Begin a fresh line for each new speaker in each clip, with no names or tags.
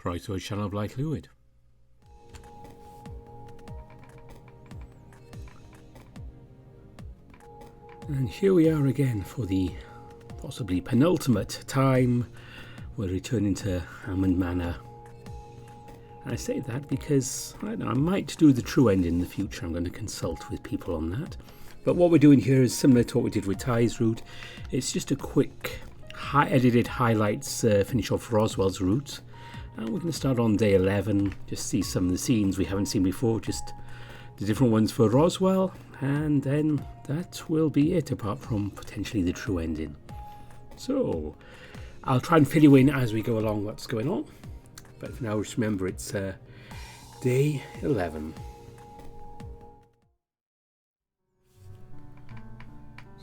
Right to a channel of light fluid. And here we are again for the possibly penultimate time we're returning to Hammond Manor. And I say that because I might do the true end in the future. I'm going to consult with people on that. But what we're doing here is similar to what we did with Ty's route. It's just a quick edited highlights finish off Roswell's route. And we're going to start on day 11, just see some of the scenes we haven't seen before, just the different ones for Roswell, and then that will be it, apart from potentially the true ending. So, I'll try and fill you in as we go along what's going on, but for now just remember it's day 11.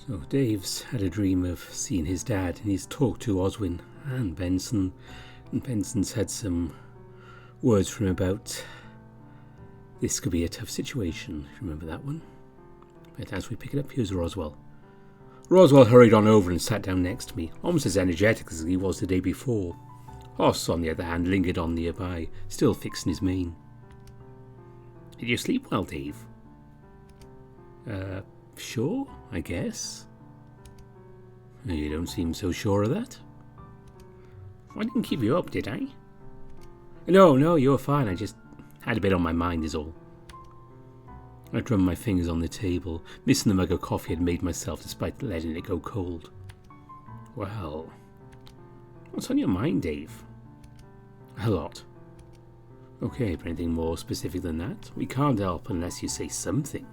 So Dave's had a dream of seeing his dad, and he's talked to Oswin and Benson. And Benson's had some words from him about this could be a tough situation. Remember that one? But as we pick it up, here's Roswell. Roswell hurried on over and sat down next to me, almost as energetic as he was the day before. Hoss, on the other hand, lingered on nearby, still fixing his mane. Did you sleep well, Dave? Sure, I guess. You don't seem so sure of that. I didn't keep you up, did I? No, you were fine. I just had a bit on my mind is all. I drummed my fingers on the table, missing the mug of coffee I'd made myself despite letting it go cold. Well, what's on your mind, Dave? A lot. Okay, but anything more specific than that? We can't help unless you say something.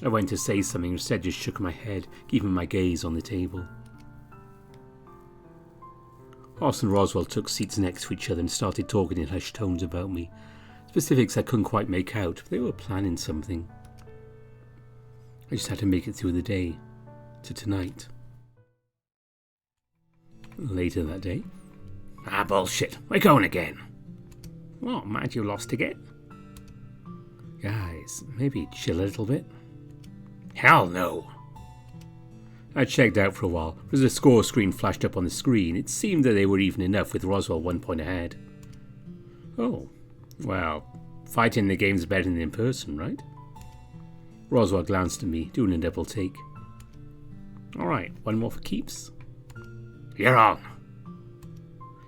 I went to say something, instead just shook my head, keeping my gaze on the table. Hoss and Roswell took seats next to each other and started talking in hushed tones about me. Specifics I couldn't quite make out, but they were planning something. I just had to make it through the day, to tonight. Later that day. Bullshit, we're going again. What, mad you lost again? Guys, maybe chill a little bit. Hell no. I checked out for a while. As the score screen flashed up on the screen, it seemed that they were even enough, with Roswell 1 point ahead. Oh, well, fighting the game's better than in person, right? Roswell glanced at me, doing a double take. Alright, one more for keeps. You're on.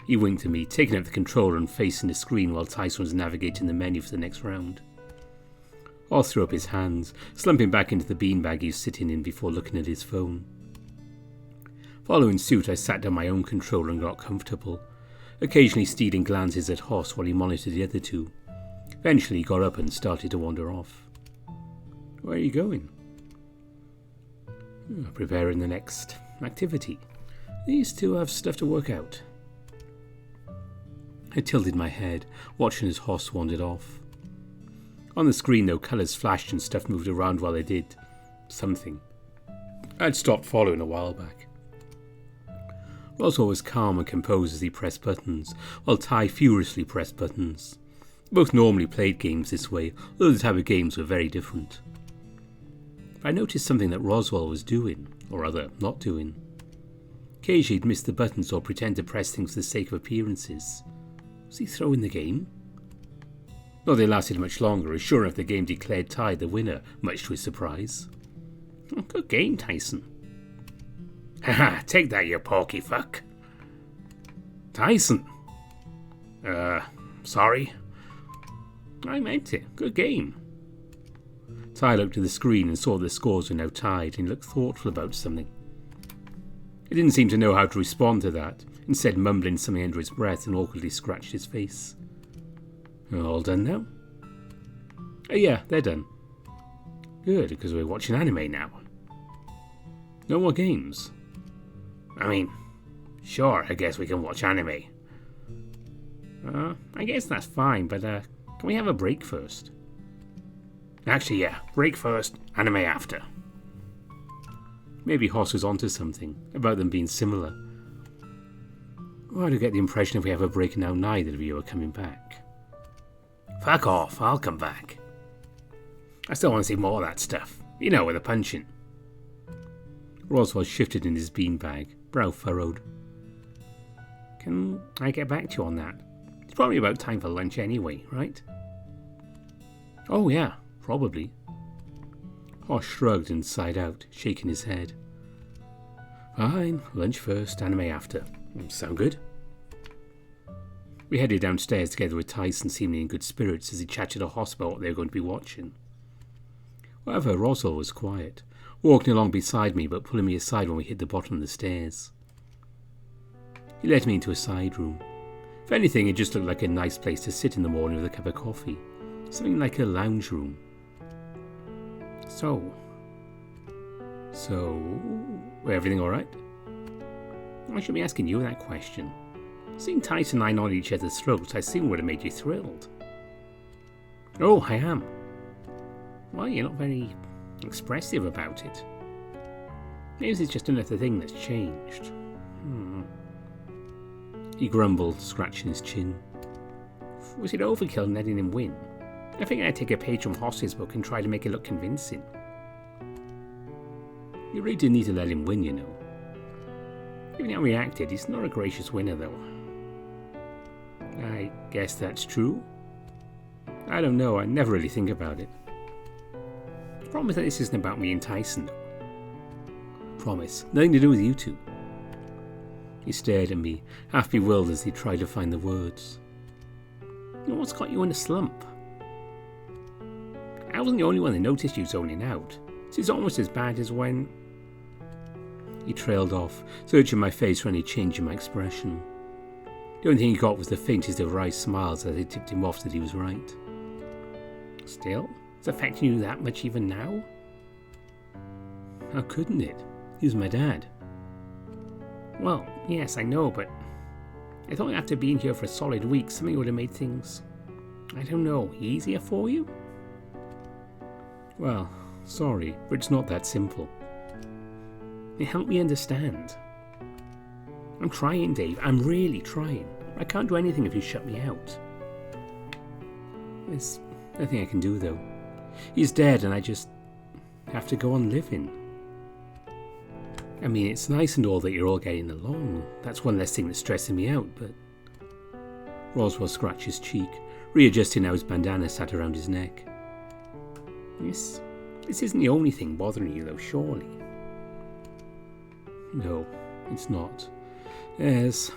He winked at me, taking up the controller and facing the screen while Tyson was navigating the menu for the next round. Oz threw up his hands, slumping back into the beanbag he was sitting in before looking at his phone. Following suit, I sat down my own controller and got comfortable, occasionally stealing glances at Hoss while he monitored the other two. Eventually he got up and started to wander off. Where are you going? Preparing the next activity. These two have stuff to work out. I tilted my head, watching as Hoss wandered off. On the screen, though, colours flashed and stuff moved around while they did something. I'd stopped following a while back. Roswell was calm and composed as he pressed buttons, while Ty furiously pressed buttons. Both normally played games this way, although the type of games were very different. But I noticed something that Roswell was doing, or rather, not doing. Occasionally he'd miss the buttons or pretend to press things for the sake of appearances. Was he throwing the game? Not that it lasted much longer, as sure enough the game declared Ty the winner, much to his surprise. Good game, Tyson. Haha, take that, you porky fuck. Tyson. Sorry. I meant it. Good game. Ty looked at the screen and saw the scores were now tied and looked thoughtful about something. He didn't seem to know how to respond to that, instead mumbling something under his breath and awkwardly scratched his face. All done now? Yeah, they're done. Good, because we're watching anime now. No more games? I mean, sure, I guess we can watch anime. I guess that's fine, but can we have a break first? Actually, yeah, break first, anime after. Maybe Hoss was onto something, about them being similar. Well, I do get the impression if we have a break now, neither of you are coming back. Fuck off, I'll come back. I still want to see more of that stuff. You know, with the punching. Roswell shifted in his beanbag, brow furrowed. Can I get back to you on that? probably about time for lunch anyway, right? Oh yeah, probably. Hoss shrugged and sighed out, shaking his head. Fine, lunch first, anime after. Sound good? We headed downstairs together with Tyson seeming in good spirits as he chatted to Hoss about what they were going to be watching. However, Roswell was quiet, walking along beside me but pulling me aside when we hit the bottom of the stairs. He led me into a side room. If anything, it just looked like a nice place to sit in the morning with a cup of coffee. Something like a lounge room. So, everything alright? I should be asking you that question. Seeing Tyson and I on each other's throats, I assume would have made you thrilled. Oh, I am. Well, you're not very expressive about it. Maybe it's just another thing that's changed. He grumbled, scratching his chin. Was it overkill letting him win? I think I'd take a page from Hoss's book and try to make it look convincing. You really did need to let him win, you know. Given how he reacted, he's not a gracious winner, though. I guess that's true. I don't know, I never really think about it. Promise that this isn't about me and Tyson, though. Promise, nothing to do with you two. He stared at me, half bewildered as he tried to find the words. You know, what's got you in a slump? I wasn't the only one that noticed you zoning out. This is almost as bad as when... He trailed off, searching my face for any change in my expression. The only thing he got was the faintest of wry smiles as I tipped him off that he was right. Still, it's affecting you that much even now? How couldn't it? He was my dad. Well, yes, I know, but I thought after being here for a solid week, something would have made things, I don't know, easier for you? Well, sorry, but it's not that simple. Help me understand. I'm trying, Dave. I'm really trying. I can't do anything if you shut me out. There's nothing I can do, though. He's dead, and I just have to go on living. I mean, it's nice and all that you're all getting along. That's one less thing that's stressing me out, but... Roswell scratched his cheek, readjusting how his bandana sat around his neck. This isn't the only thing bothering you, though, surely. No, it's not. There's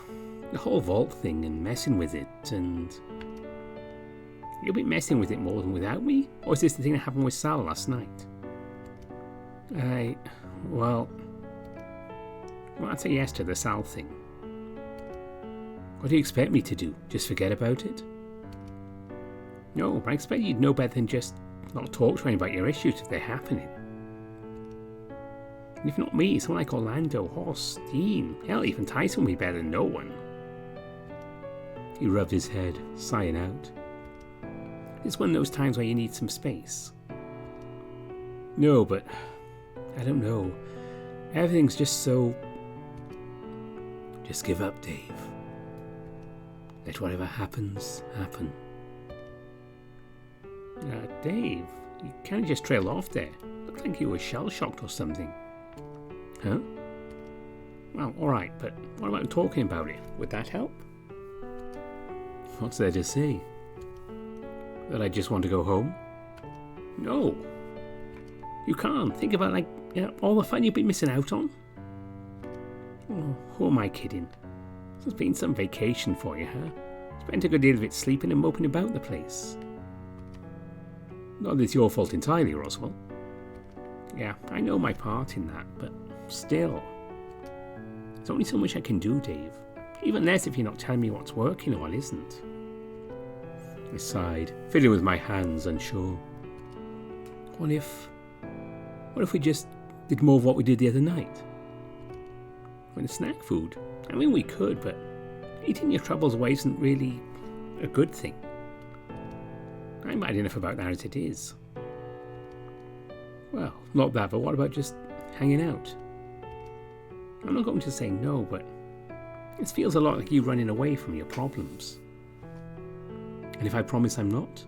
the whole vault thing and messing with it, and... You'll be messing with it more than without me? Or is this the thing that happened with Sal last night? Well, I'd say yes to the Sal thing. What do you expect me to do? Just forget about it? No, I expect you'd know better than just not talk to anyone about your issues if they're happening. And if not me, someone like Orlando, Hoss, Dean, hell, even Tyson would be better than no one. He rubbed his head, sighing out. It's one of those times where you need some space. No, but I don't know. Everything's just so... Just give up, Dave. Let whatever happens, happen. Dave, you kind of just trailed off there. Looked like you were shell-shocked or something. Huh? Well, alright, but what about talking about it? Would that help? What's there to say? That I just want to go home? No. You can't. Think about, all the fun you've been missing out on. Oh, who am I kidding? It's been some vacation for you, huh? Spent a good deal of it sleeping and moping about the place. Not that it's your fault entirely, Roswell. Yeah, I know my part in that, but still. There's only so much I can do, Dave. Even less if you're not telling me what's working or what isn't. I sighed, fiddling with my hands, unsure. What if we just did more of what we did the other night? When it's snack food. I mean, we could, but eating your troubles away isn't really a good thing. I'm bad enough about that as it is. Well, not that, but what about just hanging out? I'm not going to say no, but it feels a lot like you running away from your problems. And if I promise I'm not,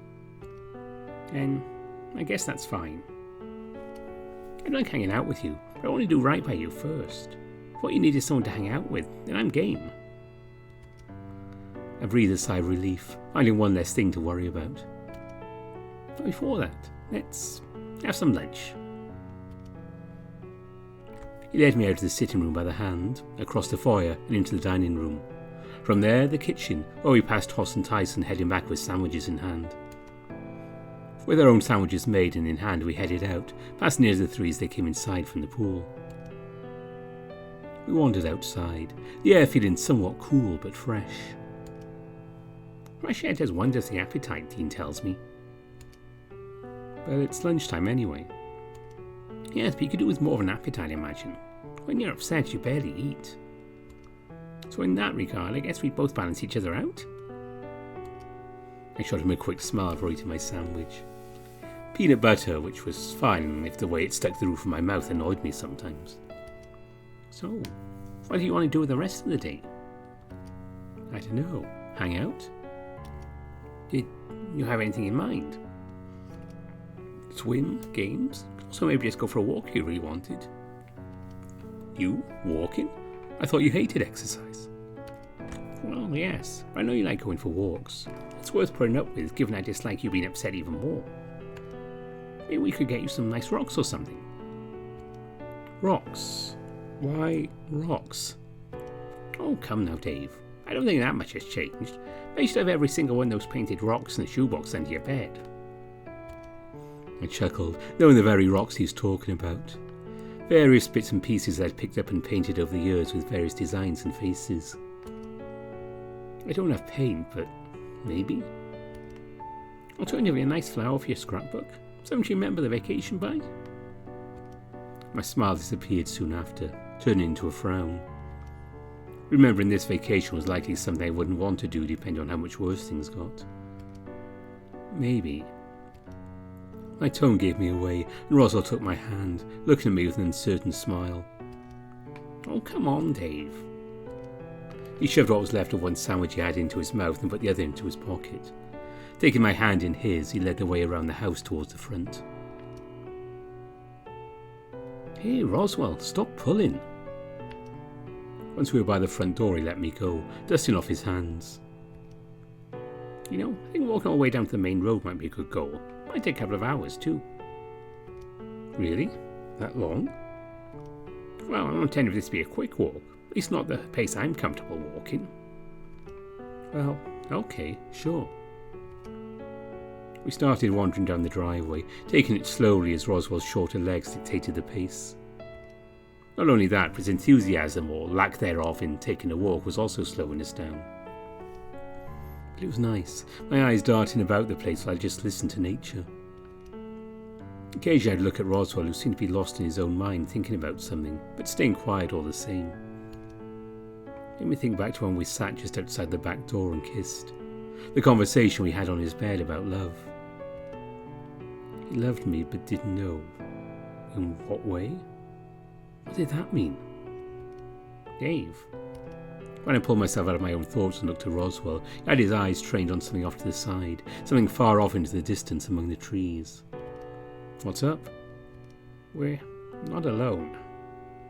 then I guess that's fine. I like hanging out with you, but I want to do right by you first. If what you need is someone to hang out with, then I'm game. I breathed a sigh of relief, finding one less thing to worry about. But before that, let's have some lunch. He led me out to the sitting room by the hand, across the foyer and into the dining room. From there, the kitchen, where we passed Hoss and Tyson heading back with sandwiches in hand. With our own sandwiches made and in hand, we headed out, past near the three as they came inside from the pool. We wandered outside, the air feeling somewhat cool but fresh. Fresh air does wonders for the appetite, Dean tells me. But it's lunchtime anyway. Yes, but you could do with more of an appetite, I imagine. When you're upset, you barely eat. So in that regard, I guess we both balance each other out? I shot him a quick smile before eating my sandwich. Peanut butter, which was fine if the way it stuck to the roof of my mouth annoyed me sometimes. So, what do you want to do with the rest of the day? I don't know. Hang out? Did you have anything in mind? Swim? Games? So maybe just go for a walk if you really wanted. You? Walking? I thought you hated exercise. Well, yes. I know you like going for walks. It's worth putting up with, given I dislike you being upset even more. Maybe we could get you some nice rocks or something. Rocks? Why rocks? Oh, come now, Dave. I don't think that much has changed. I used to have every single one of those painted rocks in the shoebox under your bed. I chuckled, knowing the very rocks he was talking about. Various bits and pieces I'd picked up and painted over the years with various designs and faces. I don't have paint, but maybe. Alternatively, a nice flower for your scrapbook. Something you remember the vacation by? My smile disappeared soon after, turning into a frown. Remembering this vacation was likely something I wouldn't want to do depending on how much worse things got. Maybe. My tone gave me away, and Roswell took my hand, looking at me with an uncertain smile. Oh, come on, Dave. He shoved what was left of one sandwich he had into his mouth and put the other into his pocket. Taking my hand in his, he led the way around the house towards the front. Hey, Roswell, stop pulling. Once we were by the front door, he let me go, dusting off his hands. You know, I think walking all the way down to the main road might be a good goal. Might take a couple of hours, too. Really? That long? Well, I'm not intending for this to be a quick walk. At least not the pace I'm comfortable walking. Well, okay, sure. We started wandering down the driveway, taking it slowly as Roswell's shorter legs dictated the pace. Not only that, but his enthusiasm, or lack thereof, in taking a walk was also slowing us down. But it was nice, my eyes darting about the place while I just listened to nature. Occasionally I'd look at Roswell, who seemed to be lost in his own mind, thinking about something, but staying quiet all the same. Made me think back to when we sat just outside the back door and kissed. The conversation we had on his bed about love. He loved me but didn't know. In what way? What did that mean? Dave. When I pulled myself out of my own thoughts and looked at Roswell, he had his eyes trained on something off to the side, something far off into the distance among the trees. What's up? We're not alone.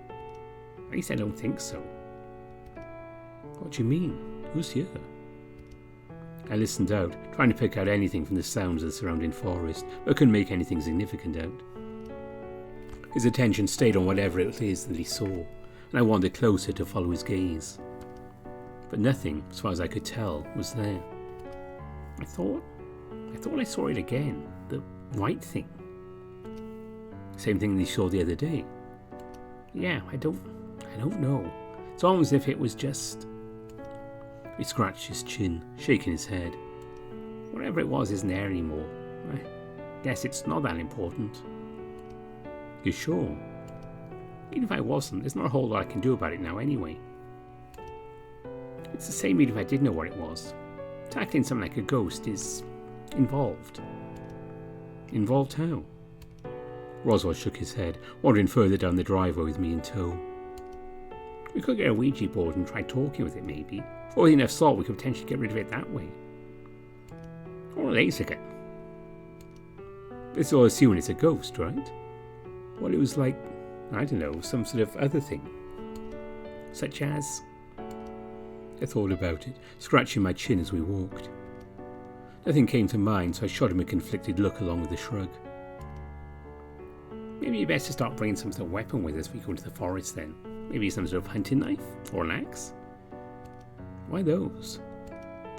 At least I don't think so. What do you mean? Who's here? I listened out, trying to pick out anything from the sounds of the surrounding forest, but couldn't make anything significant out. His attention stayed on whatever it is that he saw, and I wandered closer to follow his gaze. But nothing, as far as I could tell, was there. I thought I saw it again, the white thing. Same thing that he saw the other day. Yeah, I don't know. It's almost as if it was just... He scratched his chin, shaking his head. Whatever it was isn't there anymore. I guess it's not that important. You sure? Even if I wasn't, there's not a whole lot I can do about it now anyway. It's the same even if I did know what it was. Tackling something like a ghost is involved. Involved how? Roswell shook his head, wandering further down the driveway with me in tow. We could get a Ouija board and try talking with it maybe. For all you never thought we could potentially get rid of it that way. Or laser. It's all assuming it's a ghost, right? Well, it was like, I don't know, some sort of other thing. Such as... I thought about it, scratching my chin as we walked. Nothing came to mind, so I shot him a conflicted look along with a shrug. Maybe you better start bringing some sort of weapon with us if we go into the forest then. Maybe some sort of hunting knife? Or an axe? Why those?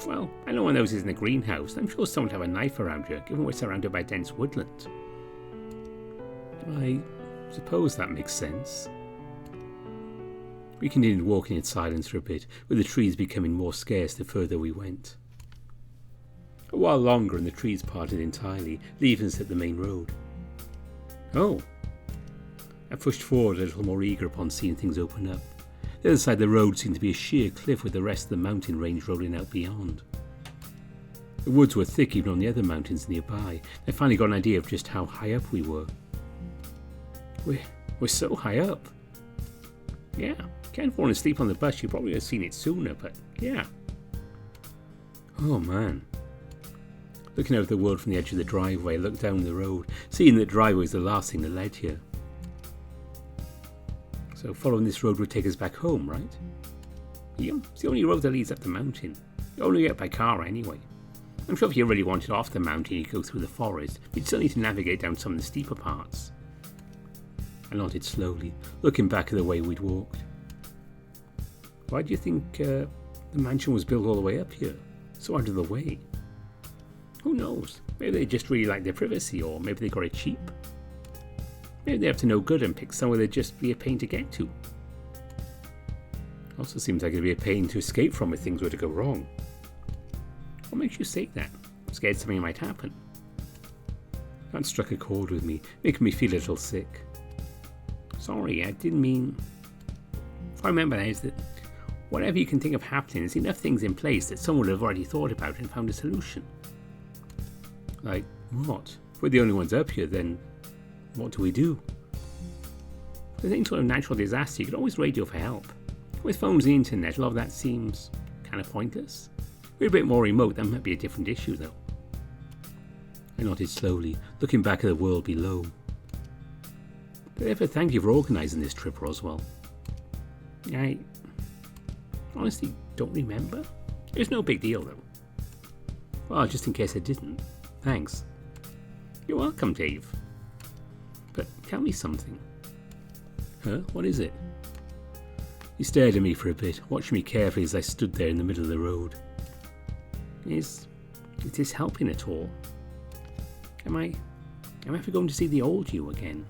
Well, I know one of those is in the greenhouse. I'm sure someone would have a knife around here, given we're surrounded by dense woodland. I suppose that makes sense. We continued walking in silence for a bit, with the trees becoming more scarce the further we went. A while longer and the trees parted entirely, leaving us at the main road. Oh! I pushed forward a little more eager upon seeing things open up. The other side of the road seemed to be a sheer cliff with the rest of the mountain range rolling out beyond. The woods were thick even on the other mountains nearby. I finally got an idea of just how high up we were. We're so high up. Yeah, can't fall asleep on the bus. You probably would have seen it sooner, but yeah. Oh man. Looking out at the world from the edge of the driveway, I looked down the road, seeing that the driveway was the last thing that led here. So following this road would take us back home, right? Yeah, it's the only road that leads up the mountain. You only get by car anyway. I'm sure if you really wanted off the mountain, you'd go through the forest, but you'd still need to navigate down some of the steeper parts. I nodded slowly, looking back at the way we'd walked. Why do you think the mansion was built all the way up here? So out of the way? Who knows? Maybe they just really like their privacy, or maybe they got it cheap. Maybe they're up to no good and picked somewhere they'd just be a pain to get to. Also seems like it'd be a pain to escape from if things were to go wrong. What makes you say that? Scared something might happen? That struck a chord with me, making me feel a little sick. Sorry, I didn't mean... What I remember now is that whatever you can think of happening, there's enough things in place that someone would have already thought about and found a solution. Like, what? If we're the only ones up here, then what do we do? If there's any sort of natural disaster, you could always radio for help. With phones and the internet, a lot of that seems kind of pointless. If we're a bit more remote, that might be a different issue though. I nodded slowly, looking back at the world below. Did I ever thank you for organising this trip, Roswell? I honestly don't remember. It was no big deal though. Well, just in case I didn't. Thanks. You're welcome, Dave. But tell me something. Huh? What is it? He stared at me for a bit, watching me carefully as I stood there in the middle of the road. Is this helping at all? Am I ever going to see the old you again?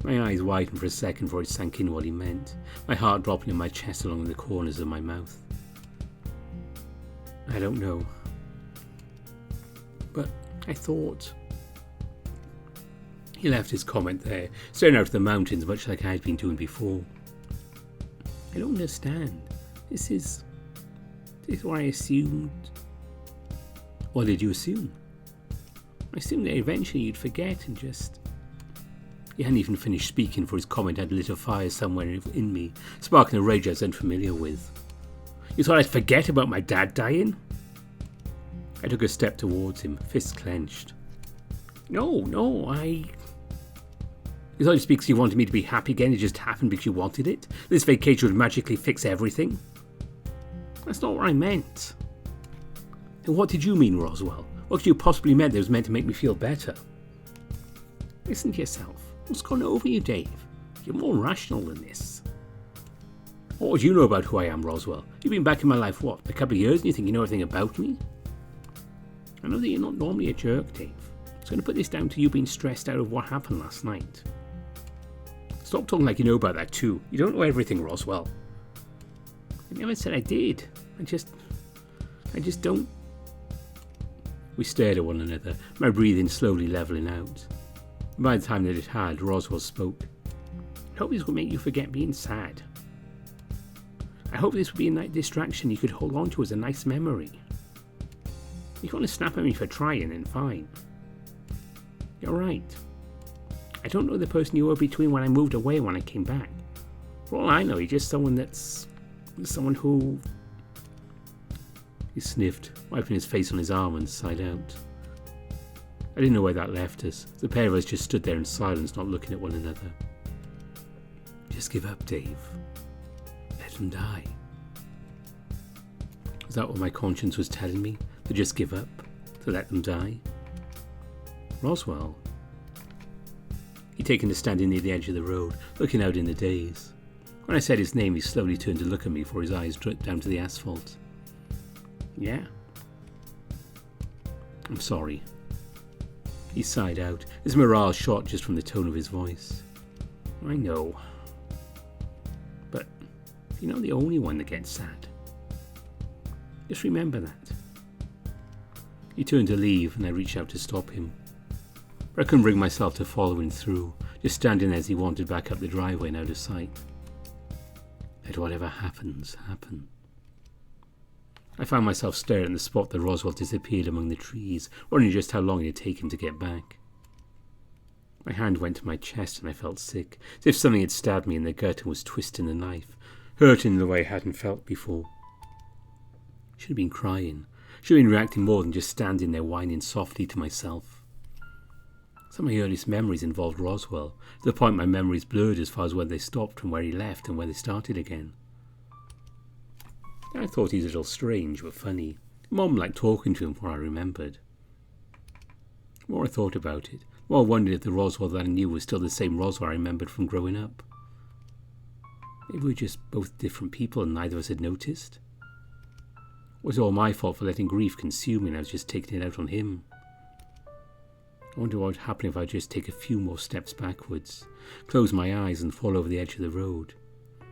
My eyes widened for a second before it sank in what he meant, my heart dropping in my chest along the corners of my mouth. I don't know. But I thought... He left his comment there, staring out at the mountains much like I had been doing before. I don't understand. This is what I assumed. What did you assume? I assumed that eventually you'd forget and just... He hadn't even finished speaking for his comment had lit a fire somewhere in me, sparking a rage I was unfamiliar with. You thought I'd forget about my dad dying? I took a step towards him, fists clenched. No, You thought it speaks you wanted me to be happy again, it just happened because you wanted it? This vacation would magically fix everything? That's not what I meant. And what did you mean, Roswell? What could you possibly meant that was meant to make me feel better? Listen to yourself. What's gone over you, Dave? You're more rational than this. What would you know about who I am, Roswell? You've been back in my life, what, a couple of years and you think you know everything about me? I know that you're not normally a jerk, Dave. I was going to put this down to you being stressed out of what happened last night. Stop talking like you know about that too. You don't know everything, Roswell. I never said I did. I just don't... We stared at one another, my breathing slowly levelling out. By the time that it had, Roswell spoke. I hope this will make you forget being sad. I hope this will be a nice distraction you could hold on to as a nice memory. If you want to snap at me for trying, then fine. You're right. I don't know the person you were between when I moved away and when I came back. For all I know, you're just someone who... He sniffed, wiping his face on his arm and sighed out. I didn't know where that left us. The pair of us just stood there in silence, not looking at one another. Just give up, Dave. Let him die. Was that what my conscience was telling me? To just give up? To let them die? Roswell? He'd taken to standing near the edge of the road, looking out in the daze. When I said his name, he slowly turned to look at me before his eyes dripped down to the asphalt. Yeah. I'm sorry. He sighed out, his morale shot just from the tone of his voice. I know. But you're not the only one that gets sad. Just remember that. He turned to leave and I reached out to stop him. But I couldn't bring myself to follow him through, just standing as he wandered back up the driveway and out of sight. Let whatever happens, happen. I found myself staring at the spot that Roswell disappeared among the trees, wondering just how long it had taken to get back. My hand went to my chest and I felt sick, as if something had stabbed me in the gut and was twisting the knife, hurting in the way I hadn't felt before. I should have been crying. Should have been reacting more than just standing there whining softly to myself. Some of my earliest memories involved Roswell, to the point my memories blurred as far as where they stopped from where he left and where they started again. I thought he was a little strange but funny. Mom liked talking to him from what I remembered. The more I thought about it, the more I wondered if the Roswell that I knew was still the same Roswell I remembered from growing up. Maybe we were just both different people and neither of us had noticed. Was it all my fault for letting grief consume me and I was just taking it out on him? I wonder what would happen if I just take a few more steps backwards, close my eyes and fall over the edge of the road.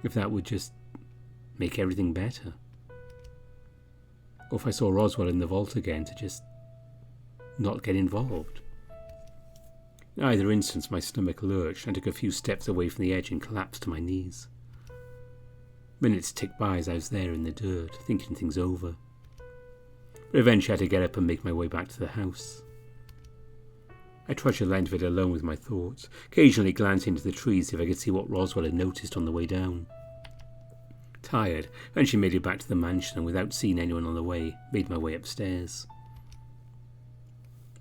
If that would just make everything better. Or if I saw Roswell in the vault again to just not get involved. In either instance my stomach lurched and I took a few steps away from the edge and collapsed to my knees. Minutes ticked by as I was there in the dirt, thinking things over. But eventually I had to get up and make my way back to the house. I trudged the length of it alone with my thoughts, occasionally glancing into the trees if I could see what Roswell had noticed on the way down. Tired, eventually made it back to the mansion and without seeing anyone on the way, made my way upstairs.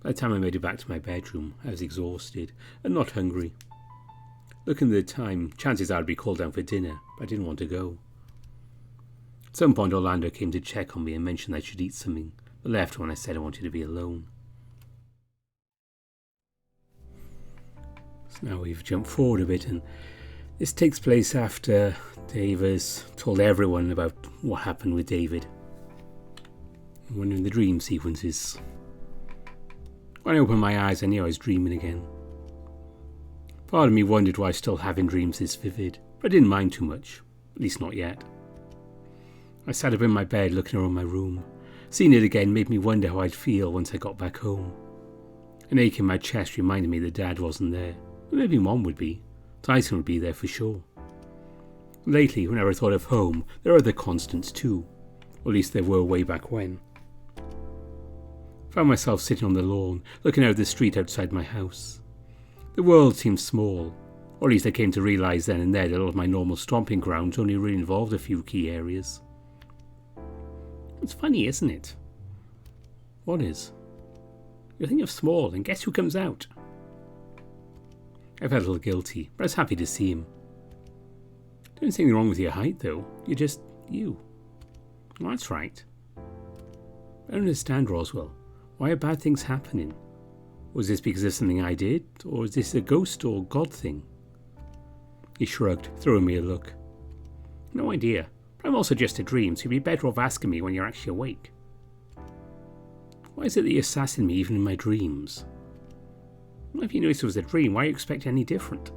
By the time I made it back to my bedroom, I was exhausted and not hungry. Looking at the time, chances are I'd be called down for dinner, but I didn't want to go. At some point Orlando came to check on me and mentioned I should eat something, but left when I said I wanted to be alone. So now we've jumped forward a bit, and this takes place after Dave has told everyone about what happened with David. One of the dream sequences. When I opened my eyes, I knew I was dreaming again. Part of me wondered why I was still having dreams this vivid, but I didn't mind too much, at least not yet. I sat up in my bed looking around my room. Seeing it again made me wonder how I'd feel once I got back home. An ache in my chest reminded me that Dad wasn't there, but maybe Mom would be. Tyson would be there for sure. Lately, whenever I thought of home, there are other constants too, or at least there were way back when. I found myself sitting on the lawn, looking out at the street outside my house. The world seemed small, or at least I came to realise then and there that all of my normal stomping grounds only really involved a few key areas. It's funny, isn't it? What is? You think of small, and guess who comes out? I felt a little guilty, but I was happy to see him. There's nothing wrong with your height, though. You're just you. Well, that's right. I don't understand, Roswell. Why are bad things happening? Was this because of something I did, or is this a ghost or God thing? He shrugged, throwing me a look. No idea, but I'm also just a dream, so you'd be better off asking me when you're actually awake. Why is it that you assassin me even in my dreams? Well, if you noticed it was a dream, why are you expecting any different?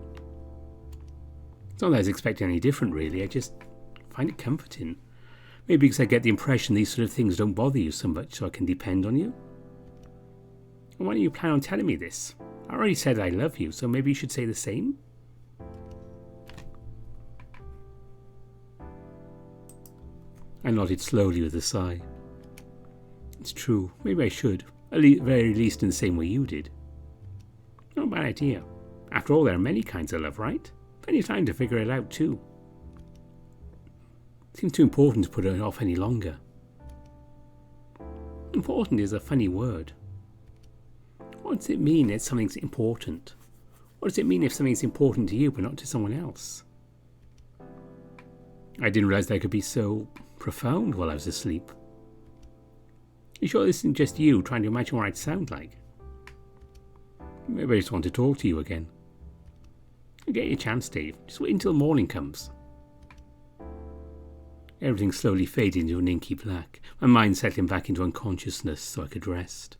It's not that I was expecting any different, really. I just find it comforting. Maybe because I get the impression these sort of things don't bother you so much, so I can depend on you. And why don't you plan on telling me this? I already said I love you, so maybe you should say the same? I nodded slowly with a sigh. It's true, maybe I should, at the very least in the same way you did. Not a bad idea. After all, there are many kinds of love, right? Plenty of time to figure it out too. It seems too important to put it off any longer. Important is a funny word. What does it mean if something's important? What does it mean if something's important to you but not to someone else? I didn't realise that I could be so profound while I was asleep. You sure this isn't just you trying to imagine what I'd sound like? Maybe I just want to talk to you again. You'll get your chance, Dave. Just wait until morning comes. Everything slowly faded into an inky black, my mind settling back into unconsciousness so I could rest.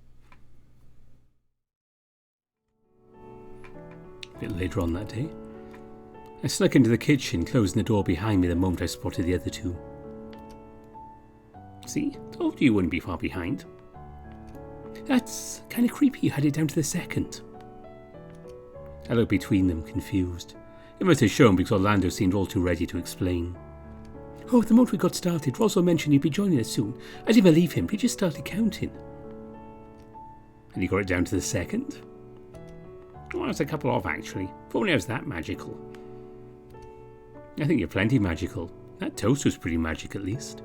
A bit later on that day, I snuck into the kitchen, closing the door behind me the moment I spotted the other two. See, told you wouldn't be far behind. That's kind of creepy you had it down to the second. I looked between them, confused. It must have shown because Orlando seemed all too ready to explain. Oh, the moment we got started, Roswell mentioned he'd be joining us soon. I didn't believe him, but he just started counting. And you got it down to the second? Well, it's a couple off, actually. If only I was that magical. I think you're plenty magical. That toast was pretty magic, at least.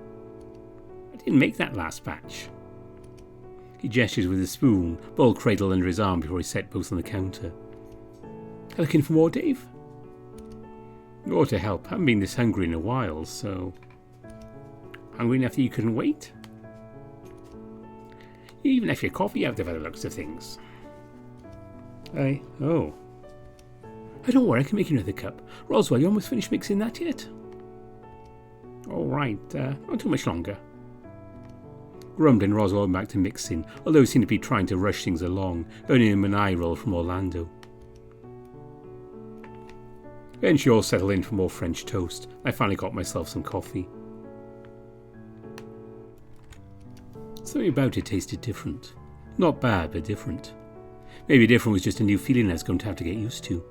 I didn't make that last batch. He gestures with a spoon, bowl cradled under his arm before he set both on the counter. Looking for more, Dave? Or to help. I haven't been this hungry in a while, so... Hungry enough that you couldn't wait? You even left your coffee out there by the looks of things. Oh. Don't worry, I can make you another cup. Roswell, you almost finished mixing that yet? All right, not too much longer. Grumbling, Roswell went back to mixing, although he seemed to be trying to rush things along, earning him an eye roll from Orlando. Then she all settled in for more French toast. I finally got myself some coffee. Something about it tasted different. Not bad, but different. Maybe different was just a new feeling I was going to have to get used to.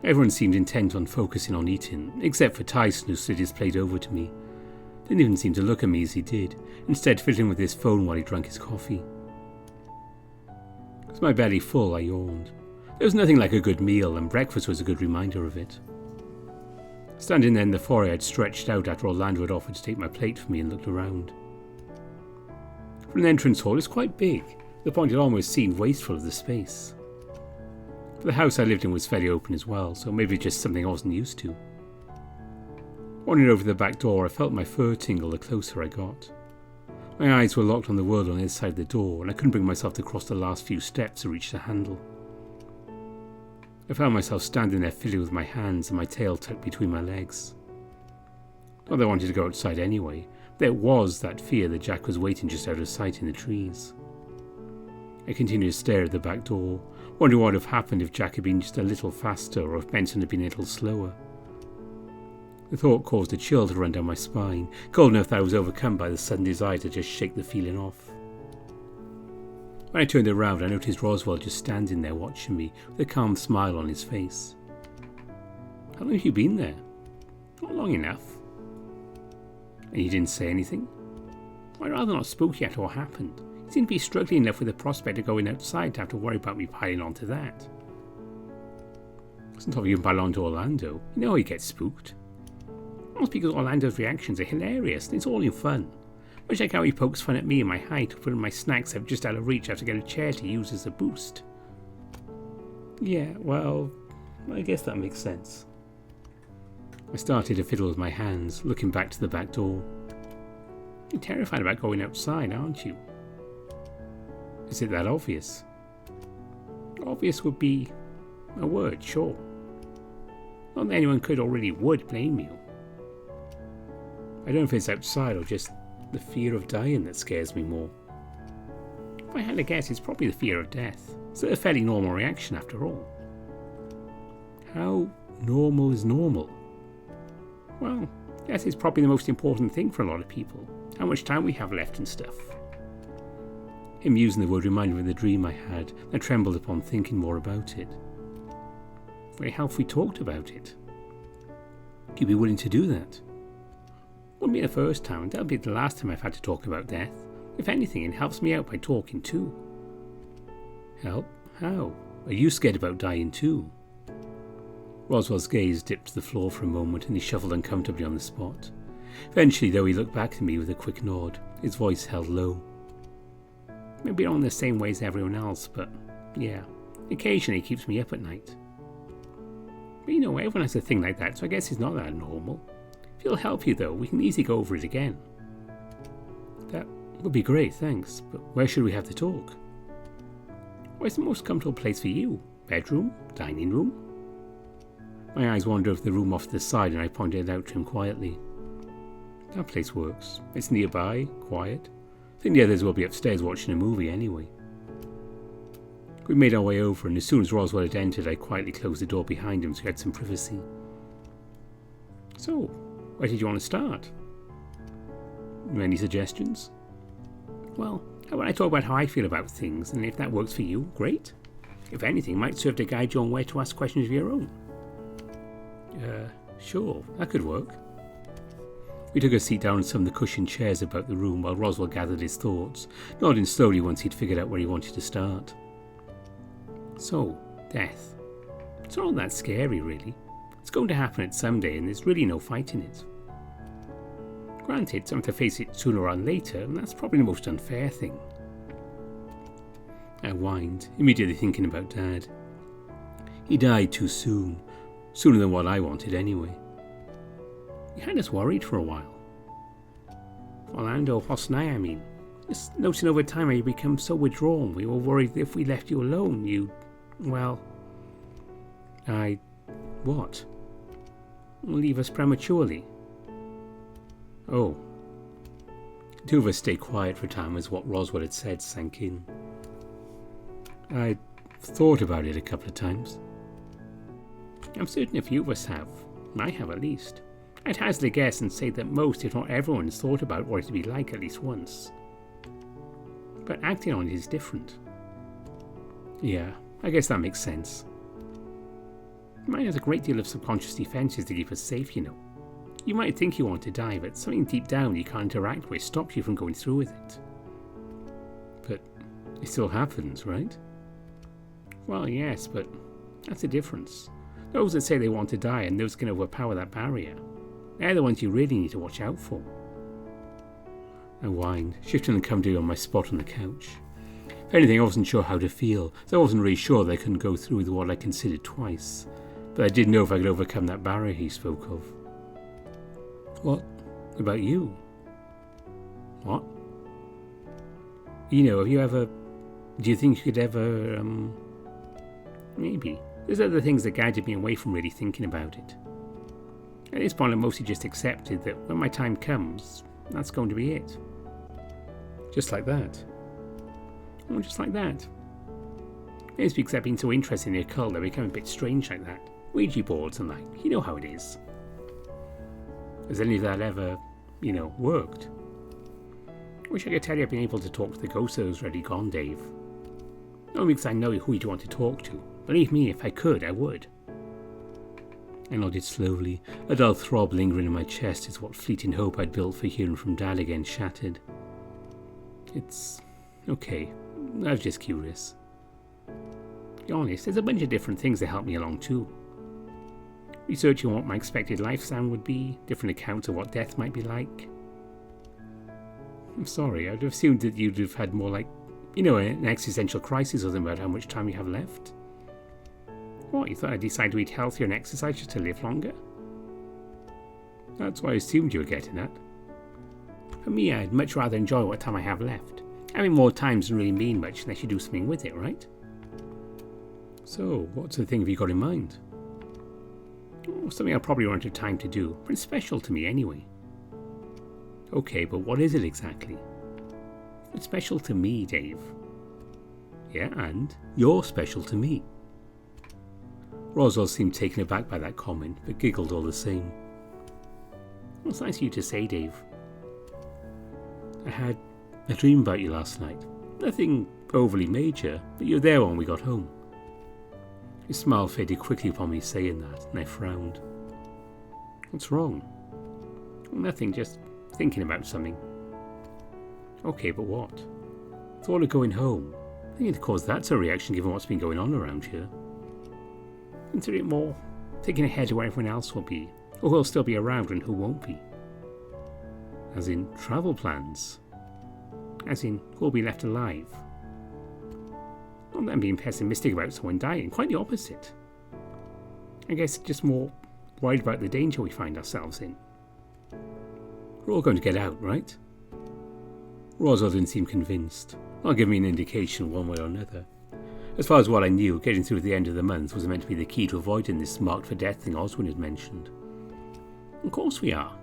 Everyone seemed intent on focusing on eating, except for Tyson, who slid his plate over to me. Didn't even seem to look at me as he did, instead fiddling with his phone while he drank his coffee. With my belly full, I yawned. There was nothing like a good meal, and breakfast was a good reminder of it. Standing there in the foyer, I had stretched out after Orlando had offered to take my plate for me and looked around. For an entrance hall, it's quite big, to the point it almost seemed wasteful of the space. But the house I lived in was fairly open as well, so maybe just something I wasn't used to. Wandering over the back door, I felt my fur tingle the closer I got. My eyes were locked on the world on the other side of the door, and I couldn't bring myself to cross the last few steps to reach the handle. I found myself standing there fiddling with my hands and my tail tucked between my legs. Not that I wanted to go outside anyway. There was that fear that Jack was waiting just out of sight in the trees. I continued to stare at the back door, wondering what would have happened if Jack had been just a little faster or if Benson had been a little slower. The thought caused a chill to run down my spine, cold enough that I was overcome by the sudden desire to just shake the feeling off. When I turned around, I noticed Roswell just standing there watching me with a calm smile on his face. How long have you been there? Not long enough. And you didn't say anything? I'd rather not spoke yet what happened. You seemed to be struggling enough with the prospect of going outside to have to worry about me piling onto that. Wasn't you can pile onto Orlando. You know he gets spooked. That's because Orlando's reactions are hilarious and it's all in fun. Much like how he pokes fun at me and my height, putting my snacks out just out of reach after I get a chair to use as a boost. Yeah, well, I guess that makes sense. I started to fiddle with my hands, looking back to the back door. You're terrified about going outside, aren't you? Is it that obvious? Obvious would be a word, sure. Not that anyone could or really would blame you. I don't know if it's outside or just the fear of dying that scares me more. If I had to guess, it's probably the fear of death. It's a fairly normal reaction after all. How normal is normal? Well, death is probably the most important thing for a lot of people. How much time we have left and stuff. Him using the word reminded me of the dream I had. I trembled upon thinking more about it. Very helpful we talked about it. You'd be willing to do that? Wouldn't be the first time, that'll be the last time I've had to talk about death. If anything, it helps me out by talking too. Help? How? Are you scared about dying too? Roswell's gaze dipped to the floor for a moment and he shuffled uncomfortably on the spot. Eventually, though, he looked back at me with a quick nod, his voice held low. Maybe not in the same way as everyone else, but yeah, occasionally it keeps me up at night. But you know, everyone has a thing like that, so I guess it's not that normal. If it'll help you though, we can easily go over it again. That Would be great, thanks. But where should we have the talk? Where's the most comfortable place for you? Bedroom? Dining room? My eyes wandered over the room off to the side and I pointed it out to him quietly. That place works. It's nearby, quiet. I think the others will be upstairs watching a movie anyway. We made our way over, and as soon as Roswell had entered, I quietly closed the door behind him so he had some privacy. So, where did you want to start? Any suggestions? Well, how about I talk about how I feel about things, and if that works for you, great. If anything, it might serve to guide you on where to ask questions of your own. Sure, that could work. We took a seat down on some of the cushioned chairs about the room while Roswell gathered his thoughts, nodding slowly once he'd figured out where he wanted to start. So, death. It's not all that scary, really. It's going to happen at some day, and there's really no fighting it. Granted, some have to face it sooner or later, and that's probably the most unfair thing. I whined, immediately thinking about Dad. He died too soon. Sooner than what I wanted, anyway. He had us worried for a while. Orlando, Hosnai, I mean. Just noticing over time how you become so withdrawn. We were worried that if we left you alone, you'd... well... what? Leave us prematurely. Oh. The two of us stayed quiet for a time as what Roswell had said sank in. I'd thought about it a couple of times. I'm certain a few of us have. I have at least. I'd hazard a guess and say that most, if not everyone, has thought about what it'd be like at least once. But acting on it is different. Yeah, I guess that makes sense. Mine has a great deal of subconscious defences to keep us safe, you know. You might think you want to die, but something deep down you can't interact with stops you from going through with it. But it still happens, right? Well, yes, but that's the difference. Those that say they want to die and those can overpower that barrier, they're the ones you really need to watch out for. I whined, shifting and coming on my spot on the couch. If anything, I wasn't sure how to feel, so I wasn't really sure that I couldn't go through with what I considered twice. But I did know if I could overcome that barrier he spoke of. What about you? What? You know, do you think you could ever, maybe. There's other things that guided me away from really thinking about it. At this point, I mostly just accepted that when my time comes, that's going to be it. Just like that. Oh, just like that. It's because I've been so interested in the occult that I become a bit strange like that. Ouija boards and like, you know how it is. Has any of that ever, worked? I wish I could tell you I've been able to talk to the ghost that was already gone, Dave. Not because I know who you'd want to talk to. Believe me, if I could, I would. I nodded slowly, a dull throb lingering in my chest as what fleeting hope I'd built for hearing from Dad again shattered. It's okay. I was just curious. To be honest, there's a bunch of different things that help me along too. Researching what my expected lifespan would be, different accounts of what death might be like. I'm sorry, I'd have assumed that you'd have had more like, an existential crisis or something about how much time you have left. What, you thought I'd decide to eat healthier and exercise just to live longer? That's what I assumed you were getting at. For me, I'd much rather enjoy what time I have left. Having more time doesn't really mean much unless you do something with it, right? So, what sort of thing have you got in mind? Oh, something I'll probably run out of time to do, but it's special to me anyway. Okay, but what is it exactly? It's special to me, Dave. Yeah, and you're special to me. Roswell seemed taken aback by that comment, but giggled all the same. Well, it's nice of you to say, Dave. I had a dream about you last night. Nothing overly major, but you were there when we got home. His smile faded quickly upon me saying that, and I frowned. What's wrong? Nothing, just thinking about something. Okay, but what? Thought of going home. I think of course that's a reaction given what's been going on around here. Consider it more thinking ahead to where everyone else will be, or who'll still be around and who won't be. As in travel plans. As in who'll be left alive. Not that I'm being pessimistic about someone dying, quite the opposite. I guess just more worried about the danger we find ourselves in. We're all going to get out, right? Roswell didn't seem convinced, not giving me an indication one way or another. As far as what I knew, getting through to the end of the month was meant to be the key to avoiding this marked for death thing Oswin had mentioned. Of course we are.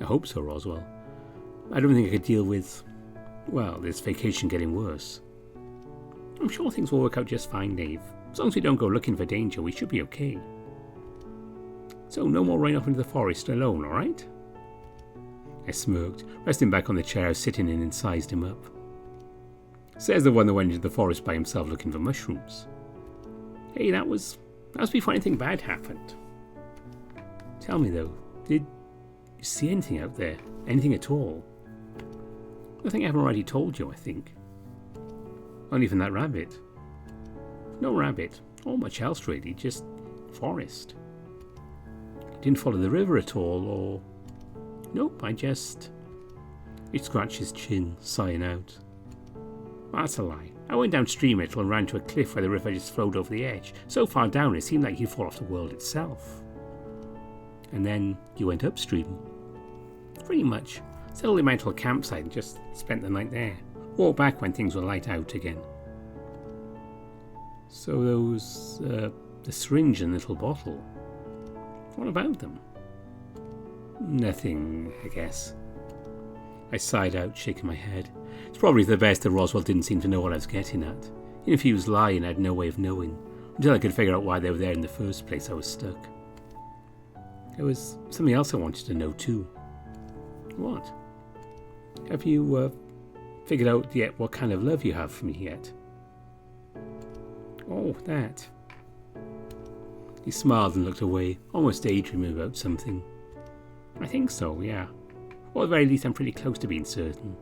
I hope so, Roswell. I don't think I could deal with, well, this vacation getting worse. I'm sure things will work out just fine, Dave. As long as we don't go looking for danger, we should be okay. So no more running off into the forest alone, alright? I smirked, resting back on the chair I was sitting in and sized him up. Says the one that went into the forest by himself looking for mushrooms. Hey, that was before anything bad happened. Tell me though, did you see anything out there? Anything at all? Nothing I haven't already told you, I think. Not even that rabbit. No rabbit, or much else really, just forest. Didn't follow the river at all, or... Nope, He scratched his chin, sighing out. Well, that's a lie. I went downstream a little and ran to a cliff where the river just flowed over the edge. So far down it seemed like he'd fall off the world itself. And then you went upstream. Pretty much. Settled in my little campsite and just spent the night there. Walked back when things were light out again. So those, the syringe and little bottle. What about them? Nothing, I guess. I sighed out, shaking my head. It's probably the best that Roswell didn't seem to know what I was getting at. Even if he was lying, I had no way of knowing. Until I could figure out why they were there in the first place, I was stuck. There was something else I wanted to know too. What? Have you figured out yet what kind of love you have for me yet? Oh, that. He smiled and looked away, almost daydreaming about something. I think so, yeah. Or at the very least I'm pretty close to being certain.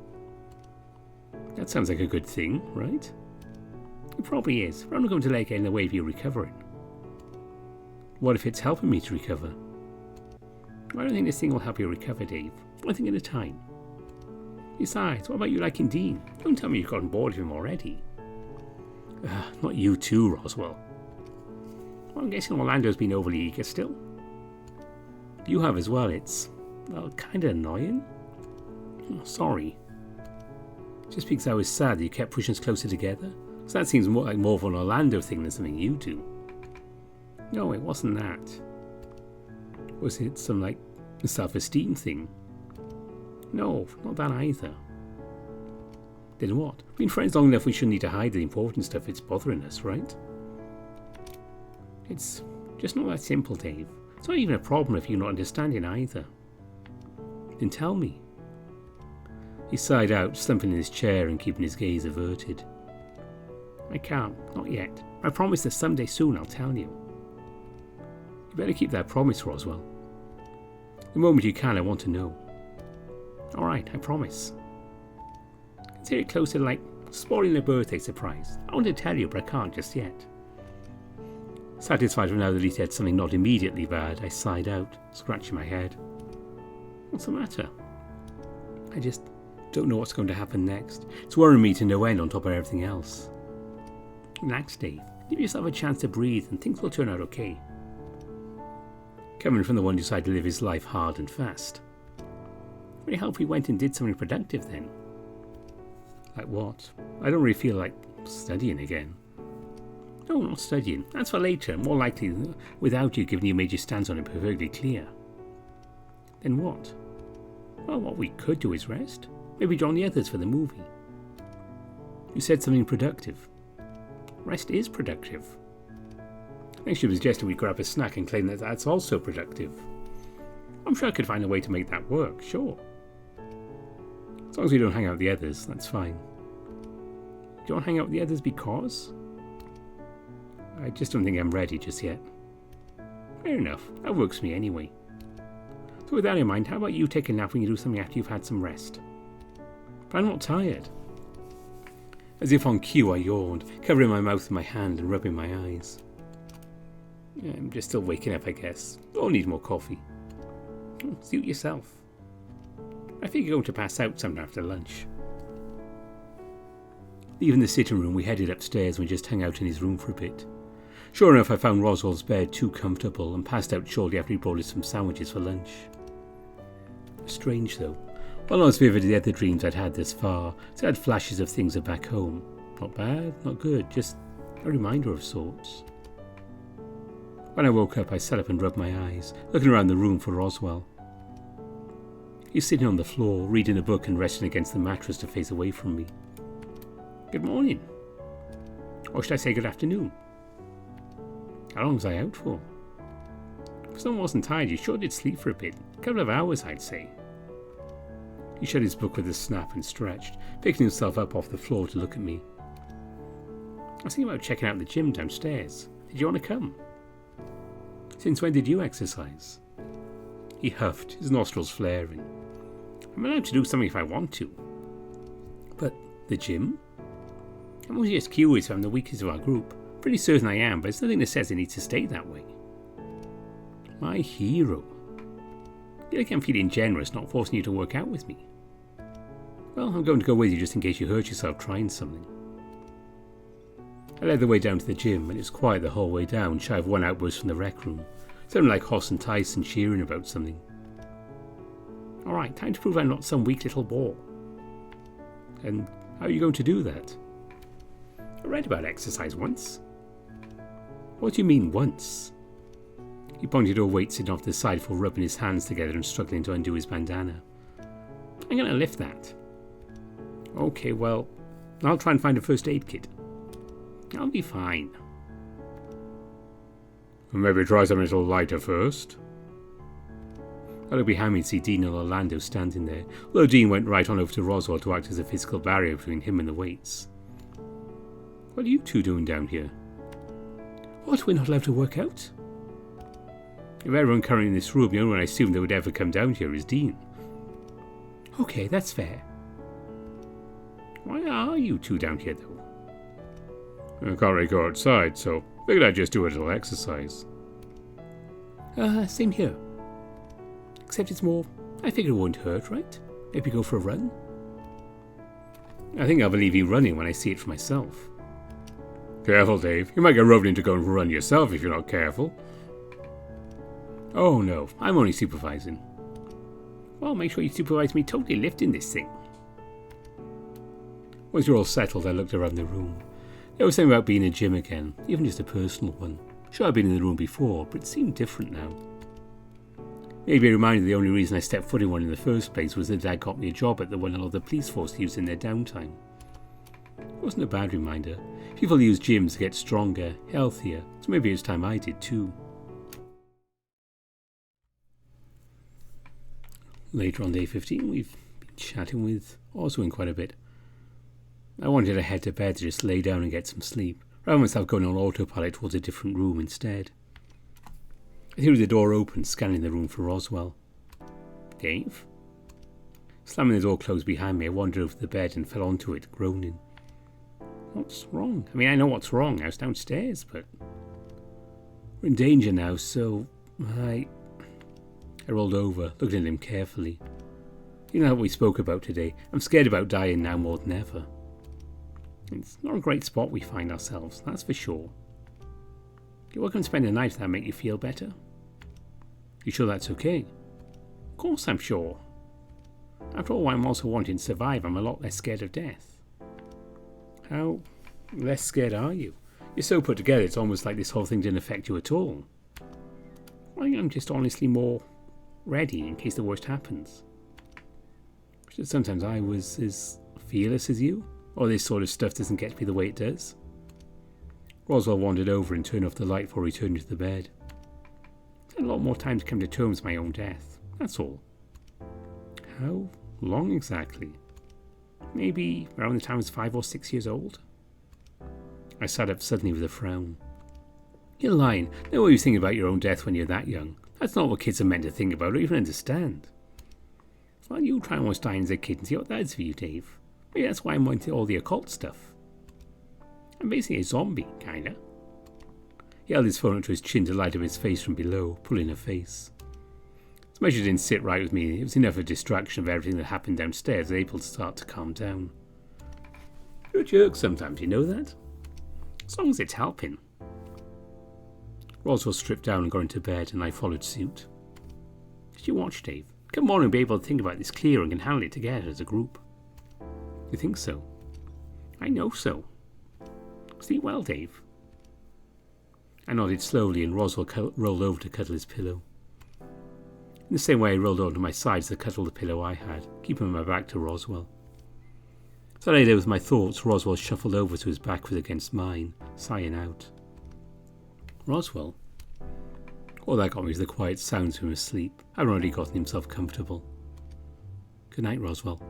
That sounds like a good thing, right? It probably is. We're only going to let it get in the way of you recovering. What if it's helping me to recover? I don't think this thing will help you recover, Dave. One thing at a time. Besides, what about you liking Dean? Don't tell me you've gotten bored of him already. Not you too, Roswell. Well, I'm guessing Orlando's been overly eager still. You have as well. It's, well, kind of annoying. Oh, sorry. Just because I was sad that you kept pushing us closer together? So that seems more of an Orlando thing than something you do. No, it wasn't that. Was it some, self-esteem thing? No, not that either. Then what? Been friends long enough we shouldn't need to hide the important stuff it's bothering us, right? It's just not that simple, Dave. It's not even a problem if you're not understanding either. Then tell me. He sighed out, slumping in his chair and keeping his gaze averted. I can't, not yet. I promise that someday soon I'll tell you. You better keep that promise, Roswell. The moment you can, I want to know. Alright, I promise. Consider it closer to spoiling a birthday surprise. I want to tell you, but I can't just yet. Satisfied with now that he said something not immediately bad, I sighed out, scratching my head. What's the matter? I just don't know what's going to happen next. It's worrying me to no end on top of everything else. Relax, Dave. Give yourself a chance to breathe and things will turn out okay. Coming from the one who decided to live his life hard and fast. Would it help if we went and did something productive then? Like what? I don't really feel like studying again. No, not studying. That's for later, more likely without you giving your major stance on it perfectly clear. Then what? Well, what we could do is rest. Maybe join the others for the movie. You said something productive. Rest is productive. I think she was suggesting we grab a snack and claim that that's also productive. I'm sure I could find a way to make that work, sure. As long as we don't hang out with the others, that's fine. Do you want to hang out with the others because? I just don't think I'm ready just yet. Fair enough, that works for me anyway. So with that in mind, how about you take a nap when you do something after you've had some rest? But I'm not tired. As if on cue, I yawned, covering my mouth with my hand and rubbing my eyes. Yeah, I'm just still waking up, I guess. I'll need more coffee. Suit yourself. I think you're going to pass out sometime after lunch. Leaving the sitting room, we headed upstairs and we just hung out in his room for a bit. Sure enough, I found Roswell's bed too comfortable and passed out shortly after he brought us some sandwiches for lunch. Strange though. Well, not as vivid as the other dreams I'd had thus far, so I had flashes of things of back home. Not bad, not good, just a reminder of sorts. When I woke up, I sat up and rubbed my eyes, looking around the room for Roswell. He was sitting on the floor, reading a book and resting against the mattress to face away from me. Good morning. Or should I say good afternoon? How long was I out for? If someone wasn't tired, you sure did sleep for a bit. A couple of hours, I'd say. He shut his book with a snap and stretched, picking himself up off the floor to look at me. I was thinking about checking out the gym downstairs. Did you want to come? Since when did you exercise? He huffed, his nostrils flaring. I'm allowed to do something if I want to. But the gym? I'm only just curious if I'm the weakest of our group. Pretty certain I am, but there's nothing that says it needs to stay that way. My hero. I feel like I'm feeling generous, not forcing you to work out with me. Well, I'm going to go with you just in case you hurt yourself trying something. I led the way down to the gym, and it was quiet the whole way down, shy of one outburst from the rec room. Sounded like Hoss and Tyson cheering about something. Alright, time to prove I'm not some weak little bore. And how are you going to do that? I read about exercise once. What do you mean once? He pointed to a weight sitting off to the side for rubbing his hands together and struggling to undo his bandana. I'm going to lift that. Okay, well, I'll try and find a first aid kit. I'll be fine. Maybe try something a little lighter first. I looked behind me and see Dean and Orlando standing there, although Dean went right on over to Roswell to act as a physical barrier between him and the weights. What are you two doing down here? What, we're not allowed to work out? If everyone currently in this room, the only one I assumed that would ever come down here is Dean. Okay, that's fair. Why are you two down here, though? I can't really go outside, so figured I'd just do a little exercise. Same here. Except it's more, I figured it won't hurt, right? Maybe go for a run? I think I'll believe you running when I see it for myself. Careful, Dave. You might get roped into going for a run yourself if you're not careful. Oh no, I'm only supervising. Well, make sure you supervise me totally lifting this thing. Once you're all settled, I looked around the room. There was something about being in a gym again, even just a personal one. Sure, I'd been in the room before, but it seemed different now. Maybe a reminder the only reason I stepped foot in one in the first place was that Dad got me a job at the one a lot of the police force used in their downtime. It wasn't a bad reminder. People use gyms to get stronger, healthier, so maybe it's time I did too. Later on day 15, we've been chatting with Oswin quite a bit. I wanted to head to bed to just lay down and get some sleep, rather than myself going on autopilot towards a different room instead. I threw the door open, scanning the room for Roswell. Dave? Slamming the door closed behind me, I wandered over the bed and fell onto it, groaning. What's wrong? I mean, I know what's wrong. I was downstairs, but we're in danger now, so I rolled over, looking at him carefully. You know what we spoke about today. I'm scared about dying now more than ever. It's not a great spot we find ourselves, that's for sure. You're welcome to spend the night if that make you feel better. You sure that's okay? Of course I'm sure. After all, I'm also wanting to survive. I'm a lot less scared of death. How less scared are you? You're so put together, it's almost like this whole thing didn't affect you at all. I think I'm just honestly more ready in case the worst happens. Sometimes I was as fearless as you, or this sort of stuff doesn't get to me the way it does. Roswell wandered over and turned off the light before returning to the bed. I had a lot more time to come to terms with my own death, that's all. How long exactly? Maybe around the time I was 5 or 6 years old? I sat up suddenly with a frown. You're lying. No way you think about your own death when you're that young. That's not what kids are meant to think about or even understand. Why don't you try and watch dying as a kid and see what that is for you, Dave? Maybe that's why I'm into all the occult stuff. I'm basically a zombie, kinda. He held his phone up to his chin to light up his face from below, pulling a face. As much as it didn't sit right with me, it was enough of a distraction of everything that happened downstairs, able to start to calm down. You're a jerk sometimes, you know that? As long as it's helping. Roswell stripped down and got into bed, and I followed suit. Did you watch, Dave? Come on and be able to think about this clearer and can handle it together as a group. You think so? I know so. Sleep well, Dave. I nodded slowly and Roswell rolled over to cuddle his pillow. In the same way I rolled over to my sides to cuddle the pillow I had, keeping my back to Roswell. As I lay there with my thoughts, Roswell shuffled over to his back was against mine, sighing out. Roswell? All that got me was the quiet sounds of him asleep. I'd already gotten himself comfortable. Good night, Roswell.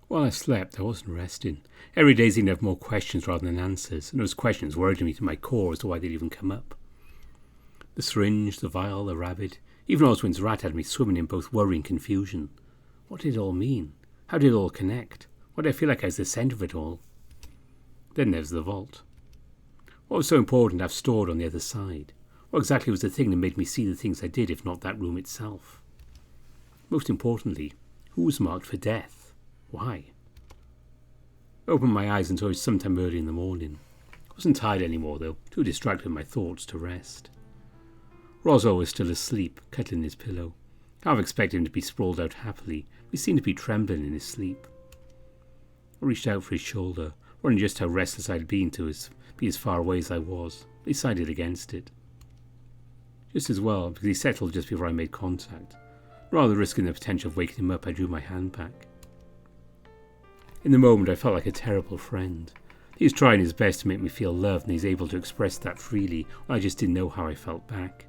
While I slept, I wasn't resting. Every day seemed to have more questions rather than answers, and those questions worried me to my core as to why they'd even come up. The syringe, the vial, the rabbit, even Oswin's rat had me swimming in both worry and confusion. What did it all mean? How did it all connect? Why did I feel like I was the centre of it all? Then there's the vault. What was so important to have stored on the other side? What exactly was the thing that made me see the things I did, if not that room itself? Most importantly, who was marked for death? Why? I opened my eyes until it was sometime early in the morning. I wasn't tired anymore, though, too distracted with my thoughts to rest. Roswell was still asleep, cuddling his pillow. I half expected him to be sprawled out happily, but he seemed to be trembling in his sleep. I reached out for his shoulder, wondering just how restless I'd been to be as far away as I was. He decided against it. Just as well, because he settled just before I made contact. Rather than risking the potential of waking him up, I drew my hand back. In the moment, I felt like a terrible friend. He was trying his best to make me feel loved, and he's able to express that freely, while I just didn't know how I felt back.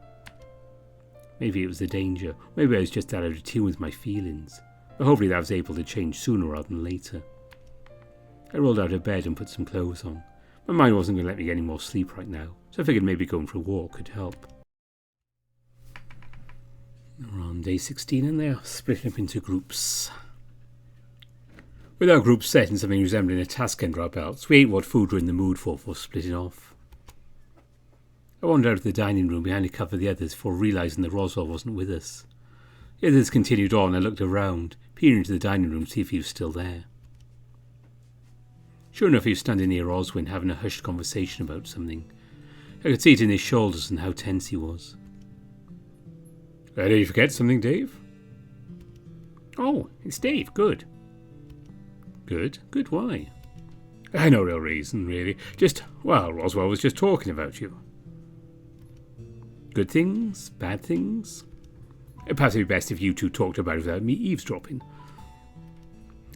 Maybe it was the danger, maybe I was just out of tune with my feelings, but hopefully that was able to change sooner rather than later. I rolled out of bed and put some clothes on. My mind wasn't going to let me get any more sleep right now, so I figured maybe going for a walk could help. We're on day 16 and they're splitting up into groups. With our group set in something resembling a task under our belts, we ate what food we're in the mood for before splitting off. I wandered out of the dining room behind a couple of the others before realising that Roswell wasn't with us. The others continued on. I looked around, peering into the dining room to see if he was still there. Sure enough, he was standing near Oswin, having a hushed conversation about something. I could see it in his shoulders and how tense he was. Did you forget something, Dave? Oh, it's Dave. Good. Good? Good, why? No real reason, really. Roswell was just talking about you. Good things? Bad things? Perhaps it'd be best if you two talked about it without me eavesdropping.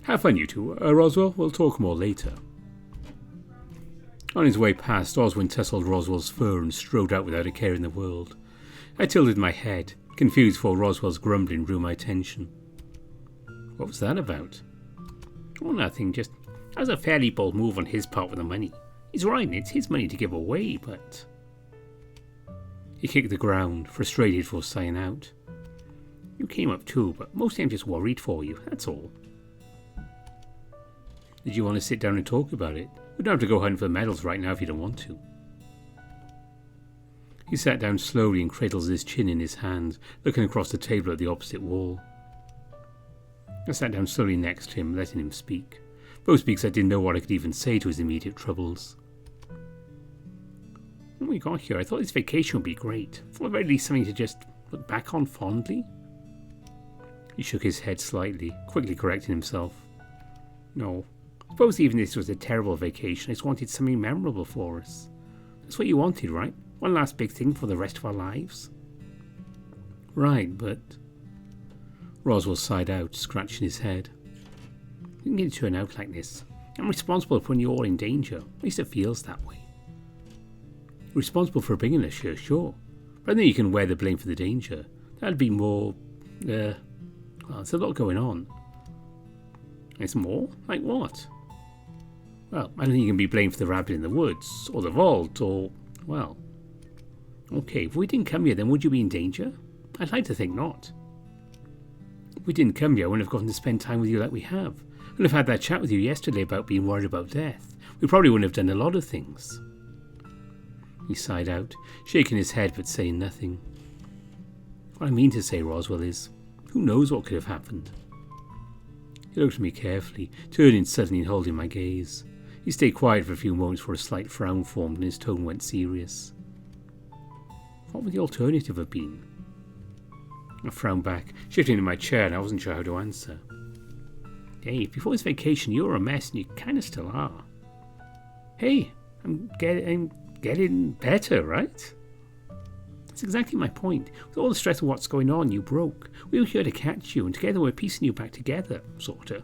Have fun, you two. Roswell, we'll talk more later. On his way past, Oswin tussled Roswell's fur and strode out without a care in the world. I tilted my head, confused for Roswell's grumbling drew my attention. What was that about? Oh, nothing, just that was a fairly bold move on his part with the money. He's right, it's his money to give away, but... He kicked the ground, frustrated for sighing out. You came up too, but mostly I'm just worried for you, that's all. Did you want to sit down and talk about it? We don't have to go hunting for medals right now if you don't want to. He sat down slowly and cradled his chin in his hand, looking across the table at the opposite wall. I sat down slowly next to him, letting him speak, both because I didn't know what I could even say to his immediate troubles. When we got here, I thought this vacation would be great, for at least something to just look back on fondly. He shook his head slightly, quickly correcting himself. No, I suppose even if this was a terrible vacation, I just wanted something memorable for us. That's what you wanted, right? One last big thing for the rest of our lives? Right, but... Roswell sighed out, scratching his head. You can get it to turn out like this. I'm responsible for putting you all in danger. At least it feels that way. You're responsible for bringing us here, sure. But I think you can wear the blame for the danger. That'd be more... well, there's a lot going on. There's more? Like what? Well, I don't think you can be blamed for the rabbit in the woods, or the vault, or... well... Okay, if we didn't come here, then would you be in danger? I'd like to think not. If we didn't come here, I wouldn't have gotten to spend time with you like we have. I wouldn't have had that chat with you yesterday about being worried about death. We probably wouldn't have done a lot of things. He sighed out, shaking his head but saying nothing. What I mean to say, Roswell, is, who knows what could have happened? He looked at me carefully, turning suddenly and holding my gaze. He stayed quiet for a few moments before a slight frown formed and his tone went serious. What would the alternative have been? I frowned back, shifting in my chair, and I wasn't sure how to answer. Dave, before this vacation you were a mess, and you kind of still are. Hey, I'm getting better, right? That's exactly my point. With all the stress of what's going on, you broke. We were here to catch you, and together we're piecing you back together, sorta.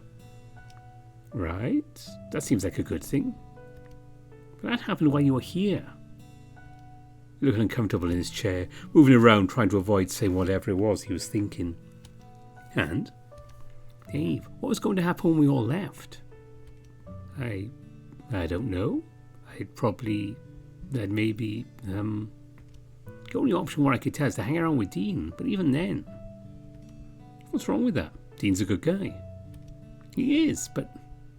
Right? That seems like a good thing. But that happened while you were here. Looking uncomfortable in his chair, moving around trying to avoid saying whatever it was he was thinking. And? Dave, what was going to happen when we all left? I don't know. That maybe, the only option what I could tell is to hang around with Dean, but even then. What's wrong with that? Dean's a good guy. He is, but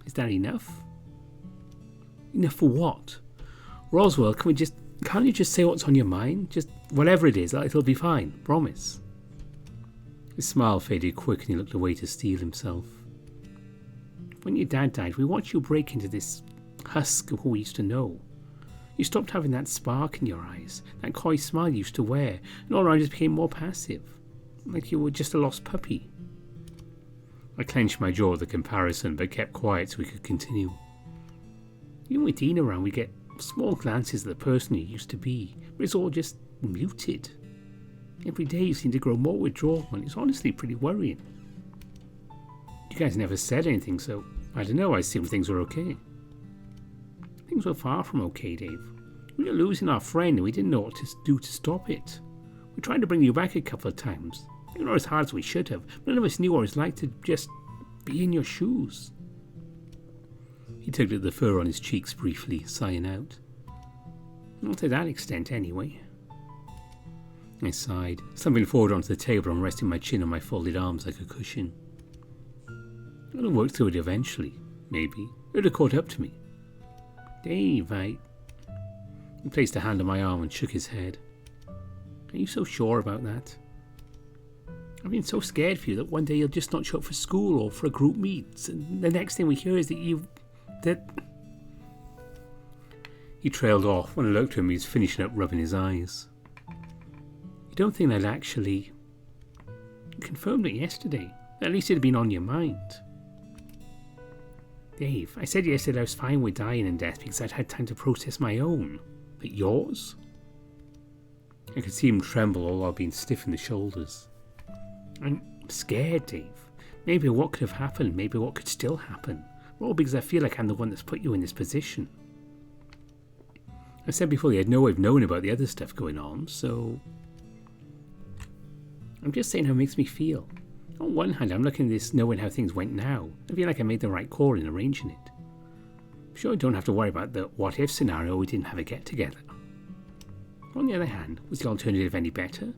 is that enough? Enough for what? Roswell, can't you just say what's on your mind? Just whatever it is, it'll be fine, promise. His smile faded quick and he looked away to steel himself. When your dad died, we watched you break into this husk of who we used to know. You stopped having that spark in your eyes, that coy smile you used to wear, and all around just became more passive, like you were just a lost puppy. I clenched my jaw at the comparison, but kept quiet so we could continue. Even with Dean around, we get small glances at the person you used to be, but it's all just muted. Every day you seem to grow more withdrawn, and it's honestly pretty worrying. You guys never said anything, so I don't know, I assumed things were okay. Things were far from okay, Dave. We were losing our friend and we didn't know what to do to stop it. We tried to bring you back a couple of times. Maybe not as hard as we should have, but none of us knew what it was like to just be in your shoes. He tugged at the fur on his cheeks briefly, sighing out. Not to that extent, anyway. I sighed, slumping forward onto the table and resting my chin on my folded arms like a cushion. I'd have worked through it eventually, maybe. It would have caught up to me. Dave, He placed a hand on my arm and shook his head. Are you so sure about that? I've been so scared for you that one day you'll just not show up for school or for a group meet, and the next thing we hear is that He trailed off. When I looked at him, he was finishing up rubbing his eyes. You don't think that actually... You confirmed it yesterday. At least it had been on your mind. Dave, I said yesterday I was fine with dying and death because I'd had time to process my own. But yours? I could see him tremble all while being stiff in the shoulders. I'm scared, Dave. Maybe what could have happened, maybe what could still happen. All because I feel like I'm the one that's put you in this position. I said before you had no way of knowing about the other stuff going on, so... I'm just saying how it makes me feel. On one hand, I'm looking at this knowing how things went now. I feel like I made the right call in arranging it. I'm sure I don't have to worry about the what-if scenario we didn't have a get-together. On the other hand, was the alternative any better?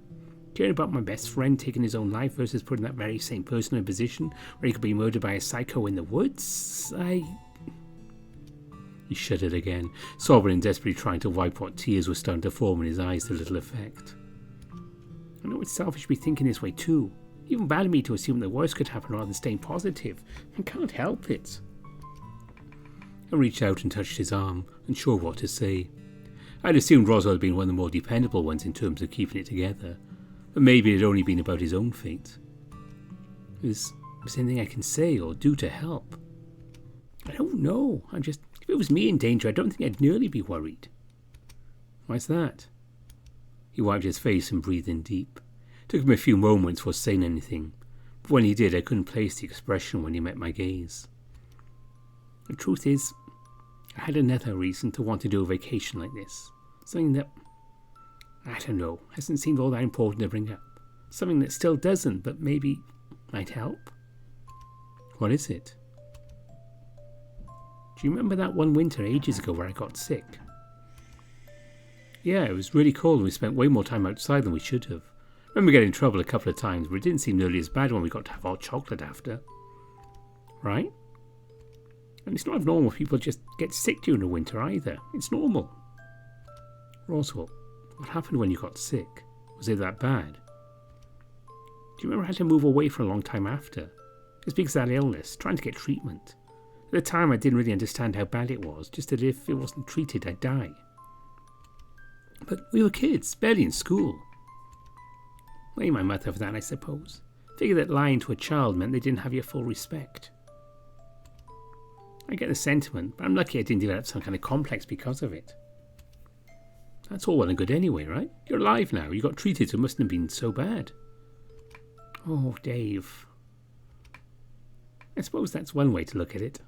Caring about my best friend taking his own life versus putting that very same person in a position where he could be murdered by a psycho in the woods? He shuddered again, sobbing and desperately trying to wipe what tears were starting to form in his eyes to little effect. I know it's selfish to be thinking this way too. Even bad of me to assume the worst could happen rather than staying positive. I can't help it. I reached out and touched his arm, unsure what to say. I'd assumed Roswell had been one of the more dependable ones in terms of keeping it together, but maybe it had only been about his own fate. Is there anything I can say or do to help? I don't know. If it was me in danger, I don't think I'd nearly be worried. Why's that? He wiped his face and breathed in deep. It took him a few moments before saying anything, but when he did, I couldn't place the expression when he met my gaze. The truth is, I had another reason to want to do a vacation like this. Something that, I don't know, hasn't seemed all that important to bring up. Something that still doesn't, but maybe might help. What is it? Do you remember that one winter ages ago where I got sick? Yeah, it was really cold and we spent way more time outside than we should have. I remember getting in trouble a couple of times, but it didn't seem nearly as bad when we got to have hot chocolate after. Right? And it's not abnormal people just get sick during the winter either. It's normal. Roswell, what happened when you got sick? Was it that bad? Do you remember I had to move away for a long time after? It's because of that illness, trying to get treatment. At the time I didn't really understand how bad it was, just that if it wasn't treated I'd die. But we were kids, barely in school. Blame my mother for that, I suppose. Figure that lying to a child meant they didn't have your full respect. I get the sentiment, but I'm lucky I didn't develop some kind of complex because of it. That's all well and good anyway, right? You're alive now. You got treated, so it mustn't have been so bad. Oh, Dave. I suppose that's one way to look at it.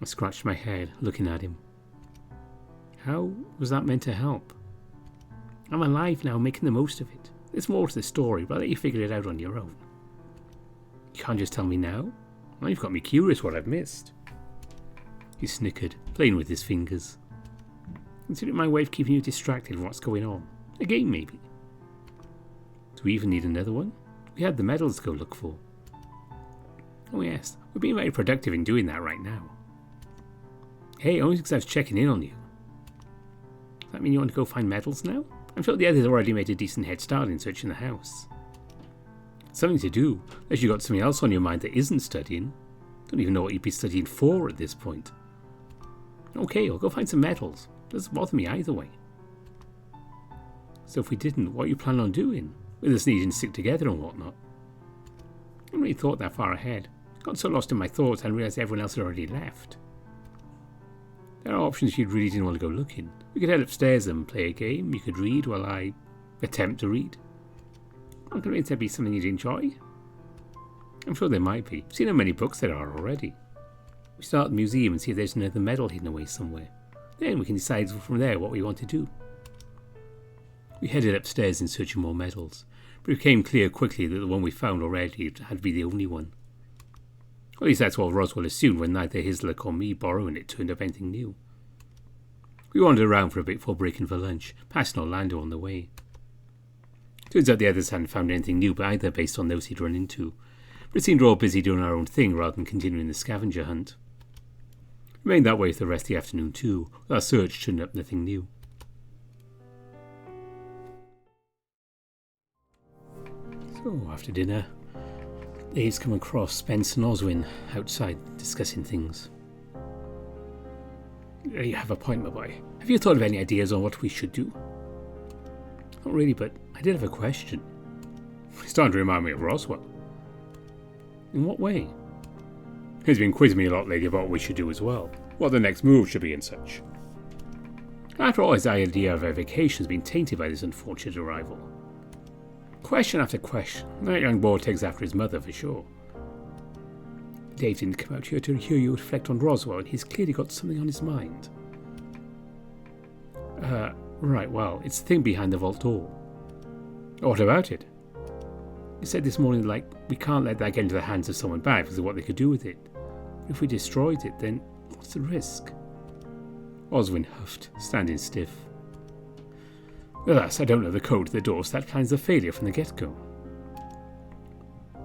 I scratched my head, looking at him. How was that meant to help? I'm alive now, making the most of it. There's more to the story, but I'll let you figure it out on your own. You can't just tell me now? Well, you've got me curious what I've missed. He snickered, playing with his fingers. Consider my way of keeping you distracted from what's going on. A game, maybe. Do we even need another one? We had the medals to go look for. Oh yes, we're being very productive in doing that right now. Hey, only because I was checking in on you. Does that mean you want to go find medals now? I'm sure the others already made a decent head start in searching the house. Something to do, unless you got something else on your mind that isn't studying. Don't even know what you'd be studying for at this point. Okay, I'll go find some medals. Doesn't bother me either way. So if we didn't, what are you planning on doing? With us needing to stick together and whatnot. I hadn't really thought that far ahead. Got so lost in my thoughts I realised everyone else had already left. There are options if you really didn't want to go looking. We could head upstairs and play a game. You could read while I attempt to read. I'm convinced there'd be something you'd enjoy. I'm sure there might be. I've seen how many books there are already. We start at the museum and see if there's another medal hidden away somewhere. Then we can decide from there what we want to do. We headed upstairs in search of more medals, but it became clear quickly that the one we found already had to be the only one. At least that's what Roswell assumed when neither his luck or me borrowing it turned up anything new. We wandered around for a bit before breaking for lunch, passing Orlando on the way. Turns out the others hadn't found anything new either based on those he'd run into, but it seemed we're all busy doing our own thing rather than continuing the scavenger hunt. Remained that way for the rest of the afternoon too, with our search turning up nothing new. So, after dinner, Dave's come across Spence and Oswin outside discussing things. You have a point, my boy. Have you thought of any ideas on what we should do? Not really, but I did have a question. It's starting to remind me of Roswell. In what way? He's been quizzing me a lot lately about what we should do as well. What the next move should be and such. After all, his idea of a vacation has been tainted by this unfortunate arrival. Question after question. That young boy takes after his mother for sure. Dave didn't come out here to hear you reflect on Roswell, and he's clearly got something on his mind. Right, well, it's the thing behind the vault door. What about it? You said this morning, like, we can't let that get into the hands of someone bad because of what they could do with it. If we destroyed it, then what's the risk? Oswin huffed, standing stiff. Alas, I don't know the code to the door, so that plan's a failure from the get-go.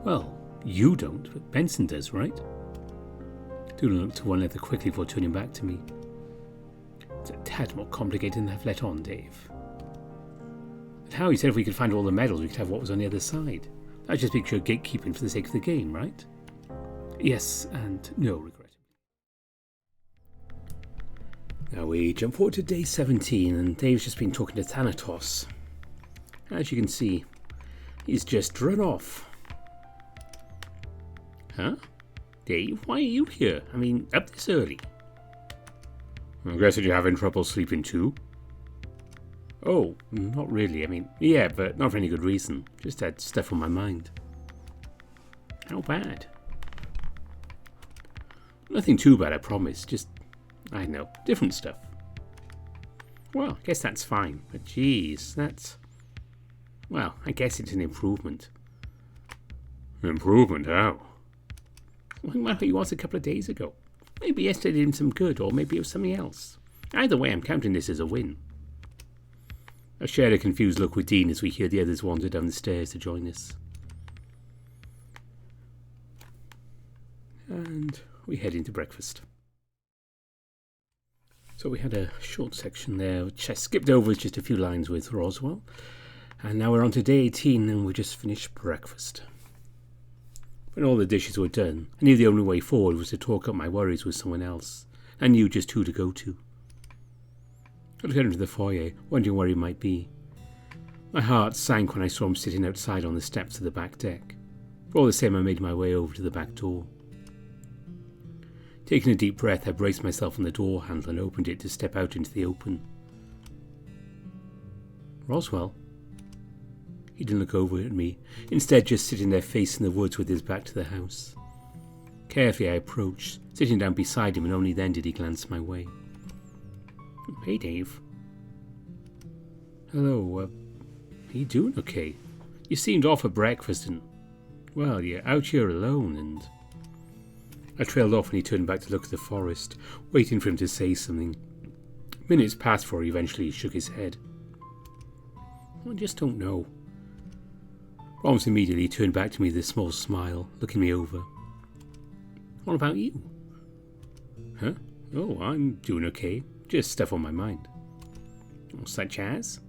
Well, you don't, but Benson does, right? Doolin looked to one another quickly before turning back to me. It's a tad more complicated than I've let on, Dave. But how, he said if we could find all the medals, we could have what was on the other side. That's just picture gatekeeping for the sake of the game, right? Yes and no, regrettably. Now we jump forward to day 17, and Dave's just been talking to Thanatos. As you can see, he's just run off. Huh? Dave, why are you here? I mean, up this early? I guess you're having trouble sleeping too? Oh, not really. I mean, yeah, but not for any good reason. Just had stuff on my mind. How bad? Nothing too bad, I promise. Just, I know, different stuff. Well, I guess that's fine. But geez, that's... Well, I guess it's an improvement. Improvement? How? Well, he was a couple of days ago. Maybe yesterday did him some good, or maybe it was something else. Either way, I'm counting this as a win. I shared a confused look with Dean as we hear the others wander down the stairs to join us. And we head into breakfast. So we had a short section there, which I skipped over with just a few lines with Roswell. And now we're on to day 18, and we just finished breakfast. When all the dishes were done, I knew the only way forward was to talk up my worries with someone else. I knew just who to go to. I looked out into the foyer, wondering where he might be. My heart sank when I saw him sitting outside on the steps of the back deck. All the same, I made my way over to the back door. Taking a deep breath, I braced myself on the door handle and opened it to step out into the open. Roswell? He didn't look over at me, instead just sitting there facing the woods with his back to the house. Carefully I approached, sitting down beside him, and only then did he glance my way. Hey, Dave. Hello, are you doing okay? You seemed off at breakfast and, well, you're out here alone and... I trailed off and he turned back to look at the forest, waiting for him to say something. Minutes passed before he eventually shook his head. I just don't know. Almost immediately he turned back to me with a small smile, looking me over. What about you? Huh? Oh, I'm doing okay. Just stuff on my mind. Such as?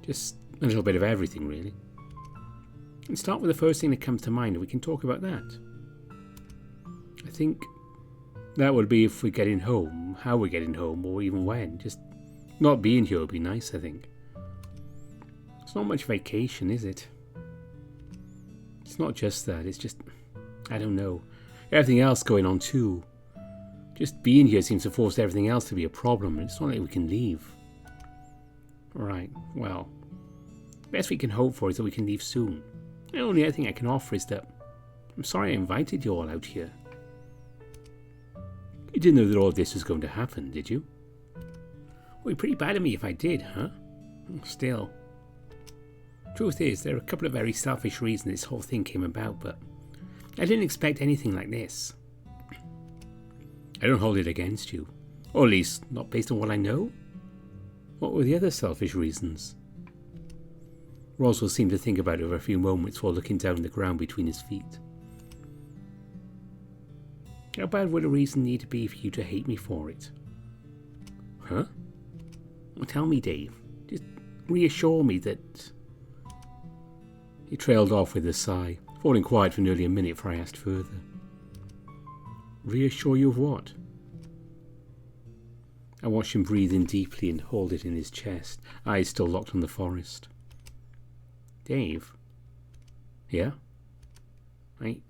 Just a little bit of everything, really. And start with the first thing that comes to mind and we can talk about that. I think that would be if we're getting home, how we're getting home, or even when. Just not being here would be nice, I think. It's not much vacation, is it? It's not just that, it's just, I don't know, everything else going on too. Just being here seems to force everything else to be a problem, and it's not like we can leave. Right, well, the best we can hope for is that we can leave soon. The only other thing I can offer is that I'm sorry I invited you all out here. You didn't know that all this was going to happen, did you? Well, you're pretty bad at me if I did, huh? Still. Truth is, there are a couple of very selfish reasons this whole thing came about, but I didn't expect anything like this. I don't hold it against you. Or at least, not based on what I know. What were the other selfish reasons? Roswell seemed to think about it for a few moments while looking down on the ground between his feet. How bad would a reason need to be for you to hate me for it? Huh? Well, tell me, Dave. Just reassure me that... He trailed off with a sigh, falling quiet for nearly a minute before I asked further. Reassure you of what? I watched him breathe in deeply and hold it in his chest, eyes still locked on the forest. Dave? Yeah? I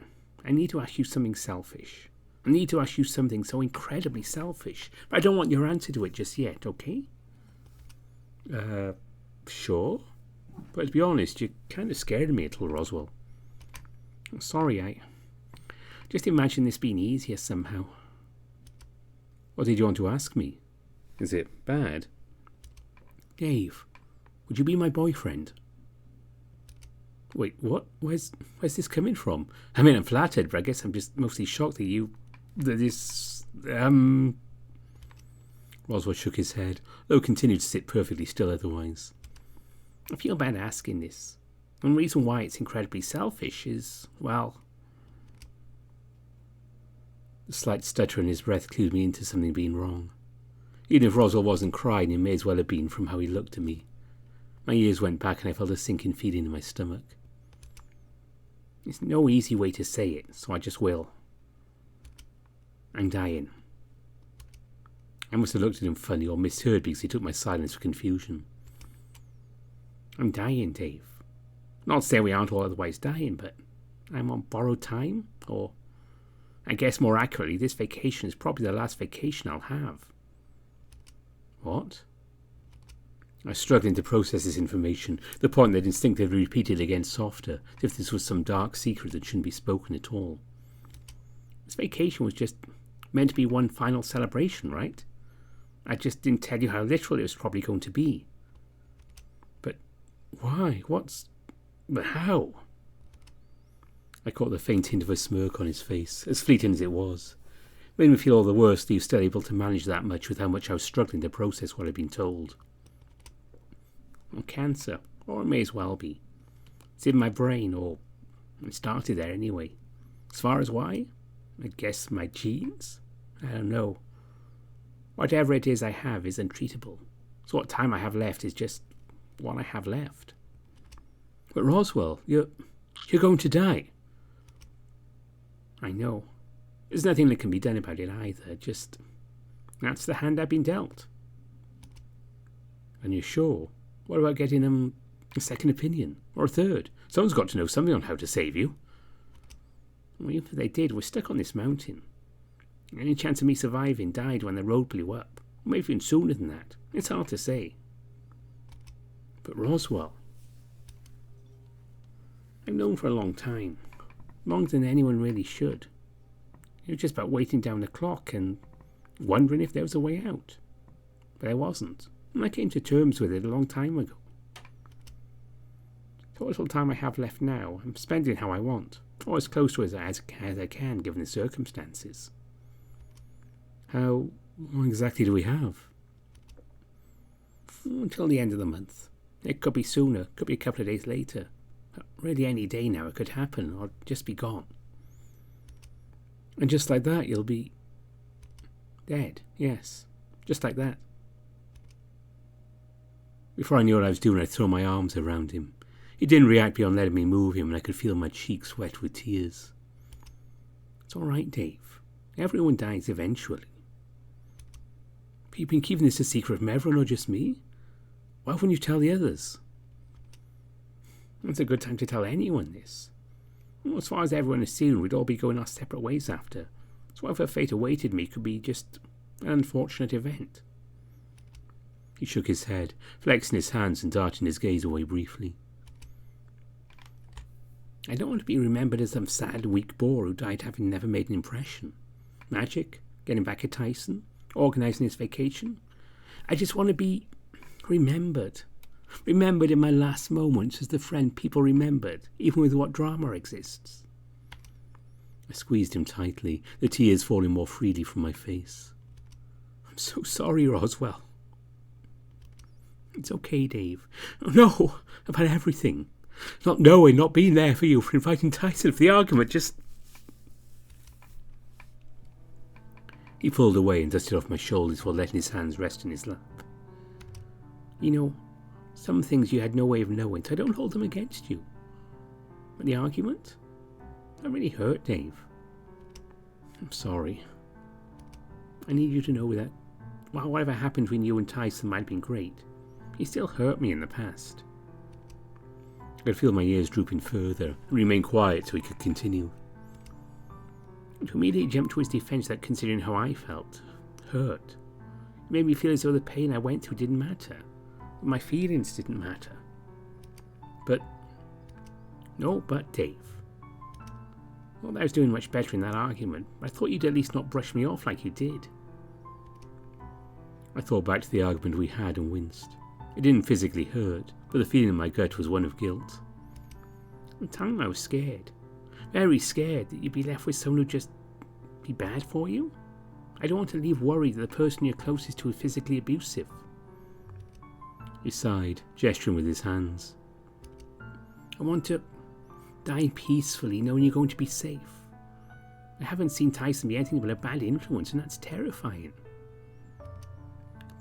need to ask you something selfish. I need to ask you something so incredibly selfish, but I don't want your answer to it just yet, okay? Sure. But to be honest, you kind of scared me a little, Roswell. Sorry, I just imagine this being easier somehow. What did you want to ask me? Is it bad? Dave, would you be my boyfriend? Wait, what? Where's this coming from? I mean, I'm flattered, but I guess I'm just mostly shocked that Roswell shook his head, though continued to sit perfectly still otherwise. I feel bad asking this. And the reason why it's incredibly selfish is, well... The slight stutter in his breath clued me into something being wrong. Even if Roswell wasn't crying, it may as well have been from how he looked at me. My ears went back and I felt a sinking feeling in my stomach. There's no easy way to say it, so I just will. I'm dying. I must have looked at him funny or misheard because he took my silence for confusion. I'm dying, Dave. Not to say we aren't all otherwise dying, but I'm on borrowed time, or I guess more accurately, this vacation is probably the last vacation I'll have. What? I was struggling to process this information, the point that instinctively repeated again softer, as if this was some dark secret that shouldn't be spoken at all. This vacation was just meant to be one final celebration, right? I just didn't tell you how literal it was probably going to be. But why? But how? I caught the faint hint of a smirk on his face, as fleeting as it was. It made me feel all the worse that he was still able to manage that much with how much I was struggling to process what I'd been told. Well, cancer, or it may as well be. It's in my brain, or it started there anyway. As far as why? I guess my genes? I don't know. Whatever it is I have is untreatable. So what time I have left is just what I have left. But Roswell, you're going to die. I know. There's nothing that can be done about it either. Just, that's the hand I've been dealt. And you're sure? What about getting a second opinion? Or a third? Someone's got to know something on how to save you. Well, even if they did, we're stuck on this mountain. Any chance of me surviving died when the road blew up. Or maybe even sooner than that. It's hard to say. But Roswell, I've known for a long time. Longer than anyone really should. It was just about waiting down the clock and wondering if there was a way out. But there wasn't. And I came to terms with it a long time ago. So what little time I have left now, I'm spending how I want. Or as close to it as I can, given the circumstances. How long exactly do we have? Until the end of the month. It could be sooner, could be a couple of days later. But really any day now it could happen, or just be gone. And just like that, you'll be dead. Yes, just like that. Before I knew what I was doing, I'd throw my arms around him. He didn't react beyond letting me move him, and I could feel my cheeks wet with tears. It's all right, Dave. Everyone dies eventually. But you've been keeping this a secret from everyone, or just me? Why wouldn't you tell the others? It's a good time to tell anyone this. Well, as far as everyone assumed, we'd all be going our separate ways after. So whatever fate awaited me could be just an unfortunate event. He shook his head, flexing his hands and darting his gaze away briefly. I don't want to be remembered as some sad, weak bore who died having never made an impression. Magic, getting back at Tyson, organising his vacation. I just want to be remembered. Remembered in my last moments as the friend people remembered, even with what drama exists. I squeezed him tightly, the tears falling more freely from my face. I'm so sorry, Roswell. It's okay, Dave. Oh, no, about everything. Not knowing, not being there for you, for inviting Tyson for the argument, just... He pulled away and dusted off my shoulders while letting his hands rest in his lap. You know, some things you had no way of knowing, so I don't hold them against you. But the argument? That really hurt, Dave. I'm sorry. I need you to know that while whatever happened between you and Tyson might have been great, he still hurt me in the past. I could feel my ears drooping further and remain quiet so he could continue. To immediately jump to his defence that, considering how I felt, hurt. It made me feel as though the pain I went through didn't matter. My feelings didn't matter. But Dave. Not that I was doing much better in that argument, but I thought you'd at least not brush me off like you did. I thought back to the argument we had and winced. It didn't physically hurt, but the feeling in my gut was one of guilt. At the time I was scared. Very scared that you'd be left with someone who'd just be bad for you. I don't want to leave worried that the person you're closest to is physically abusive. He sighed, gesturing with his hands. I want to die peacefully, knowing you're going to be safe. I haven't seen Tyson be anything but a bad influence, and that's terrifying.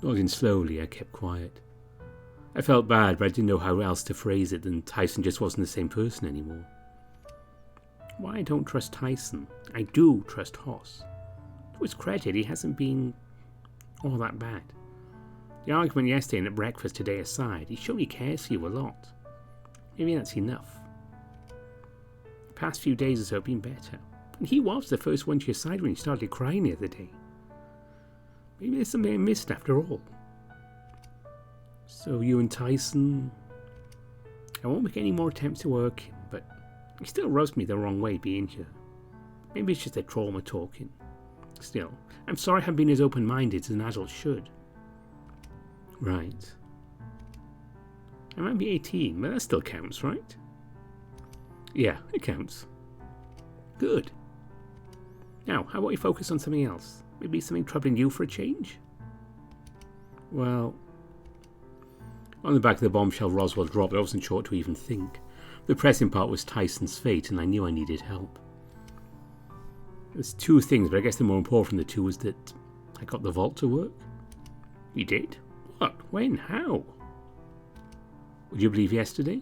Nodding slowly, I kept quiet. I felt bad, but I didn't know how else to phrase it than Tyson just wasn't the same person anymore. Why I don't trust Tyson, I do trust Hoss. To his credit, he hasn't been all that bad. The argument yesterday and at breakfast today aside, he's shown he cares for you a lot. Maybe that's enough. The past few days or so have been better. And he was the first one to your side when you started crying the other day. Maybe there's something I missed after all. So you and Tyson... I won't make any more attempts to work him, but he still rubs me the wrong way being here. Maybe it's just a trauma talking. Still, I'm sorry I haven't been as open-minded as an adult should. Right. I might be 18, but that still counts, right? Yeah, it counts. Good. Now, how about we focus on something else? Maybe something troubling you for a change? Well, on the back of the bombshell Roswell dropped, I wasn't sure what to even think. The pressing part was Tyson's fate, and I knew I needed help. There's two things, but I guess the more important of the two was that I got the vault to work. You did? What? When? How? Would you believe yesterday?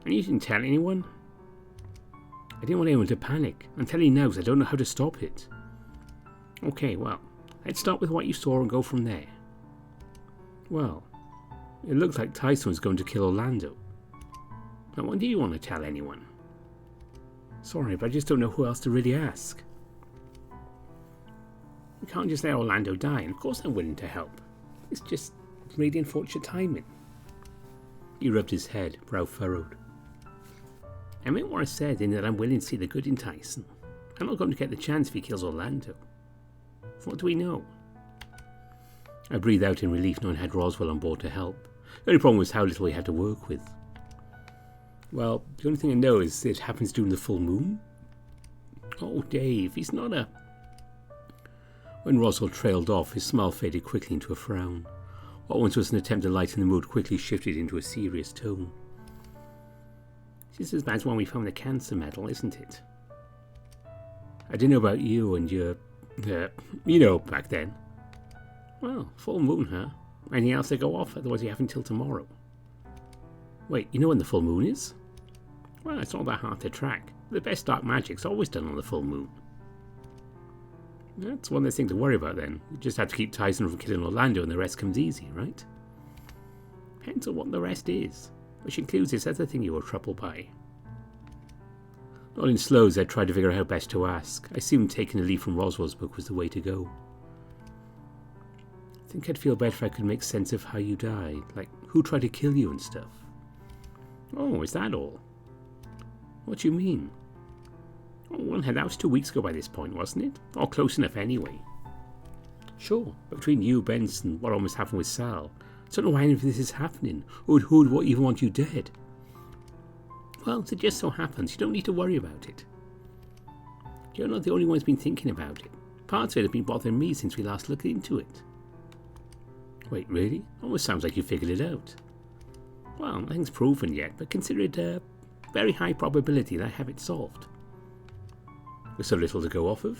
And you didn't tell anyone? I didn't want anyone to panic. I'm telling you now because I don't know how to stop it. Okay, well, let's start with what you saw and go from there. Well, It looked like Tyson was going to kill Orlando. Now, when do you want to tell anyone? Sorry, but I just don't know who else to really ask. We can't just let Orlando die, and of course I'm willing to help. It's just really unfortunate timing. He rubbed his head, brow furrowed. I meant what I said in that I'm willing to see the good in Tyson. I'm not going to get the chance if he kills Orlando. What do we know? I breathed out in relief knowing I had Roswell on board to help. The only problem was how little we had to work with. Well, the only thing I know is it happens during the full moon. Oh, Dave, he's not a... When Roswell trailed off, his smile faded quickly into a frown. What once was an attempt to lighten the mood quickly shifted into a serious tone. It's as bad as when we found the cancer medal, isn't it? I didn't know about you and your... back then. Well, full moon, huh? Anything else to go off? Otherwise you have until tomorrow. Wait, you know when the full moon is? Well, it's not that hard to track. The best dark magic's always done on the full moon. That's one less thing to worry about then. You just have to keep Tyson from killing Orlando and the rest comes easy, right? Depends on what the rest is, which includes this other thing you were troubled by. Nodding slow as I tried to figure out how best to ask, I assumed taking a leaf from Roswell's book was the way to go. I think I'd feel better if I could make sense of how you died, like who tried to kill you and stuff. Oh, is that all? What do you mean? Oh, well, that was 2 weeks ago by this point, wasn't it? Or close enough anyway. Sure, but between you, Benson, what almost happened with Sal, I don't know why any of this is happening, or who would even want you dead. Well, it just so happens, you don't need to worry about it. You're not the only one who's been thinking about it. Parts of it have been bothering me since we last looked into it. Wait, really? Almost sounds like you figured it out. Well, nothing's proven yet, but consider it a very high probability that I have it solved. With so little to go off of?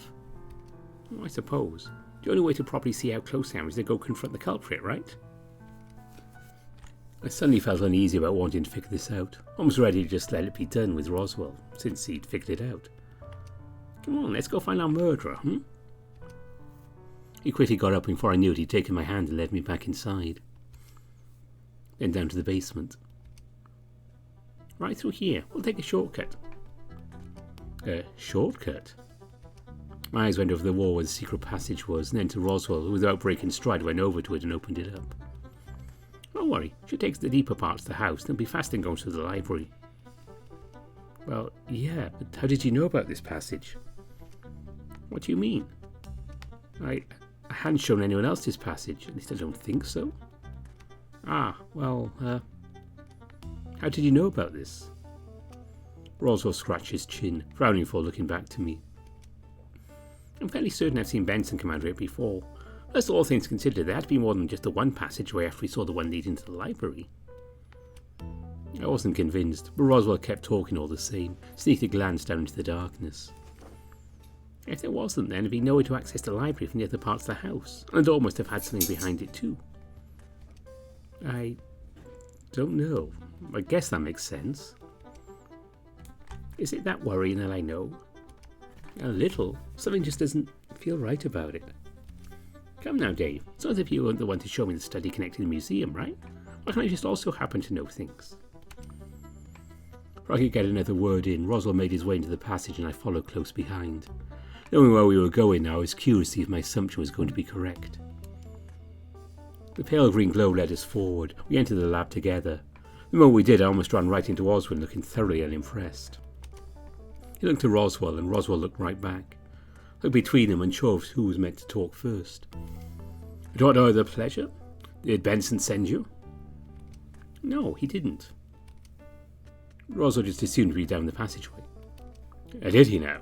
Oh, I suppose. The only way to properly see how close I am is to go confront the culprit, right? I suddenly felt uneasy about wanting to figure this out, almost ready to just let it be done with Roswell, since he'd figured it out. Come on, let's go find our murderer, He quickly got up, and before I knew it, he'd taken my hand and led me back inside. Then down to the basement. Right through here, we'll take a shortcut. A shortcut? My eyes went over the wall where the secret passage was, and then to Roswell, who without breaking stride went over to it and opened it up. Don't worry, she takes the deeper parts of the house, and it'll be faster than going to the library. Well, yeah, but how did you know about this passage? What do you mean? I hadn't shown anyone else this passage, at least I don't think so. Ah, well, how did you know about this? Roswell scratched his chin, frowning before looking back to me. I'm fairly certain I've seen Benson come out of it before. Plus, all things considered, there had to be more than just the one passageway after we saw the one leading to the library. I wasn't convinced, but Roswell kept talking all the same, sneaked a glance down into the darkness. If there wasn't, then there'd be no way to access the library from the other parts of the house, and it almost have had something behind it too. I don't know. I guess that makes sense. Is it that worrying that I know? A little. Something just doesn't feel right about it. Come now, Dave. It's not as if you weren't the one to show me the study connected to the museum, right? Why can't I just also happen to know things? Before I could get another word in, Roswell made his way into the passage and I followed close behind. Knowing where we were going now, I was curious to see if my assumption was going to be correct. The pale green glow led us forward. We entered the lab together. The moment we did, I almost ran right into Oswald, looking thoroughly unimpressed. He looked to Roswell, and Roswell looked right back. I looked between them, unsure of who was meant to talk first. I don't know the pleasure. Did Benson send you? No, he didn't. Roswell just assumed to be down the passageway. Did he now?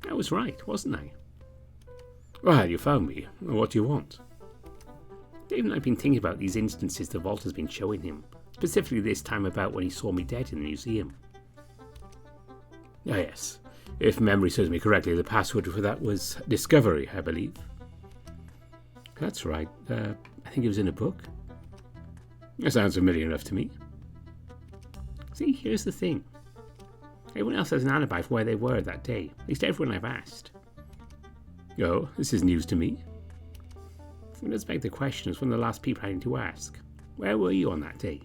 I was right, wasn't I? Well, you found me. What do you want? Dave and I have been thinking about these instances the vault has been showing him, specifically this time about when he saw me dead in the museum. Ah, yes. If memory serves me correctly, the password for that was Discovery, I believe. That's right. I think it was in a book. That sounds familiar enough to me. See, here's the thing. Everyone else has an alibi for where they were that day. At least everyone I've asked. Oh, this is news to me. It does beg the question as one of the last people I need to ask. Where were you on that day?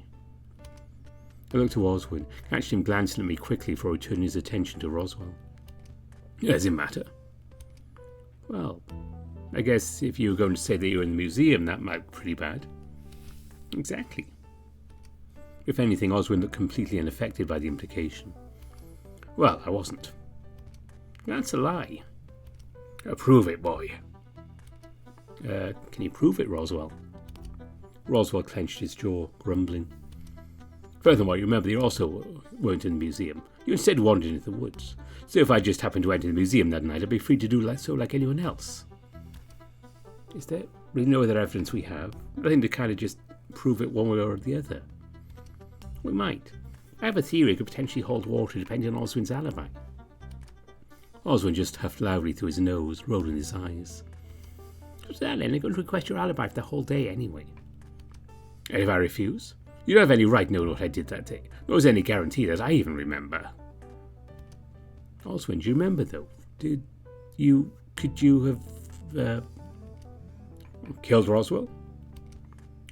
I looked to Oswin, catching him glancing at me quickly before returning his attention to Roswell. Does it matter? Well, I guess if you were going to say that you were in the museum, that might be pretty bad. Exactly. If anything, Oswin looked completely unaffected by the implication. Well, I wasn't. That's a lie. Prove it, boy. Can you prove it, Roswell? Roswell clenched his jaw, grumbling. Furthermore, you remember you also weren't in the museum. You instead wandered into the woods. So if I just happened to enter the museum that night, I'd be free to do so like anyone else. Is there really no other evidence we have? Nothing to kind of just prove it one way or the other. We might. I have a theory it could potentially hold water depending on Oswin's alibi. Oswin just huffed loudly through his nose, rolling his eyes. What's that then? They're going to request your alibi for the whole day anyway. And if I refuse? You don't have any right knowing what I did that day. Nor is any guarantee that I even remember. Oswin, do you remember though? Could you have, killed Roswell?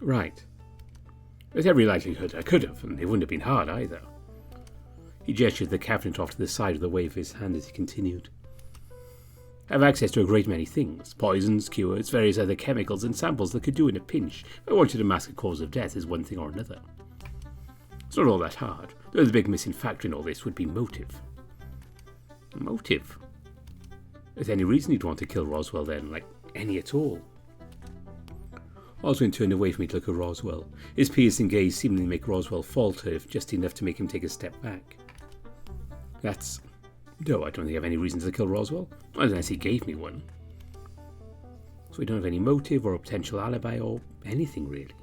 Right. There's every likelihood I could have, and it wouldn't have been hard either. He gestured the cabinet off to the side of the wave of his hand as he continued. I have access to a great many things. Poisons, cures, various other chemicals and samples that could do in a pinch if I wanted to mask a cause of death as one thing or another. It's not all that hard, though the big missing factor in all this would be motive. Motive? Is there any reason you'd want to kill Roswell then? Like, any at all? Oswin turned away from me to look at Roswell. His piercing gaze seemed to make Roswell falter, if just enough to make him take a step back. No, I don't think I have any reason to kill Roswell, unless he gave me one. So we don't have any motive or a potential alibi or anything really.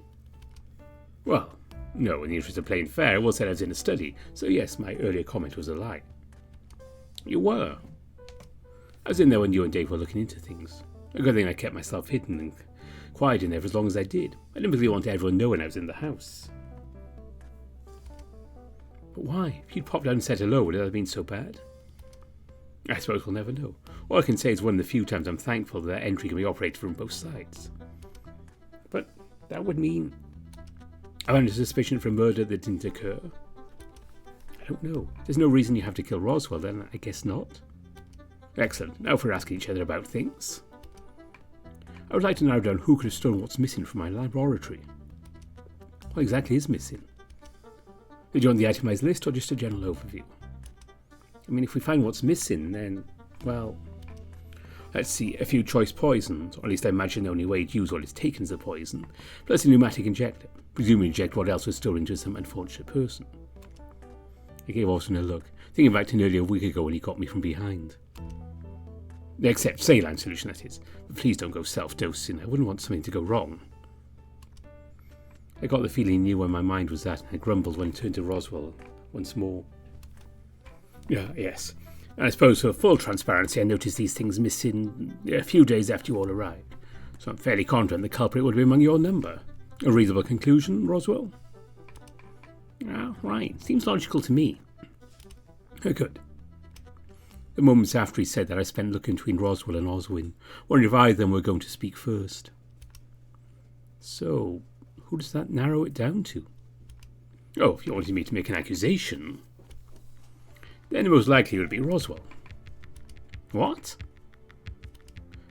Well, no, in the interest of playing fair, I was said I was in a study, so yes, my earlier comment was a lie. You were. I was in there when you and Dave were looking into things. A good thing I kept myself hidden and quiet in there for as long as I did. I didn't really want everyone knowing I was in the house. But why? If you'd popped down and said hello, would it have been so bad? I suppose we'll never know. All I can say is one of the few times I'm thankful that entry can be operated from both sides. But that would mean I'm under suspicion for a murder that didn't occur. I don't know. There's no reason you have to kill Roswell, then I guess not. Excellent. Now for asking each other about things. I would like to narrow down who could have stolen what's missing from my laboratory. What exactly is missing? Did you want the itemised list or just a general overview? I mean, if we find what's missing, then, well, let's see, a few choice poisons, or at least I imagine the only way to use what is taken as a poison, plus a pneumatic injector, presumably inject what else was stolen into some unfortunate person. I gave Austin a look, thinking back to nearly a week ago when he got me from behind. Except saline solution, that is. But please don't go self-dosing. I wouldn't want something to go wrong. I got the feeling he knew where my mind was at, and I grumbled when I turned to Roswell once more. Yes. And I suppose for full transparency, I noticed these things missing a few days after you all arrived. So I'm fairly confident the culprit would be among your number. A reasonable conclusion, Roswell? Right. Seems logical to me. Good. The moments after he said that, I spent looking between Roswell and Oswin, wondering if either of them were going to speak first. So, who does that narrow it down to? Oh, if you wanted me to make an accusation, then it most likely would be Roswell. What?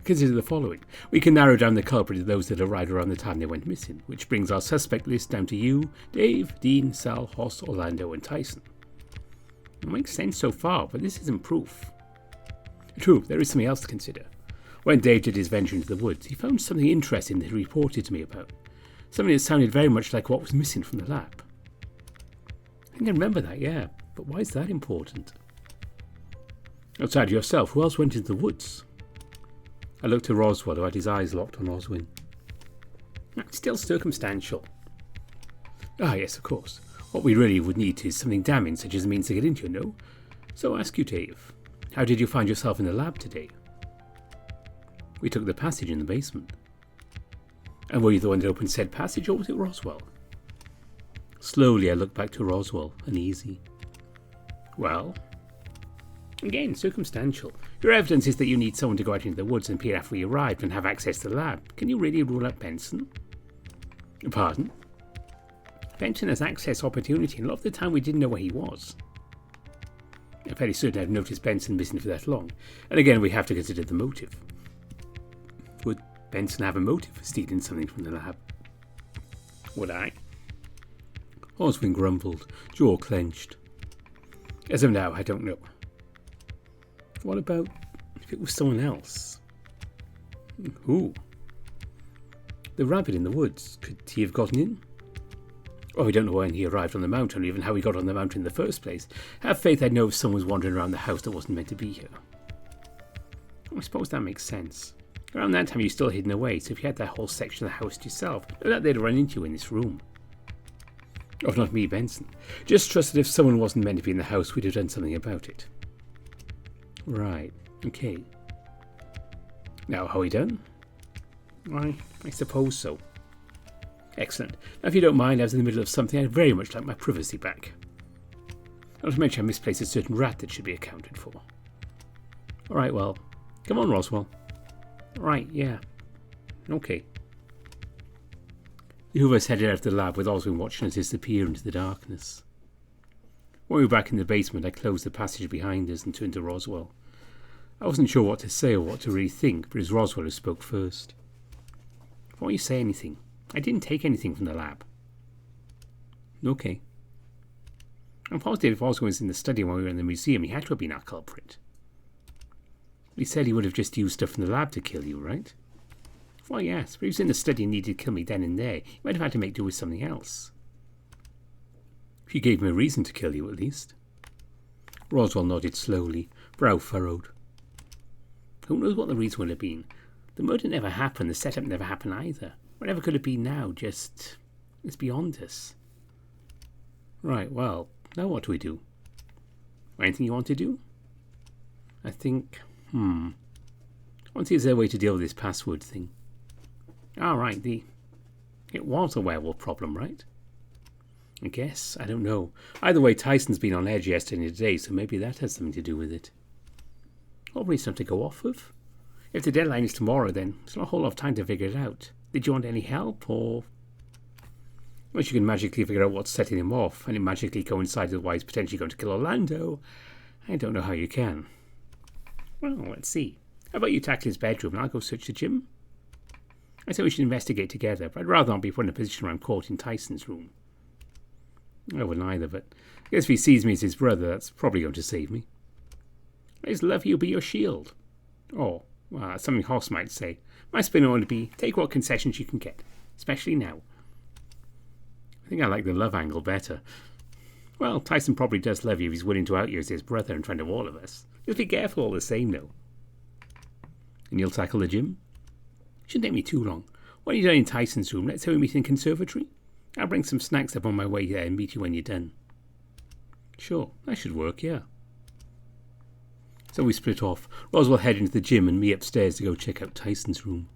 Consider the following. We can narrow down the culprit to those that arrived around the time they went missing, which brings our suspect list down to you, Dave, Dean, Sal, Hoss, Orlando, and Tyson. It makes sense so far, but this isn't proof. True, there is something else to consider. When Dave did his venture into the woods, he found something interesting that he reported to me about. Something that sounded very much like what was missing from the lab. I think I remember that, yeah, but why is that important? Outside of yourself, who else went into the woods? I looked at Roswell, who had his eyes locked on Oswin. Still circumstantial. Yes, of course. What we really would need is something damning, such as a means to get into, no? So I ask you, Dave, how did you find yourself in the lab today? We took the passage in the basement. And were you the one that opened said passage, or was it Roswell? Slowly I looked back to Roswell, uneasy. Well, again, circumstantial. Your evidence is that you need someone to go out into the woods and peer after we arrived and have access to the lab. Can you really rule out Benson? Pardon? Benson has access opportunity, and a lot of the time we didn't know where he was. I'm fairly certain I've noticed Benson missing for that long. And again, we have to consider the motive. Would Benson have a motive for stealing something from the lab? Would I? Oswin grumbled, jaw clenched. As of now, I don't know. What about if it was someone else? Who? The rabbit in the woods. Could he have gotten in? Oh, we don't know when he arrived on the mountain, or even how he got on the mountain in the first place. Have faith I'd know if someone was wandering around the house that wasn't meant to be here. I suppose that makes sense. Around that time you were still hidden away, so if you had that whole section of the house to yourself, no doubt they'd run into you in this room. Oh, not me, Benson. Just trust that if someone wasn't meant to be in the house, we'd have done something about it. Right, okay. Now, how are we done? I suppose so. Excellent. Now, if you don't mind, I was in the middle of something. I'd very much like my privacy back. Not to mention I misplaced a certain rat that should be accounted for. Alright, well, come on, Roswell. Right, yeah. Okay. The two of us headed out of the lab with Oswin watching us disappear into the darkness. When we were back in the basement, I closed the passage behind us and turned to Roswell. I wasn't sure what to say or what to really think, but it was Roswell who spoke first. Before you say anything, I didn't take anything from the lab. Okay. I'm positive if Oswin was in the study while we were in the museum, he had to have been our culprit. He said he would have just used stuff from the lab to kill you, right? Well, yes, but he was in the study and needed to kill me then and there. He might have had to make do with something else. If you gave him a reason to kill you, at least. Roswell nodded slowly, brow furrowed. Who knows what the reason would have been? The murder never happened, the setup never happened either. Whatever could it be now, just... it's beyond us. Right, well, now what do we do? Anything you want to do? I think... I want to see if there's a way to deal with this password thing. Right, it was a werewolf problem, right? I guess, I don't know. Either way, Tyson's been on edge yesterday and today, so maybe that has something to do with it. Probably something to go off of. If the deadline is tomorrow, then there's not a whole lot of time to figure it out. Did you want any help, or... Unless you can magically figure out what's setting him off, and it magically coincides with why he's potentially going to kill Orlando, I don't know how you can. Well, let's see. How about you tackle his bedroom and I'll go search the gym? I say we should investigate together, but I'd rather not be put in a position where I'm caught in Tyson's room. I wouldn't either, but I guess if he sees me as his brother, that's probably going to save me. I just love you be your shield. Or, well, something Hoss might say. My spin would be, take what concessions you can get, especially now. I think I like the love angle better. Well, Tyson probably does love you if he's willing to out you as his brother in front of all of us. Just be careful all the same, though. And you'll tackle the gym? Shouldn't take me too long. When you're done in Tyson's room, let's say we meet in conservatory. I'll bring some snacks up on my way there and meet you when you're done. Sure, that should work, yeah. So we split off. Roswell headed into the gym and me upstairs to go check out Tyson's room.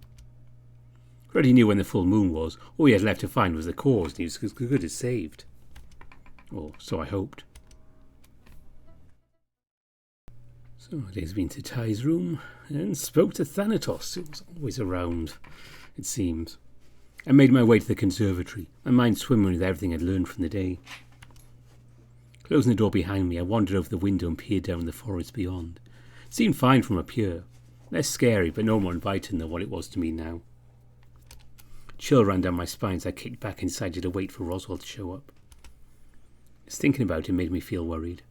Already knew when the full moon was. All he had left to find was the cause, and he was as good as saved. Or so I hoped. So I've been to Ty's room and spoke to Thanatos, who was always around, it seems. I made my way to the conservatory, my mind swimming with everything I'd learned from the day. Closing the door behind me, I wandered over the window and peered down the forest beyond. It seemed fine from up here. Less scary, but no more inviting than what it was to me now. A chill ran down my spine as I kicked back and decided to wait for Roswell to show up. Just thinking about him made me feel worried.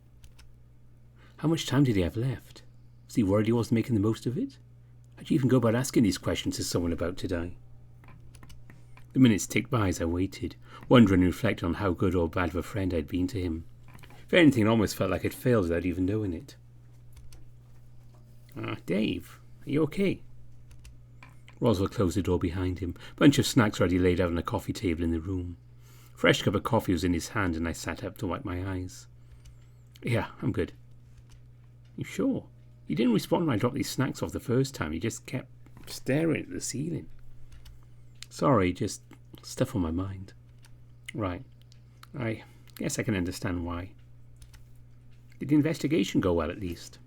How much time did he have left? Was he worried he wasn't making the most of it? How'd you even go about asking these questions to someone about to die? The minutes ticked by as I waited, wondering and reflecting on how good or bad of a friend I'd been to him. If anything, it almost felt like I'd failed without even knowing it. Dave, are you okay? Roswell closed the door behind him. A bunch of snacks already laid out on a coffee table in the room. A fresh cup of coffee was in his hand and I sat up to wipe my eyes. Yeah, I'm good. You sure? You didn't respond when I dropped these snacks off the first time. You just kept staring at the ceiling. Sorry, just stuff on my mind. Right. I guess I can understand why. Did the investigation go well, at least?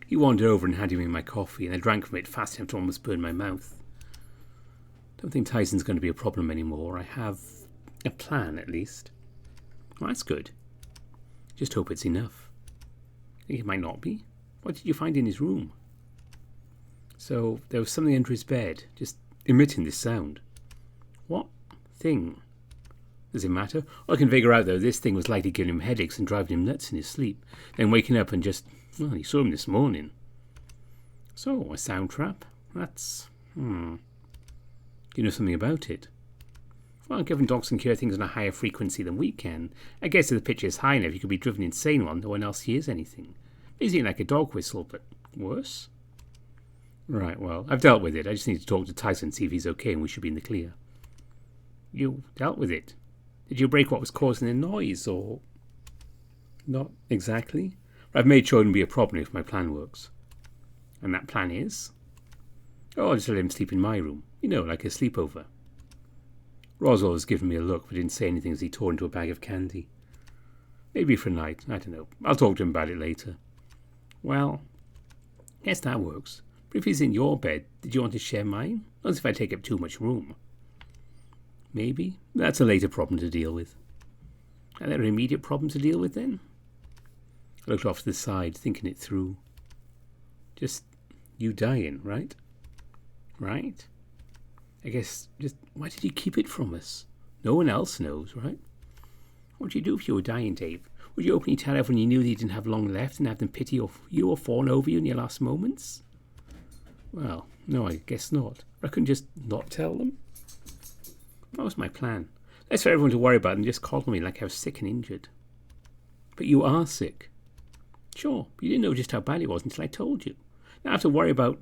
He wandered over and handed me my coffee, and I drank from it fast enough to almost burn my mouth. Don't think Tyson's going to be a problem anymore. I have A plan, at least. Well, that's good. Just hope it's enough. It might not be. What did you find in his room? So, there was something under his bed, just emitting this sound. What thing? Does it matter? All I can figure out, though, this thing was likely giving him headaches and driving him nuts in his sleep. Then waking up and just... Well, he saw him this morning. So, a sound trap? That's... Do you know something about it? Well, given dogs can hear things on a higher frequency than we can, I guess if the pitch is high enough, you could be driven insane while no one else hears anything. Basically like a dog whistle, but worse? Right, well, I've dealt with it. I just need to talk to Tyson, see if he's okay, and we should be in the clear. You dealt with it? Did you break what was causing the noise, or... Not exactly. I've made sure it wouldn't be a problem if my plan works. And that plan is? Oh, I'll just let him sleep in my room. You know, like a sleepover. Roswell was giving me a look, but didn't say anything as he tore into a bag of candy. Maybe for a night, I don't know. I'll talk to him about it later. Well, yes, that works. But if he's in your bed, did you want to share mine? Not as if I take up too much room. Maybe. That's a later problem to deal with. Are there an immediate problem to deal with then? I looked off to the side, thinking it through. Just you dying, right? Right? I guess, just why did you keep it from us? No one else knows, right? What would you do if you were dying, Dave? Would you openly tell everyone you knew that you didn't have long left and have them pity you or fawn over you in your last moments? Well, no, I guess not. I couldn't just not tell them. That was my plan. Less for everyone to worry about and just coddle me like I was sick and injured. But you are sick. Sure, but you didn't know just how bad it was until I told you. Now I have to worry about,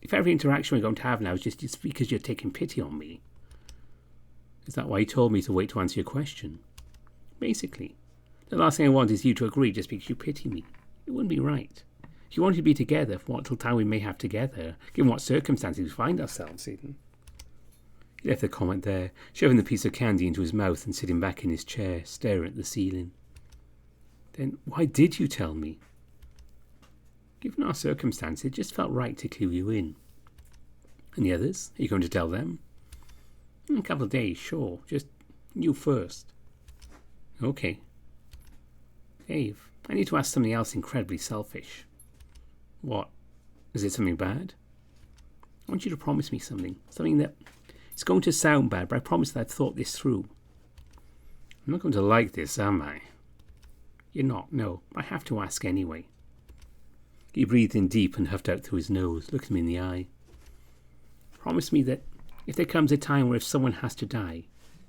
if every interaction we're going to have now is just because you're taking pity on me. Is that why you told me to wait to answer your question? Basically. The last thing I want is you to agree just because you pity me. It wouldn't be right. If you wanted to be together for what little time we may have together, given what circumstances we find ourselves in. He left the comment there, shoving the piece of candy into his mouth and sitting back in his chair, staring at the ceiling. Then why did you tell me? Given our circumstances, it just felt right to clue you in. And the others? Are you going to tell them? In a couple of days, sure. Just you first. Okay. Dave, I need to ask something else incredibly selfish. What? Is it something bad? I want you to promise me something. Something that... It's going to sound bad, but I promise that I've thought this through. I'm not going to like this, am I? You're not, no. I have to ask anyway. He breathed in deep and huffed out through his nose, looking me in the eye. Promise me that if there comes a time where if someone has to die,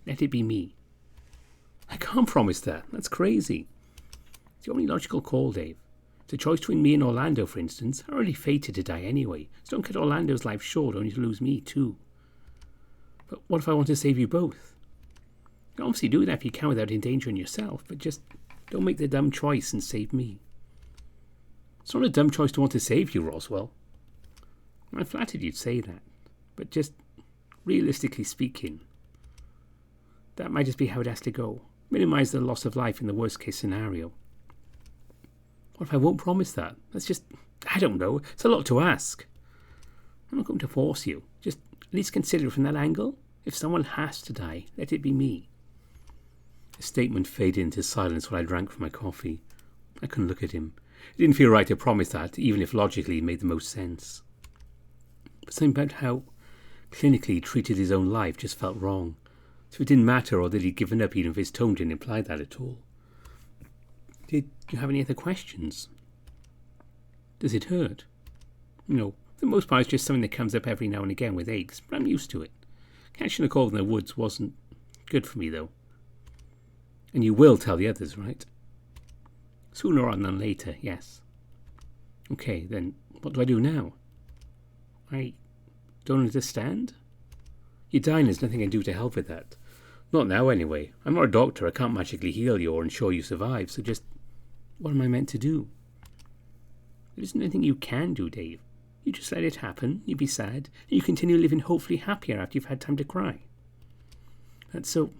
let it be me. I can't promise that. That's crazy. It's the only logical call, Dave. It's a choice between me and Orlando, for instance. I'm already fated to die anyway, so don't cut Orlando's life short only to lose me too. But what if I want to save you both? You can obviously do that if you can without endangering yourself, but just don't make the dumb choice and save me. It's not a dumb choice to want to save you, Roswell. I'm flattered you'd say that, but just realistically speaking, that might just be how it has to go. Minimize the loss of life in the worst case scenario. What if I won't promise that? That's just, I don't know, it's a lot to ask. I'm not going to force you. Just at least consider it from that angle. If someone has to die, let it be me. His statement faded into silence while I drank from my coffee. I couldn't look at him. It didn't feel right to promise that, even if logically it made the most sense. But something about how clinically he treated his own life just felt wrong. So it didn't matter, or that he'd given up, even if his tone didn't imply that at all. Did you have any other questions? Does it hurt? No. For the most part, it's just something that comes up every now and again with aches, but I'm used to it. Catching a cold in the woods wasn't good for me, though. And you will tell the others, right? Sooner rather than later, yes. Okay, then what do I do now? I don't understand? You're dying, there's nothing I can do to help with that. Not now, anyway. I'm not a doctor, I can't magically heal you or ensure you survive, so just... what am I meant to do? There isn't anything you can do, Dave. You just let it happen, you be sad, and you continue living hopefully happier after you've had time to cry. That's so...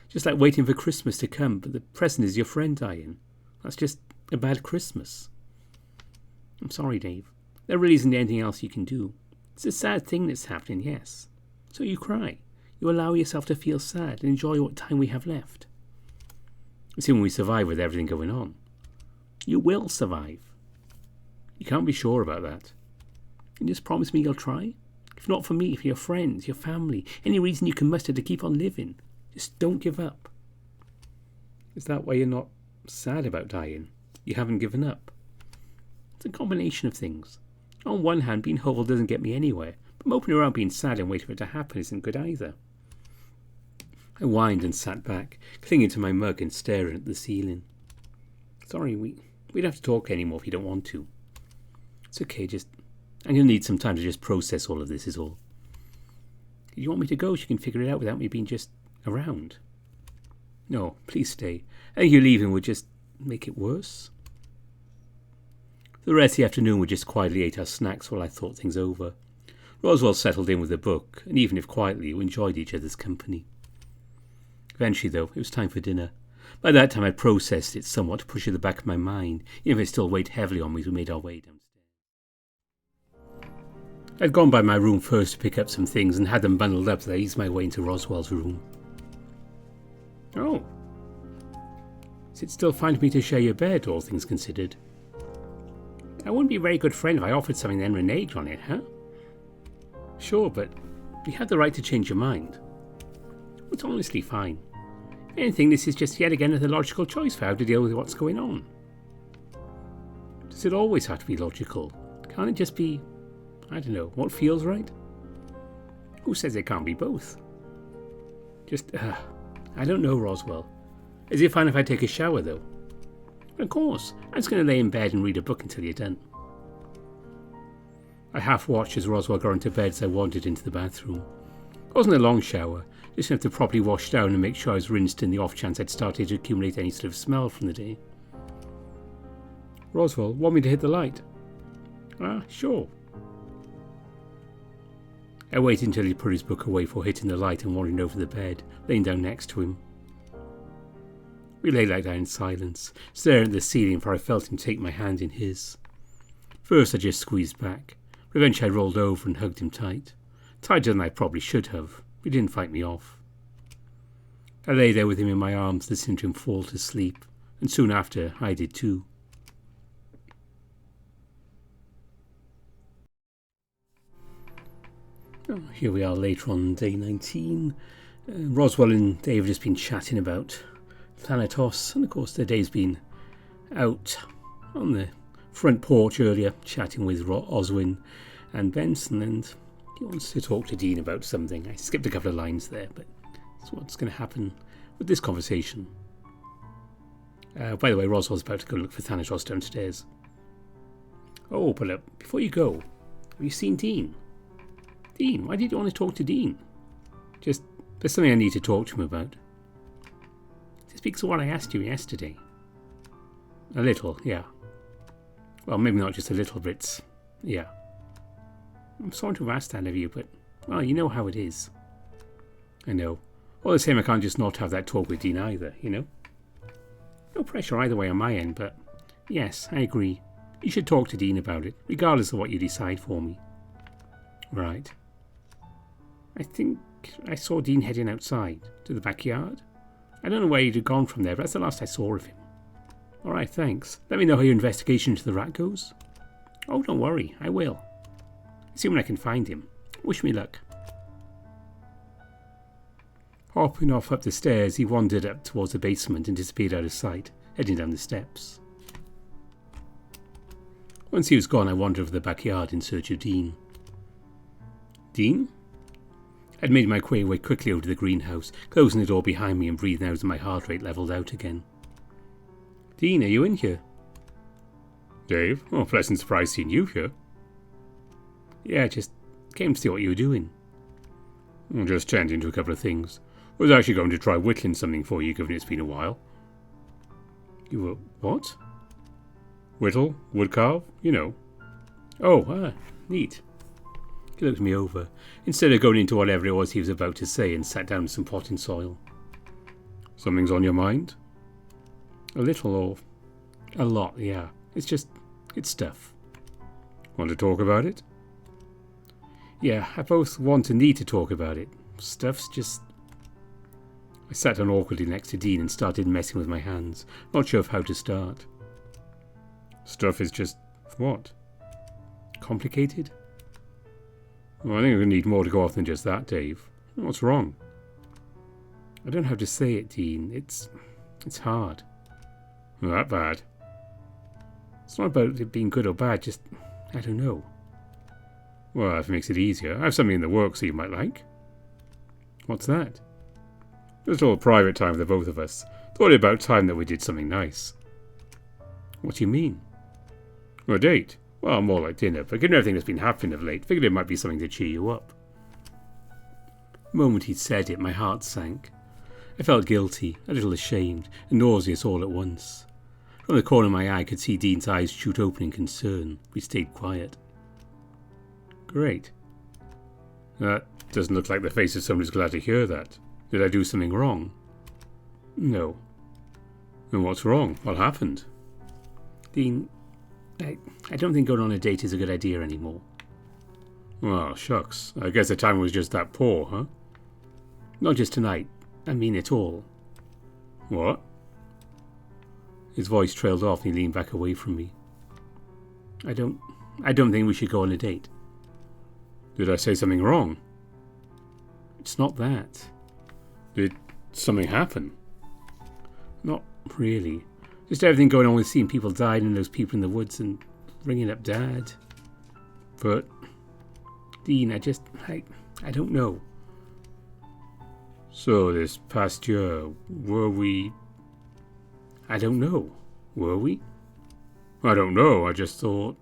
just like waiting for Christmas to come, but the present is your friend dying. That's just a bad Christmas. I'm sorry, Dave. There really isn't anything else you can do. It's a sad thing that's happening, yes. So you cry. You allow yourself to feel sad and enjoy what time we have left. Assuming we survive with everything going on. You will survive. You can't be sure about that. And just promise me you'll try? If not for me, for your friends, your family, any reason you can muster to keep on living. Just don't give up. Is that why you're not sad about dying? You haven't given up? It's a combination of things. On one hand, being hopeful doesn't get me anywhere, but moping around being sad and waiting for it to happen isn't good either. I whined and sat back, clinging to my mug and staring at the ceiling. Sorry, we don't have to talk anymore if you don't want to. It's okay, I'm going to need some time to just process all of this is all. If you want me to go, you can figure it out without me being just around. No, please stay. I think you leaving would just make it worse. For the rest of the afternoon we just quietly ate our snacks while I thought things over. Roswell settled in with a book, and even if quietly, we enjoyed each other's company. Eventually, though, it was time for dinner. By that time I'd processed it somewhat to push at the back of my mind, even if it still weighed heavily on me as we made our way downstairs. I'd gone by my room first to pick up some things and had them bundled up as I eased my way into Roswell's room. Oh. Is it still fine for me to share your bed, all things considered? I wouldn't be a very good friend if I offered something then reneged on it, huh? Sure, but you have the right to change your mind. It's honestly fine. If anything, this is just yet again another logical choice for how to deal with what's going on. Does it always have to be logical? Can't it just be, I don't know, what feels right? Who says it can't be both? I don't know, Roswell. Is it fine if I take a shower, though? Of course. I'm just going to lay in bed and read a book until you're done. I half-watched as Roswell got into bed as I wandered into the bathroom. It wasn't a long shower, just enough to properly wash down and make sure I was rinsed in the off chance I'd started to accumulate any sort of smell from the day. Roswell, want me to hit the light? Sure. I waited until he put his book away before hitting the light and wandering over the bed, laying down next to him. We lay like that in silence, staring at the ceiling, for I felt him take my hand in his. First I just squeezed back, but eventually I rolled over and hugged him tight. Tighter than I probably should have, but he didn't fight me off. I lay there with him in my arms, listening to him fall to sleep, and soon after I did too. Here we are later on day 19. Roswell and Dave have just been chatting about Thanatos, and of course the day's been out on the front porch earlier, chatting with Oswin and Benson, and he wants to talk to Dean about something. I skipped a couple of lines there, but that's what's going to happen with this conversation. By the way, Roswell's about to go look for Thanatos downstairs. Oh, but before you go, have you seen Dean? Dean, why did you want to talk to Dean? There's something I need to talk to him about. It speaks of what I asked you yesterday. A little, yeah. Well, maybe not just a little, but yeah. I'm sorry to have asked that of you, but, well, you know how it is. I know. All the same, I can't just not have that talk with Dean either, you know? No pressure either way on my end, but yes, I agree. You should talk to Dean about it, regardless of what you decide for me. Right. I think I saw Dean heading outside, to the backyard. I don't know where he'd have gone from there, but that's the last I saw of him. Alright, thanks. Let me know how your investigation into the rat goes. Oh, don't worry, I will. See when I can find him. Wish me luck. Hopping off up the stairs, he wandered up towards the basement and disappeared out of sight, heading down the steps. Once he was gone, I wandered over the backyard in search of Dean. Dean? I'd made my way quickly over to the greenhouse, closing the door behind me and breathing out as my heart rate levelled out again. Dean, are you in here? Dave? Oh, pleasant surprise seeing you here. Yeah, just came to see what you were doing. Just tending to a couple of things. I was actually going to try whittling something for you, given it's been a while. You were what? Whittle? Wood carve? You know. Oh, neat. He looked me over, instead of going into whatever it was he was about to say, and sat down in some potting soil. Something's on your mind? A little, or a lot, yeah. It's stuff. Want to talk about it? Yeah, I both want and need to talk about it. Stuff's just... I sat down awkwardly next to Dean and started messing with my hands, not sure of how to start. Stuff is just... what? Complicated? Well, I think I'm going to need more to go off than just that, Dave. What's wrong? I don't know how to say it, Dean. It's hard. Not that bad. It's not about it being good or bad, just... I don't know. Well, if it makes it easier, I have something in the works that you might like. What's that? Just a little private time for the both of us. Thought it about time that we did something nice. What do you mean? A date? Well, more like dinner, but given everything that's been happening of late, figured it might be something to cheer you up. The moment he'd said it, my heart sank. I felt guilty, a little ashamed, and nauseous all at once. From the corner of my eye I could see Dean's eyes shoot open in concern. We stayed quiet. Great. That doesn't look like the face of someone who's glad to hear that. Did I do something wrong? No. Then what's wrong? What happened? Dean, I don't think going on a date is a good idea anymore. Well, shucks. I guess the timing was just that poor, huh? Not just tonight. I mean it all. What? His voice trailed off and he leaned back away from me. I don't think we should go on a date. Did I say something wrong? It's not that. Did something happen? Not really. Just everything going on with seeing people die and those people in the woods and ringing up Dad. But, Dean, I don't know. So this past year, were we... I don't know. Were we? I don't know. I just thought...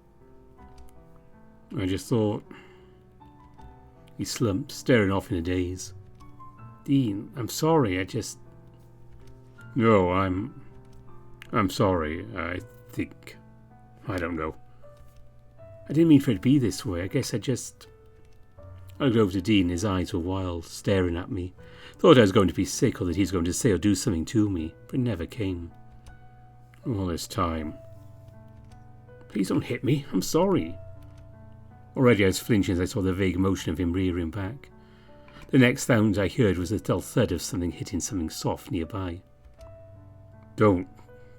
He slumped, staring off in a daze. Dean, I'm sorry, No, I'm sorry, I think... I don't know. I didn't mean for it to be this way, I guess I looked over to Dean, his eyes were wild, staring at me. Thought I was going to be sick or that he's going to say or do something to me, but it never came. All this time. Please don't hit me, I'm sorry. Already I was flinching as I saw the vague motion of him rearing back. The next sound I heard was the dull thud of something hitting something soft nearby. Don't.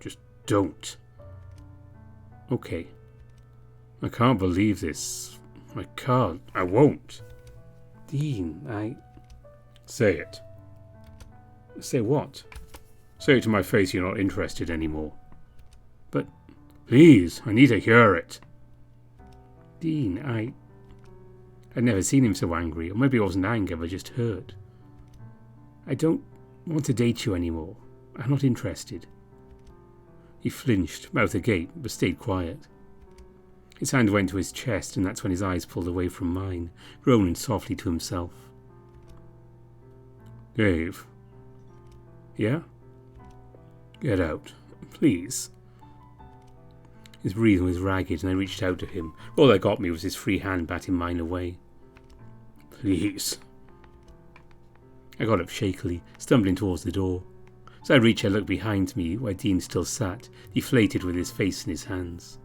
Just don't. Okay. I can't believe this. I can't. I won't. Dean, Say it. Say what? Say it to my face you're not interested anymore. But, please, I need to hear it. Dean, I'd never seen him so angry, or maybe it wasn't anger, but just hurt. I don't want to date you anymore. I'm not interested. He flinched, mouth agape, but stayed quiet. His hand went to his chest, and that's when his eyes pulled away from mine, groaning softly to himself. Dave. Yeah? Get out, please. His breathing was ragged, and I reached out to him. All that got me was his free hand batting mine away. Please. I got up shakily, stumbling towards the door. As I reached, I looked behind me, where Dean still sat, deflated with his face in his hands.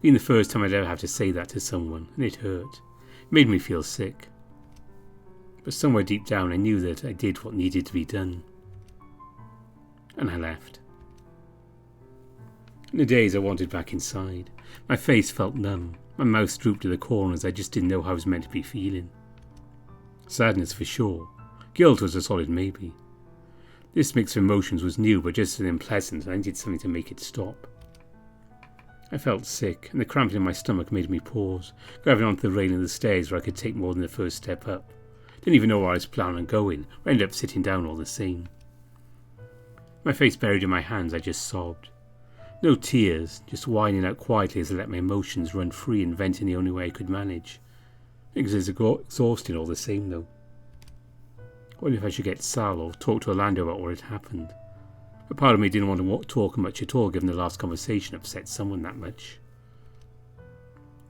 Being the first time I'd ever have to say that to someone, and it hurt. It made me feel sick. But somewhere deep down I knew that I did what needed to be done. And I left. In the days I wandered back inside. My face felt numb. My mouth drooped to the corners. I just didn't know how I was meant to be feeling. Sadness for sure. Guilt was a solid maybe. This mix of emotions was new but just as unpleasant, and I needed something to make it stop. I felt sick, and the cramping in my stomach made me pause, grabbing onto the railing of the stairs where I could take more than the first step up. Didn't even know where I was planning on going, but ended up sitting down all the same. My face buried in my hands, I just sobbed. No tears, just whining out quietly as I let my emotions run free and vent in the only way I could manage. It was exhausting all the same though. I wondered if I should get Sal or talk to Orlando about what had happened. But part of me didn't want to talk much at all, given the last conversation upset someone that much.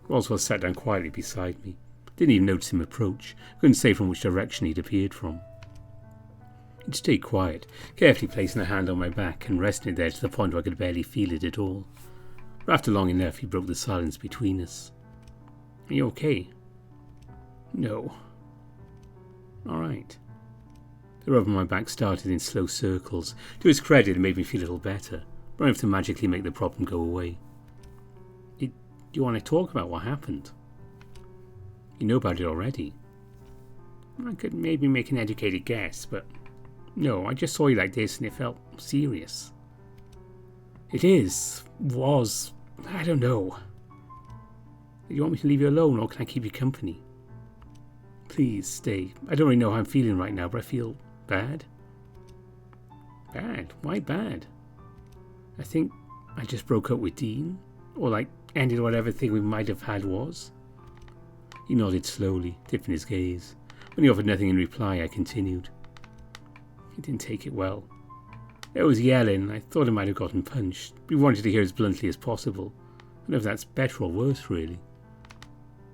Roswell sat down quietly beside me. Didn't even notice him approach. Couldn't say from which direction he'd appeared from. He'd stayed quiet, carefully placing a hand on my back and resting it there to the point where I could barely feel it at all. But after long enough, he broke the silence between us. Are you okay? No. Alright. The rub on my back started in slow circles. To his credit, it made me feel a little better, but I have to magically make the problem go away. Do you want to talk about what happened? You know about it already. I could maybe make an educated guess, but no, I just saw you like this and it felt serious. It was, I don't know. Do you want me to leave you alone or can I keep you company? Please stay. I don't really know how I'm feeling right now, but I feel bad. Bad? Why bad? I think I just broke up with Dean, or like ended whatever thing we might have had was. He nodded slowly, dipping his gaze. When he offered nothing in reply, I continued. He didn't take it well. There was yelling. I thought I might have gotten punched. We wanted to hear as bluntly as possible. I don't know if that's better or worse, really.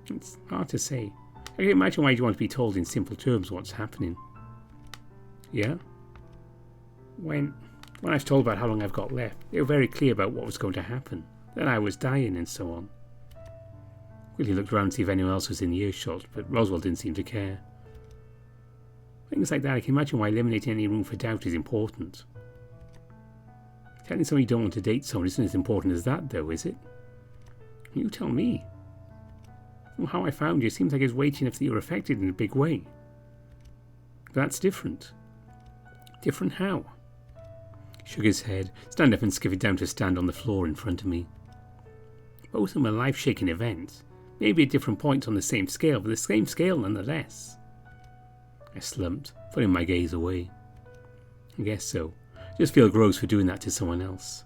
It's hard to say. I can imagine why you want to be told in simple terms what's happening. Yeah? When I was told about how long I've got left, they were very clear about what was going to happen. That I was dying and so on. Willie looked around to see if anyone else was in earshot, but Roswell didn't seem to care. Things like that, I can imagine why eliminating any room for doubt is important. Telling someone you don't want to date someone isn't as important as that, though, is it? You tell me. From how I found you, it seems like it's weighty enough that you're affected in a big way. That's different. Different how? He shook his head, stand up and skipped down to stand on the floor in front of me. Both of them were life-shaking events. Maybe at different points on the same scale, but the same scale nonetheless. I slumped, putting my gaze away. I guess so. Just feel gross for doing that to someone else.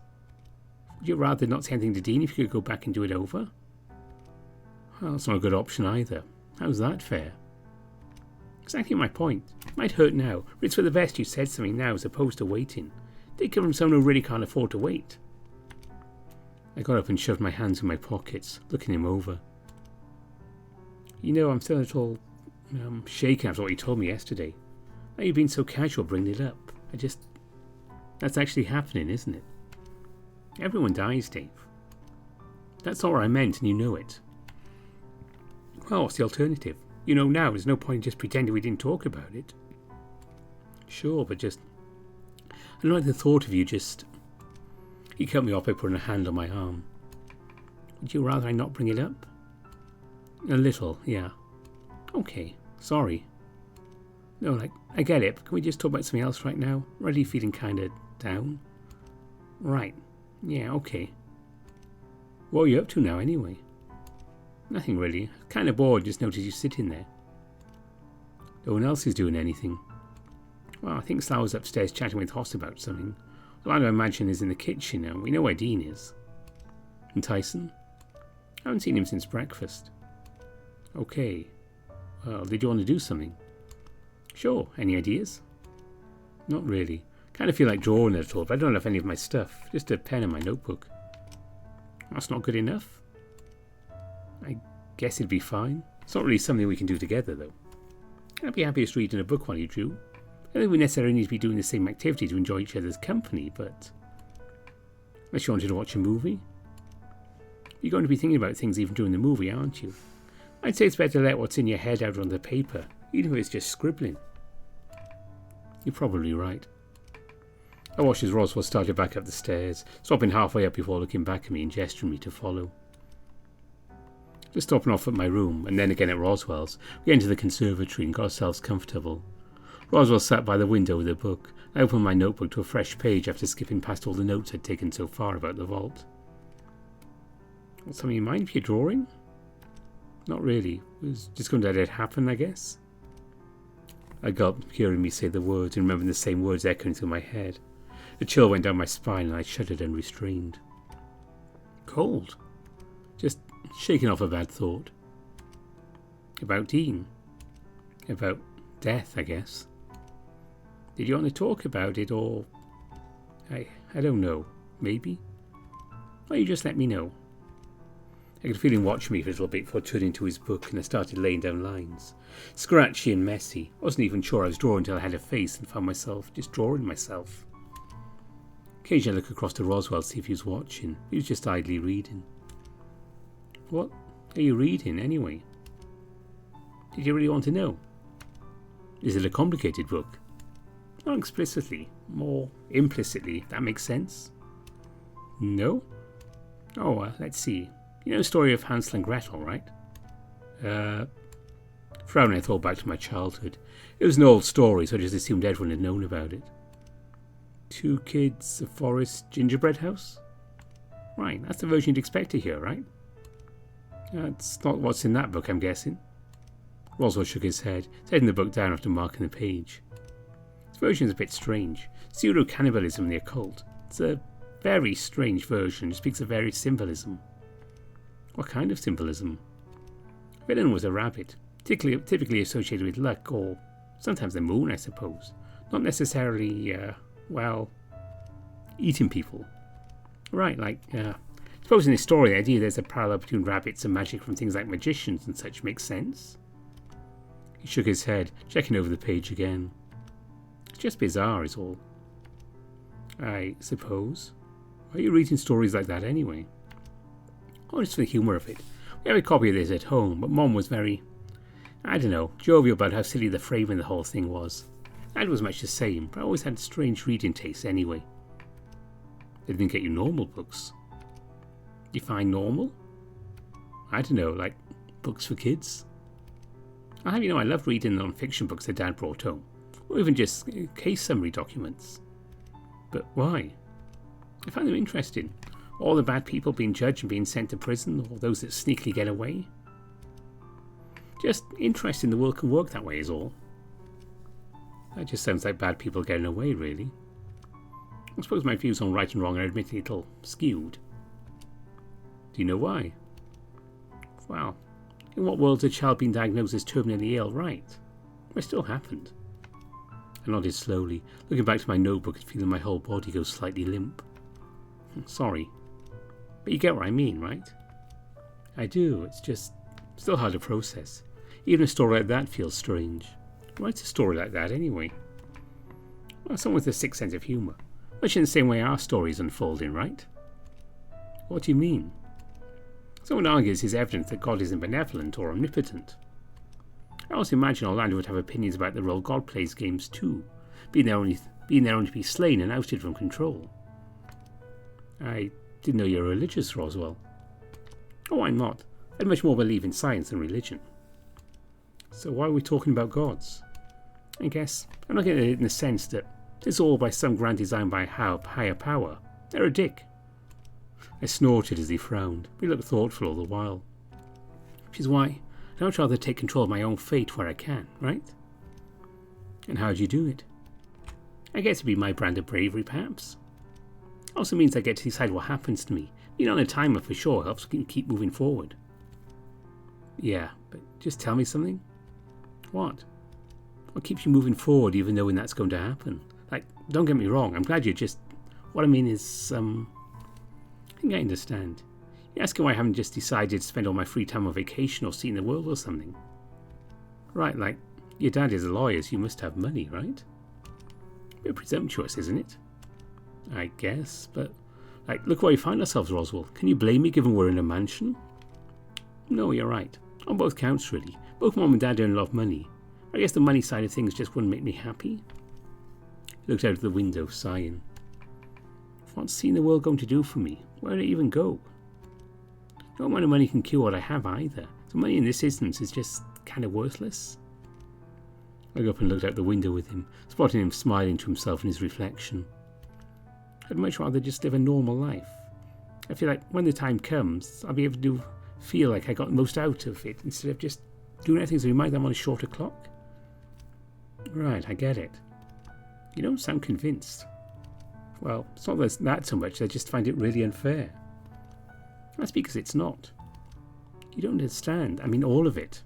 Would you rather not say anything to Dean if you could go back and do it over? Well, that's not a good option either. How's that fair? Exactly my point. It might hurt now, but it's for the best you said something now as opposed to waiting. They come from someone who really can't afford to wait. I got up and shoved my hands in my pockets, looking him over. You know, I'm still a little shaken after what you told me yesterday. Now you've been so casual bringing it up. That's actually happening, isn't it? Everyone dies, Dave. That's all I meant, and you know it. Well, what's the alternative? You know now, there's no point in just pretending we didn't talk about it. Sure, but just... I don't like the thought of you just... He cut me off by putting a hand on my arm. Would you rather I not bring it up? A little, yeah. Okay, sorry. No, like, I get it, but can we just talk about something else right now? I'm already feeling kinda down. Right, yeah, okay. What are you up to now, anyway? Nothing really. Kinda bored, just noticed you sitting there. No one else is doing anything. Well, I think Sal was upstairs chatting with Hoss about something. Well, I imagine is in the kitchen now. We know where Dean is. And Tyson? I haven't seen him since breakfast. Okay. Well, did you want to do something? Sure. Any ideas? Not really. Kind of feel like drawing at all, but I don't have any of my stuff. Just a pen and my notebook. That's not good enough? I guess it'd be fine. It's not really something we can do together, though. I'd be happiest reading a book while you drew. I don't think we necessarily need to be doing the same activity to enjoy each other's company, but... Unless you wanted to watch a movie? You're going to be thinking about things even during the movie, aren't you? I'd say it's better to let what's in your head out on the paper, even if it's just scribbling. You're probably right. I watched as Roswell started back up the stairs, stopping halfway up before looking back at me and gesturing me to follow. Just stopping off at my room, and then again at Roswell's, we entered the conservatory and got ourselves comfortable. Roswell sat by the window with a book. I opened my notebook to a fresh page after skipping past all the notes I'd taken so far about the vault. What's something in mind for your drawing? Not really. It was just going to let it happen, I guess. I gulped, hearing me say the words and remembering the same words echoing through my head. A chill went down my spine and I shuddered unrestrained. Cold. Just shaking off a bad thought. About Dean. About death, I guess. Did you want to talk about it, or... I don't know. Maybe? Or you just let me know. I could feel him watch me for a little bit before turning to his book, and I started laying down lines. Scratchy and messy. I wasn't even sure I was drawing until I had a face and found myself just drawing myself. Occasionally I looked across to Roswell to see if he was watching. He was just idly reading. What are you reading, anyway? Did you really want to know? Is it a complicated book? Not explicitly, more implicitly, if that makes sense. No? Oh, let's see. You know the story of Hansel and Gretel, right? Frowning, I thought back to my childhood. It was an old story, so I just assumed everyone had known about it. 2 kids, a forest, gingerbread house? Right, that's the version you'd expect to hear, right? That's not what's in that book, I'm guessing. Roswell shook his head, setting the book down after marking the page. This version is a bit strange. Pseudo-cannibalism and the occult. It's a very strange version. It speaks of various symbolism. What kind of symbolism? The villain was a rabbit, typically associated with luck, or sometimes the moon, I suppose. Not necessarily, eating people. Right, I suppose in this story the idea there's a parallel between rabbits and magic from things like magicians and such makes sense. He shook his head, checking over the page again. It's just bizarre is all. I suppose. Why are you reading stories like that anyway? Oh, just for the humour of it. We have a copy of this at home, but Mom was very, jovial about how silly the frame and the whole thing was. Dad was much the same, but I always had strange reading tastes anyway. They didn't get you normal books. Define normal? I don't know, like books for kids? I'll have you know I love reading non-fiction books that Dad brought home, or even just case summary documents. But why? I find them interesting. All the bad people being judged and being sent to prison, or those that sneakily get away. Just interesting the world can work that way is all. That just sounds like bad people getting away, really. I suppose my views on right and wrong are admittedly a little skewed. Do you know why? Well, in what world has a child being diagnosed as terminally ill, right? It still happened. I nodded slowly, looking back to my notebook and feeling my whole body go slightly limp. Sorry. But you get what I mean, right? I do, it's just still hard to process. Even a story like that feels strange. Who writes a story like that anyway? Well, someone with a sick sense of humour. Much in the same way our story's unfolding, right? What do you mean? Someone argues it's evident that God isn't benevolent or omnipotent. I also imagine Orlando would have opinions about the role God plays games too, being there only to be slain and ousted from control. I didn't know you're religious, Roswell. Oh, I'm not. I much more believe in science than religion. So why are we talking about gods? I guess I'm looking at it in the sense that it's all by some grand design by a higher power. They're a dick. I snorted as he frowned, but he looked thoughtful all the while. Which is why I'd much rather take control of my own fate where I can, right? And how do you do it? I guess it'd be my brand of bravery, perhaps. It also means I get to decide what happens to me. Being on a timer for sure helps me keep moving forward. Yeah, but just tell me something. What? What keeps you moving forward even knowing that's going to happen? Like, don't get me wrong, I'm glad you're just... What I mean is, I think I understand. You're asking why I haven't just decided to spend all my free time on vacation or seeing the world or something. Right, like, your dad is a lawyer, so you must have money, right? A bit presumptuous, isn't it? I guess, but... Like, look where we find ourselves, Roswell. Can you blame me given we're in a mansion? No, you're right. On both counts, really. Both Mom and Dad earn a lot of money. I guess the money side of things just wouldn't make me happy. He looked out of the window, sighing. What's seeing the world going to do for me? Where'd it even go? No amount of money can cure what I have either. So money in this instance is just kind of worthless. I got up and looked out the window with him, spotting him smiling to himself in his reflection. I'd much rather just live a normal life. I feel like when the time comes, I'll be able to feel like I got the most out of it instead of just doing anything to remind them on a shorter clock. Right, I get it. You don't sound convinced. Well, it's not that so much, I just find it really unfair. That's because it's not. You don't understand. I mean, all of it.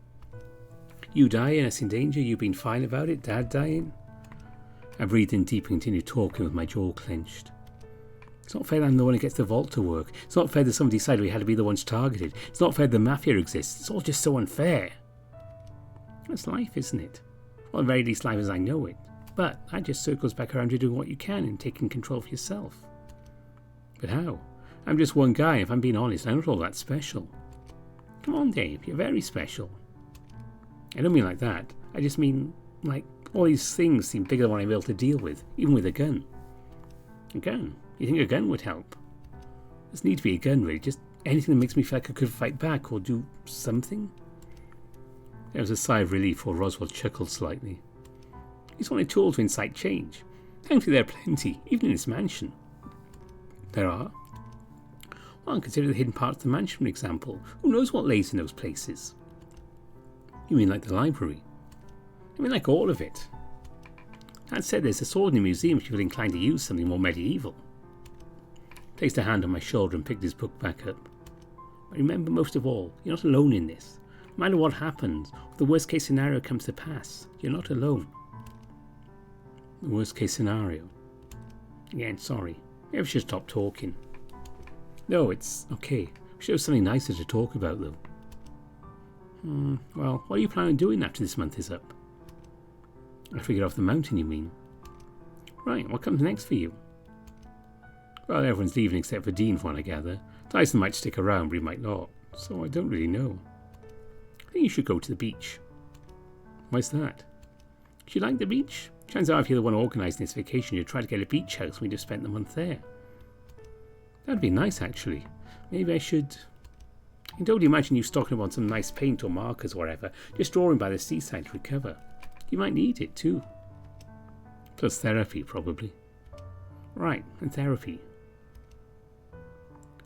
You dying, us in danger, you being fine about it, Dad dying. I breathed in deep and continued talking with my jaw clenched. It's not fair that I'm the one who gets the vault to work. It's not fair that somebody decided we had to be the ones targeted. It's not fair the mafia exists. It's all just so unfair. That's life, isn't it? Well, at the very least life as I know it. But that just circles back around to doing what you can and taking control of yourself. But how? I'm just one guy. If I'm being honest, I'm not all that special. Come on, Dave. You're very special. I don't mean like that. I just mean, like, All these things seem bigger than what I'm able to deal with, even with a gun. A gun? You think a gun would help? It doesn't need to be a gun, really. Just anything that makes me feel like I could fight back or do something. There was a sigh of relief while Roswell chuckled slightly. He's only a tool to incite change. Thankfully there are plenty, even in this mansion. There are? Well, consider the hidden parts of the mansion, for example. Who knows what lays in those places? You mean like the library? I mean like all of it. That said, there's a sword in the museum if you feel inclined to use something more medieval. He placed a hand on my shoulder and picked his book back up. But remember, most of all, you're not alone in this. No matter what happens, or if the worst case scenario comes to pass, you're not alone. The worst case scenario? Again, sorry. Maybe we should stop talking. No, it's okay. We should have something nicer to talk about, though. Well, what are you planning on doing after this month is up? After we get off the mountain, you mean? Right, what comes next for you? Well, everyone's leaving except for Dean, from what I gather. Tyson might stick around, but he might not. So I don't really know. I think you should go to the beach. Why's that? Do you like the beach? Chances are if you're the one organising this vacation, you'd try to get a beach house and we'd have spent the month there. That'd be nice, actually. Maybe I should... I can totally imagine you stocking up on some nice paint or markers or whatever, just drawing by the seaside to recover. You might need it, too. Plus therapy, probably. Right, and therapy.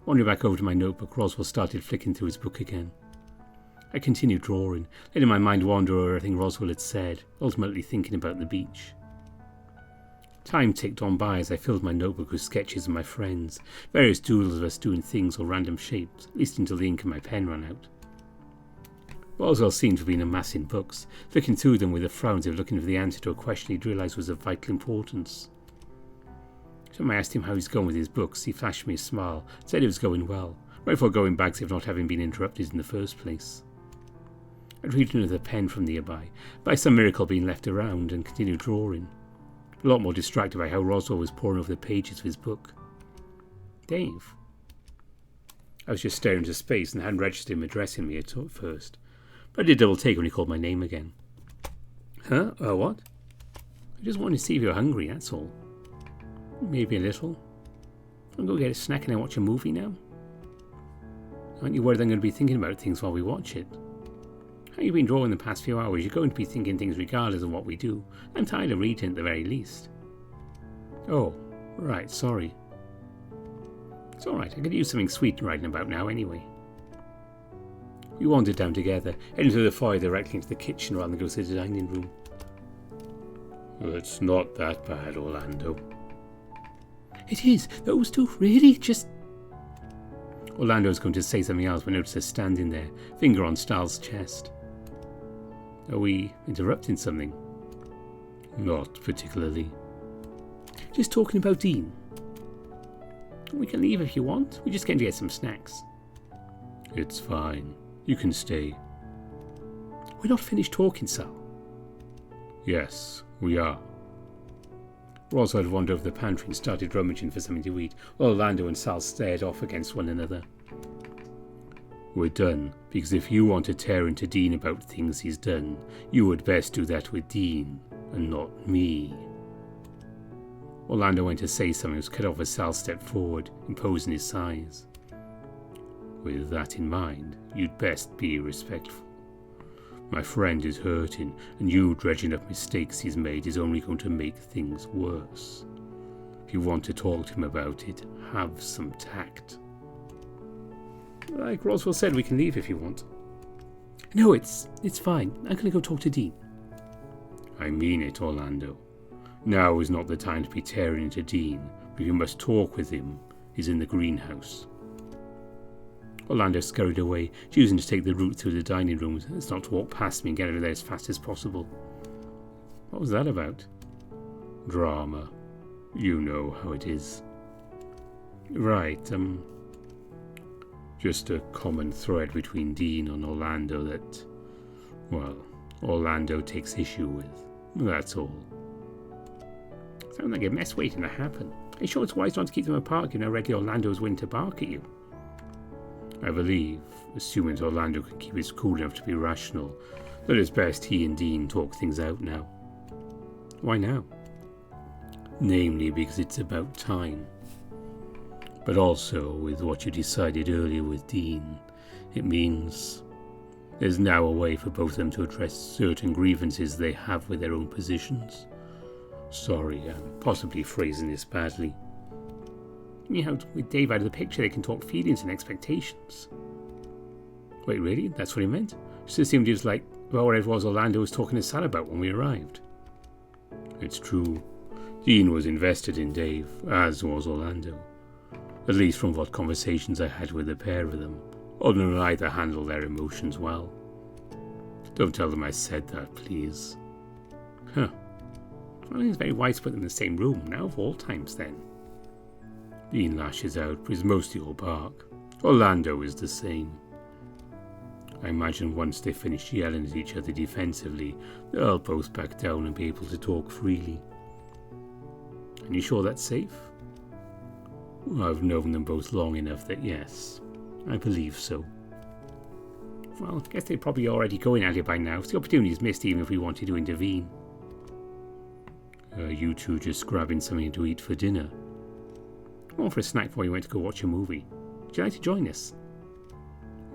Wandering back over to my notebook, Roswell started flicking through his book again. I continued drawing, letting my mind wander over everything Roswell had said, ultimately thinking about the beach. Time ticked on by as I filled my notebook with sketches of my friends, various doodles of us doing things or random shapes, at least until the ink in my pen ran out. Roswell seemed to have been amassing books, flicking through them with a frown as if looking for the answer to a question he'd realised was of vital importance. So I asked him how he's going with his books. He flashed me a smile, said it was going well, right before going back as if not having been interrupted in the first place. I retrieved another pen from nearby, by some miracle being left around, and continued drawing. A lot more distracted by how Roswell was poring over the pages of his book. Dave? I was just staring into space and hadn't registered him addressing me at first, but I did double take when he called my name again. Huh? What? I just wanted to see if you were hungry, that's all. Maybe a little. I'll go get a snack and then watch a movie now. Aren't you worried I'm going to be thinking about things while we watch it? How you been drawing the past few hours? You're going to be thinking things regardless of what we do. I'm tired of reading at the very least. Oh, right, sorry. It's alright, I could use something sweet writing about now anyway. We wandered down together, heading through the foyer directly into the kitchen rather than go to the dining room. It's not that bad, Orlando. It is, those two, really? Just... Orlando was going to say something else but noticed her standing there, finger on Stahl's chest. Are we interrupting something? Not particularly. Just talking about Dean. We can leave if you want. We're just going to get some snacks. It's fine. You can stay. We're not finished talking, Sal. Yes, we are. Roswell had wandered over the pantry and started rummaging for something to eat, while Orlando and Sal stared off against one another. We're done, because if you want to tear into Dean about things he's done, you would best do that with Dean, and not me. Orlando went to say something, was cut off as Sal stepped forward, imposing his size. With that in mind, you'd best be respectful. My friend is hurting, and you dredging up mistakes he's made is only going to make things worse. If you want to talk to him about it, have some tact. Like Roswell said, we can leave if you want. No, it's fine. I'm going to go talk to Dean. I mean it, Orlando. Now is not the time to be tearing into Dean, but you must talk with him. He's in the greenhouse. Orlando scurried away, choosing to take the route through the dining room as not to walk past me and get out of there as fast as possible. What was that about? Drama. You know how it is. Right, just a common thread between Dean and Orlando that, well, Orlando takes issue with. That's all. Sounds like a mess waiting to happen. Are you sure it's wise not to keep them apart given how regularly Orlando is willing to bark at you? I believe, assuming that Orlando can keep his cool enough to be rational, that it's best he and Dean talk things out now. Why now? Namely because it's about time. But also, with what you decided earlier with Dean, it means there's now a way for both of them to address certain grievances they have with their own positions. Sorry, I'm possibly phrasing this badly. You know, with Dave out of the picture, they can talk feelings and expectations. Wait, really? That's what he meant? Just assumed he was like, well, whatever it was Orlando was talking to Sal about when we arrived. It's true. Dean was invested in Dave, as was Orlando. At least from what conversations I had with the pair of them. Although neither handle their emotions well. Don't tell them I said that, please. Huh. I think it's very wise to put them in the same room, now of all times then. Dean lashes out, but is mostly all bark. Orlando is the same. I imagine once they finish yelling at each other defensively, they'll both back down and be able to talk freely. And you sure that's safe? Well, I've known them both long enough that yes, I believe so. Well, I guess they're probably already going at it by now, so the opportunity's missed even if we wanted to intervene. You two just grabbing something to eat for dinner? Or for a snack before you went to go watch a movie. Would you like to join us?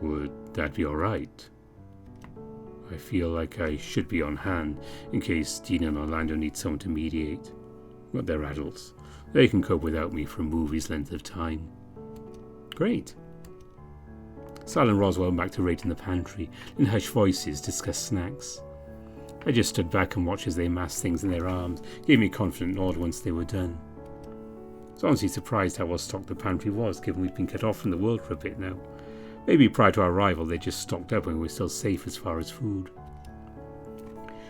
Would that be alright? I feel like I should be on hand in case Dean and Orlando need someone to mediate. But they're adults. They can cope without me for a movie's length of time. Great. Sal and Roswell went back to raiding the pantry. In hushed voices discussed snacks. I just stood back and watched as they massed things in their arms, gave me a confident nod once they were done. I was honestly surprised how well stocked the pantry was, given we'd been cut off from the world for a bit now. Maybe prior to our arrival they just stocked up and we were still safe as far as food.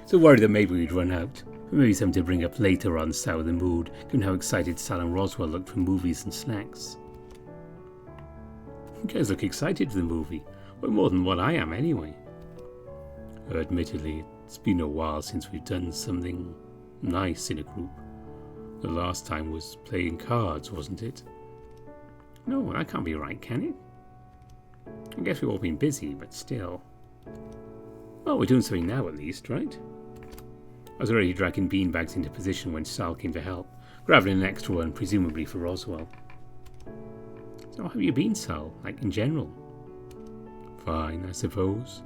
So worried that maybe we'd run out, but maybe something to bring up later on sour the mood, given how excited Sal and Roswell looked for movies and snacks. You guys look excited for the movie, well, more than what I am anyway. Admittedly, it's been a while since we've done something nice in a group. The last time was playing cards, wasn't it? No, that can't be right, can it? I guess we've all been busy, but still. Well, we're doing something now at least, right? I was already dragging beanbags into position when Sal came to help, grabbing an extra one, presumably for Roswell. So how have you been, Sal, like in general? Fine, I suppose.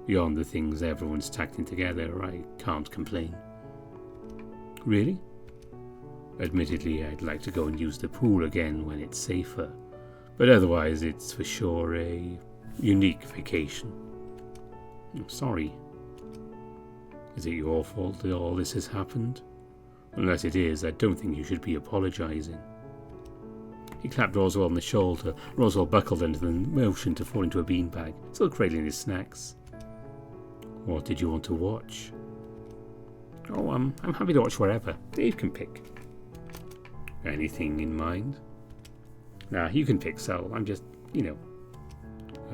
Beyond the things everyone's tacking together, I can't complain. Really? Admittedly, I'd like to go and use the pool again when it's safer, but otherwise it's for sure a unique vacation. I'm sorry. Is it your fault that all this has happened? Unless it is, I don't think you should be apologising. He clapped Roswell on the shoulder. Roswell buckled under the motion to fall into a beanbag, still cradling his snacks. What did you want to watch? Oh, I'm happy to watch wherever. Dave can pick. Anything in mind? Nah, you can pick, Sal. I'm just,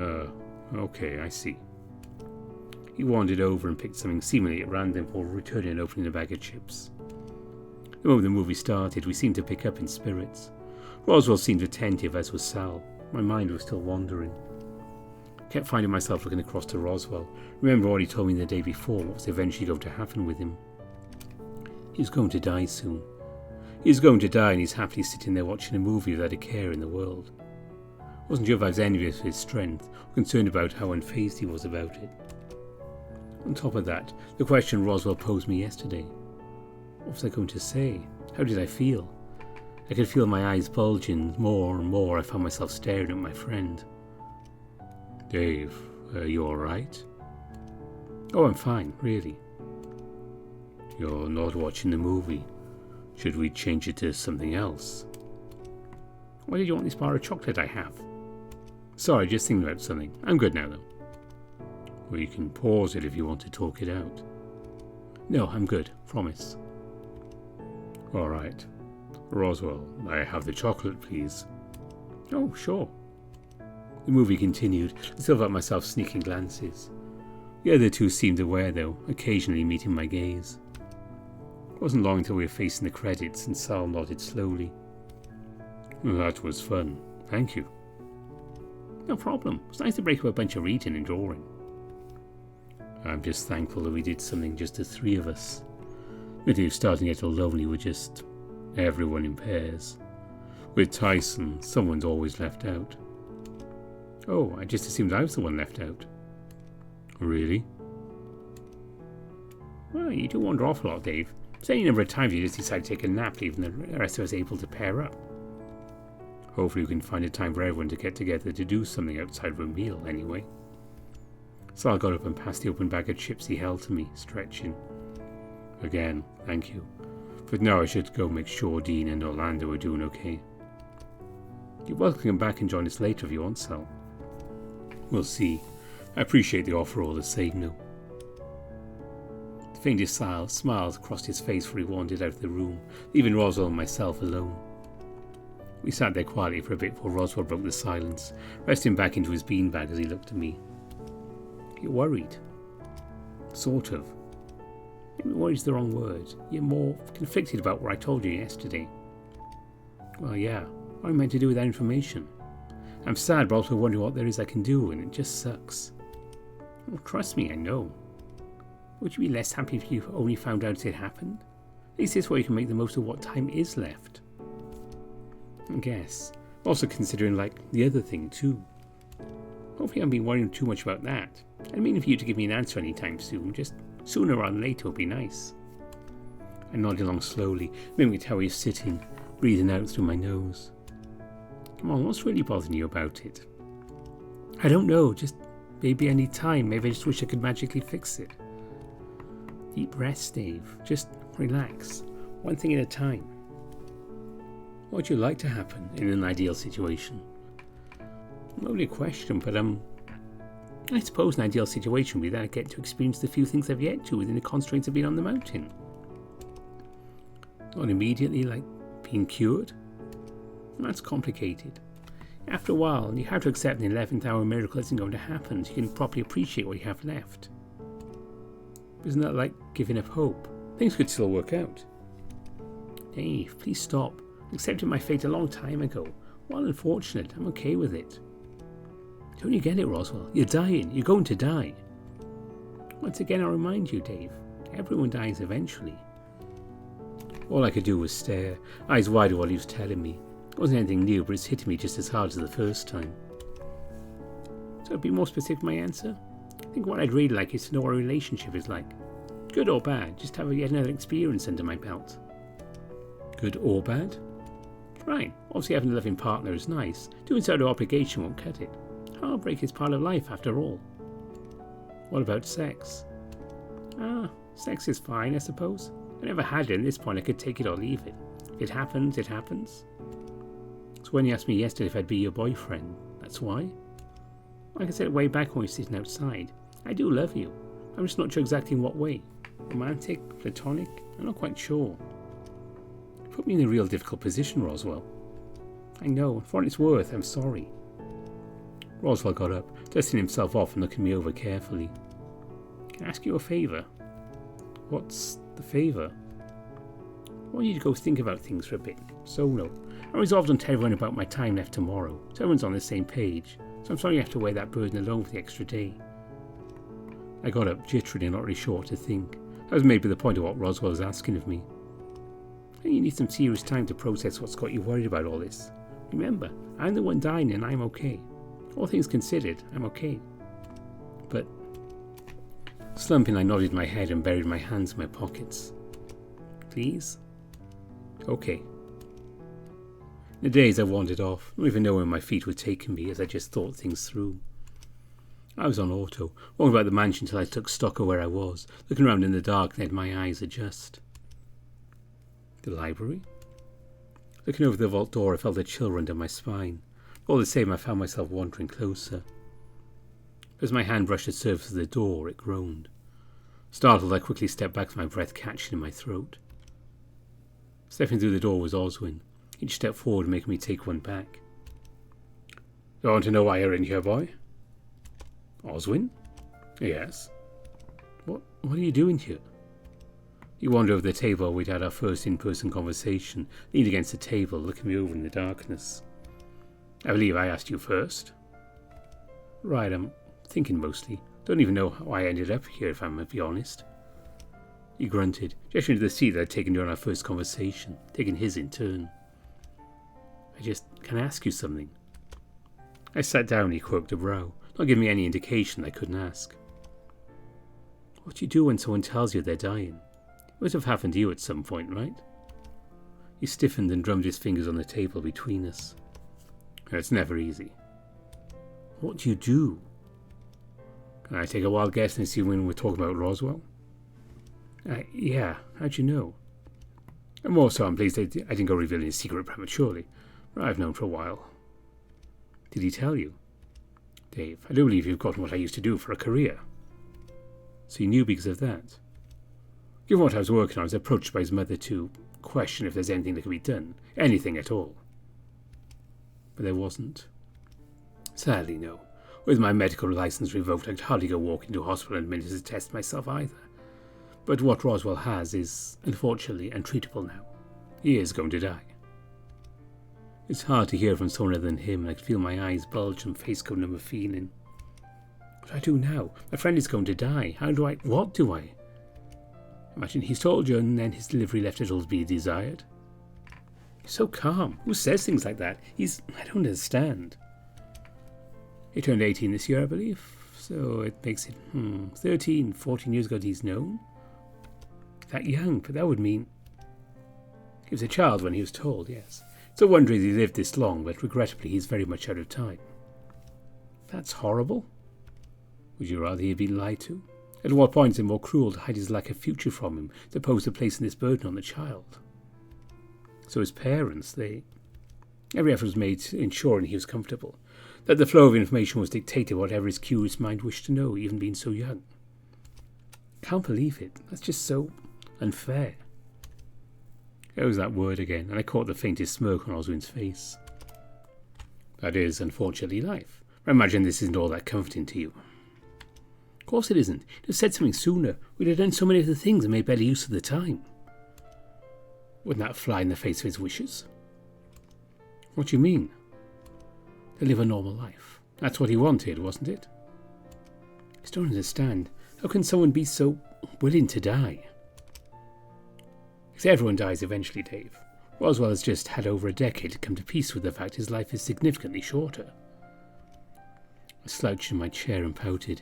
okay, I see. He wandered over and picked something seemingly at random before returning and opening a bag of chips. The moment the movie started, we seemed to pick up in spirits. Roswell seemed attentive, as was Sal. My mind was still wandering. I kept finding myself looking across to Roswell, remembering what he told me the day before, what was eventually going to happen with him. He was going to die soon. He was going to die, and he's happily sitting there watching a movie without a care in the world. I wasn't sure if I was envious of his strength, or concerned about how unfazed he was about it. On top of that, the question Roswell posed me yesterday. What was I going to say? How did I feel? I could feel my eyes bulging. More and more I found myself staring at my friend. Dave, are you alright? Oh, I'm fine, really. You're not watching the movie. Should we change it to something else? Why did you want this bar of chocolate I have? Sorry, just thinking about something. I'm good now, though. We can pause it if you want to talk it out. No, I'm good. Promise. Alright. Roswell, I have the chocolate, please. Oh, sure. The movie continued. I still felt myself sneaking glances. The other two seemed aware, though, occasionally meeting my gaze. It wasn't long until we were facing the credits, and Sal nodded slowly. That was fun. Thank you. No problem. It was nice to break up a bunch of reading and drawing. I'm just thankful that we did something just the three of us. With you starting to get lonely with just everyone in pairs. With Tyson, someone's always left out. Oh, I just assumed I was the one left out. Really? Well, you do wander off a lot, Dave. It's any number of times you just decide to take a nap, leaving the rest of us able to pair up. Hopefully we can find a time for everyone to get together to do something outside of a meal, anyway. Sal got up and passed the open bag of chips he held to me, stretching. Again, thank you. But now I should go make sure Dean and Orlando are doing okay. You're welcome to come back and join us later if you want, Sal. We'll see. I appreciate the offer all the same, though. The faintest smiles crossed his face before he wandered out of the room, leaving Roswell and myself alone. We sat there quietly for a bit before Roswell broke the silence, resting back into his beanbag as he looked at me. You're worried? Sort of. Maybe worried's the wrong word. You're more conflicted about what I told you yesterday. Well, yeah. What am I meant to do with that information? I'm sad, but also wondering what there is I can do, and it just sucks. Well, trust me, I know. Would you be less happy if you only found out it happened? At least this way you can make the most of what time is left. I guess. Also considering, the other thing, too. Hopefully I haven't been worrying too much about that. I mean for you to give me an answer anytime soon. Just sooner rather than later would be nice. I nodded along slowly, mimicking how he was sitting, breathing out through my nose. Come on, what's really bothering you about it? I don't know, just maybe I need time. Maybe I just wish I could magically fix it. Deep breaths, Dave. Just relax. One thing at a time. What would you like to happen in an ideal situation? Not really a question, but I suppose an ideal situation would be that I get to experience the few things I've yet to within the constraints of being on the mountain. Not immediately, like being cured. That's complicated. After a while, you have to accept an 11th hour miracle isn't going to happen, so you can properly appreciate what you have left. Isn't that like giving up hope? Things could still work out. Dave, please stop. I accepted my fate a long time ago. While unfortunate, I'm okay with it. Don't you get it, Roswell? You're dying. You're going to die. Once again, I'll remind you, Dave. Everyone dies eventually. All I could do was stare, eyes wide while he was telling me. It wasn't anything new, but it's hitting me just as hard as the first time. So to be more specific my answer, I think what I'd really like is to know what a relationship is like. Good or bad, just have yet another experience under my belt. Good or bad? Right, obviously having a loving partner is nice. Doing so out of obligation won't cut it. Heartbreak is part of life after all. What about sex? Sex is fine, I suppose. I never had it, and at this point I could take it or leave it. If it happens, it happens. So when you asked me yesterday if I'd be your boyfriend, that's why? Like I said way back when we were sitting outside, I do love you. I'm just not sure exactly in what way. Romantic? Platonic? I'm not quite sure. You put me in a real difficult position, Roswell. I know, and for what it's worth, I'm sorry. Roswell got up, dusting himself off and looking me over carefully. Can I ask you a favour? What's the favour? I want you to go think about things for a bit. Solo. I resolved on telling everyone about my time left tomorrow, so everyone's on the same page, so I'm sorry you have to wear that burden alone for the extra day. I got up, jittery and not really sure what to think. I was made by the point of what Roswell was asking of me. And you need some serious time to process what's got you worried about all this. Remember, I'm the one dying and I'm okay. All things considered, I'm okay. But... Slumping, I nodded my head and buried my hands in my pockets. Please? Okay. In the days I wandered off, not even knowing where my feet were taking me as I just thought things through. I was on auto, walking about the mansion till I took stock of where I was, looking around in the dark and let my eyes adjust. The library? Looking over the vault door, I felt a chill run down my spine. All the same, I found myself wandering closer. As my hand brushed the surface of the door, it groaned. Startled, I quickly stepped back with my breath catching in my throat. Stepping through the door was Oswin. Each step forward making me take one back. You want to know why you're in here, boy? Oswin? Yes. What are you doing here? He wandered over the table where we'd had our first in-person conversation, leaned against the table, looking me over in the darkness. I believe I asked you first. Right, I'm thinking mostly. Don't even know how I ended up here, if I'm to be honest. He grunted, gesturing to the seat that I'd taken during our first conversation, taking his in turn. Can I ask you something? I sat down and he quirked a brow, not giving me any indication I couldn't ask. What do you do when someone tells you they're dying? It must have happened to you at some point, right? He stiffened and drummed his fingers on the table between us. It's never easy. What do you do? Can I take a wild guess and see when we're talking about Roswell? Yeah, how'd you know? And more so, I'm pleased I didn't go revealing his secret prematurely. I've known for a while. Did he tell you? Dave, I do believe you've gotten what I used to do for a career. So you knew because of that? Given what I was working on, I was approached by his mother to question if there's anything that could be done. Anything at all. But there wasn't. Sadly, no. With my medical license revoked, I could hardly go walk into a hospital and administer a test myself either. But what Roswell has is, unfortunately, untreatable now. He is going to die. It's hard to hear from someone other than him, and I could feel my eyes bulge and face go numb with feeling. What do I do now? My friend is going to die. What do I? Imagine he's told you and then his delivery left it all to be desired. He's so calm. Who says things like that? I don't understand. He turned 18 this year, I believe. So it makes it, 13, 14 years ago that he's known. That young, but that would mean... He was a child when he was told, yes. So wondering he lived this long, but regrettably he's very much out of time. That's horrible. Would you rather he'd been lied to? At what point is it more cruel to hide his lack of future from him, as opposed to placing this burden on the child? So his parents, every effort was made to ensuring he was comfortable, that the flow of information was dictated whatever his curious mind wished to know, even being so young. Can't believe it. That's just so unfair. There was that word again, and I caught the faintest smirk on Oswin's face. That is, unfortunately, life. I imagine this isn't all that comforting to you. Of course it isn't. You'd have said something sooner. We'd have done so many other things and made better use of the time. Wouldn't that fly in the face of his wishes? What do you mean? To live a normal life. That's what he wanted, wasn't it? I just don't understand. How can someone be so willing to die? Because everyone dies eventually, Dave. Roswell has just had over a decade to come to peace with the fact his life is significantly shorter. I slouched in my chair and pouted.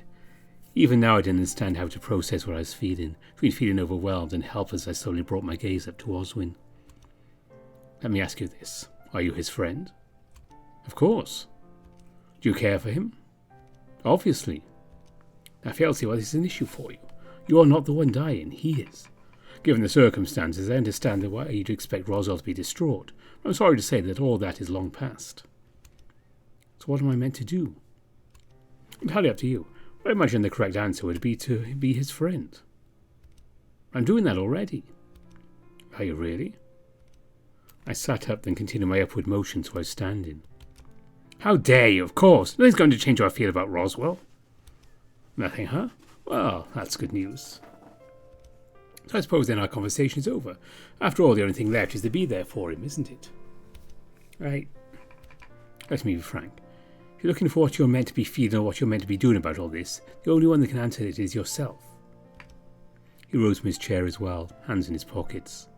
Even now I didn't understand how to process what I was feeling. Between feeling overwhelmed and helpless, I slowly brought my gaze up to Oswin. Let me ask you this. Are you his friend? Of course. Do you care for him? Obviously. I fail to see why this is an issue for you. You are not the one dying, he is. Given the circumstances, I understand why you'd expect Roswell to be distraught. I'm sorry to say that all that is long past. So what am I meant to do? Entirely up to you. I imagine the correct answer would be to be his friend. I'm doing that already. Are you really? I sat up, then continued my upward motion so I was standing. How dare you, of course. Nothing's going to change how I feel about Roswell. Nothing, huh? Well, that's good news. So I suppose then our conversation is over. After all, the only thing left is to be there for him, isn't it? Right. Let me be frank. If you're looking for what you're meant to be feeling or what you're meant to be doing about all this, the only one that can answer it is yourself. He rose from his chair as well, hands in his pockets.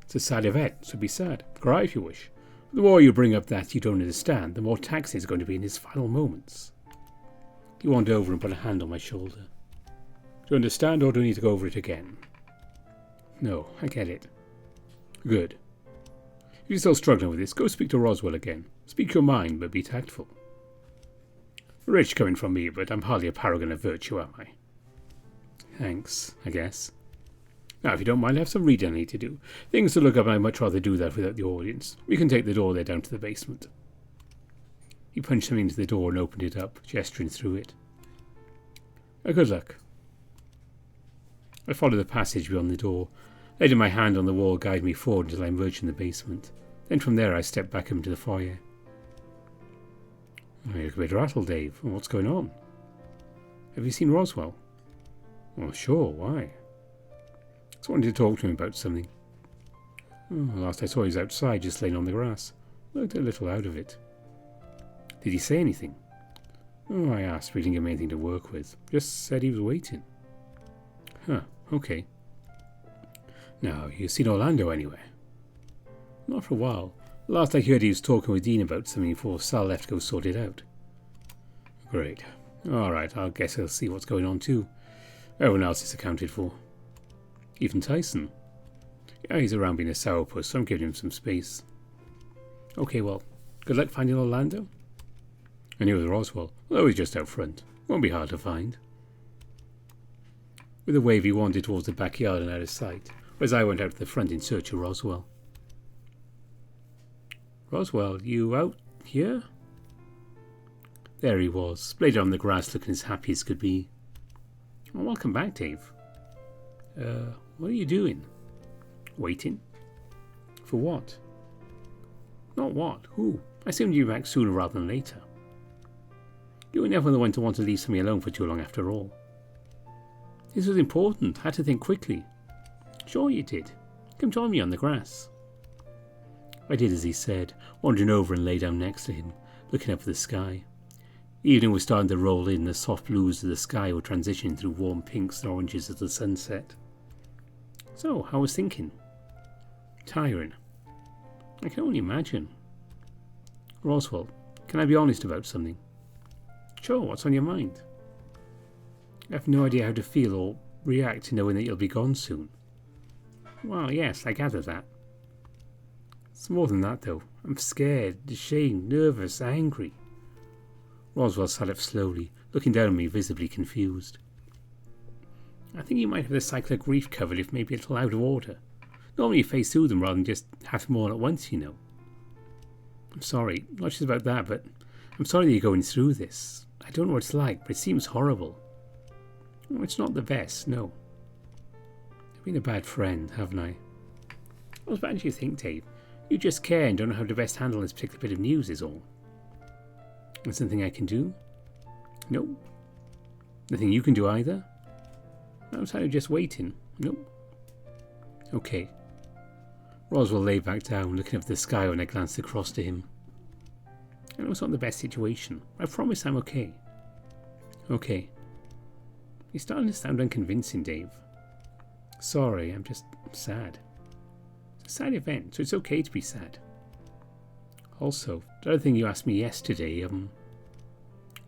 It's a sad event, so be sad. Cry if you wish. But the more you bring up that you don't understand, the more taxing it's going to be in his final moments. He wandered over and put a hand on my shoulder. Do you understand, or do I need to go over it again? No, I get it. Good. If you're still struggling with this, go speak to Roswell again. Speak your mind, but be tactful. Rich coming from me, but I'm hardly a paragon of virtue, am I? Thanks, I guess. Now, if you don't mind, I have some reading I need to do. Things to look up, and I'd much rather do that without the audience. We can take the door there down to the basement. He punched something into the door and opened it up, gesturing through it. Good luck. I followed the passage beyond the door, letting my hand on the wall guide me forward until I emerged in the basement. Then from there I stepped back into the foyer. You look a bit rattled, Dave. What's going on? Have you seen Roswell? Well, sure, why? Just wanted to talk to him about something. Last I saw he was outside, just laying on the grass. Looked a little out of it. Did he say anything? I asked, but he didn't give me anything to work with. Just said he was waiting. Huh, okay. Now, you seen Orlando anywhere? Not for a while. Last I heard he was talking with Dean about something before Sal left to go sort it out. Great. Alright, I guess I'll see what's going on too. Everyone else is accounted for. Even Tyson. Yeah, he's around being a sourpuss, so I'm giving him some space. Okay, well, good luck finding Orlando. And he was Roswell, although he's just out front. Won't be hard to find. With a wave he wandered towards the backyard and out of sight, whereas I went out to the front in search of Roswell. Roswell, you out here? There he was, splayed on the grass looking as happy as could be. Well, welcome back, Dave. What are you doing? Waiting? For what? Not what? Who? I assumed you'd be back sooner rather than later. You were never the one to want to leave me alone for too long after all. This was important. Had to think quickly. Sure you did. Come join me on the grass. I did as he said, wandering over and lay down next to him, looking up at the sky. The evening was starting to roll in, the soft blues of the sky were transitioning through warm pinks and oranges as the sun set. So, I was thinking. Tiring. I can only imagine. Roswell, can I be honest about something? Sure, what's on your mind? I have no idea how to feel or react to knowing that you'll be gone soon. Well, yes, I gather that. It's more than that, though. I'm scared, ashamed, nervous, angry. Roswell sat up slowly, looking down at me, visibly confused. I think you might have the cycle of grief covered if maybe a little out of order. Normally you face through them rather than just have them all at once, you know. I'm sorry, not just about that, but I'm sorry that you're going through this. I don't know what it's like, but it seems horrible. Oh, it's not the best, no. I've been a bad friend, haven't I? Not as bad as you think, Dave. You just care and don't know how to best handle this particular bit of news is all. There's something I can do? Nope. Nothing you can do either? I was just waiting. Nope. Okay. Roswell lay back down, looking up at the sky when I glanced across to him. I know it's not the best situation. I promise I'm okay. Okay. You're starting to sound unconvincing, Dave. Sorry, I'm just sad. It's a sad event, so it's okay to be sad. Also, the other thing you asked me yesterday,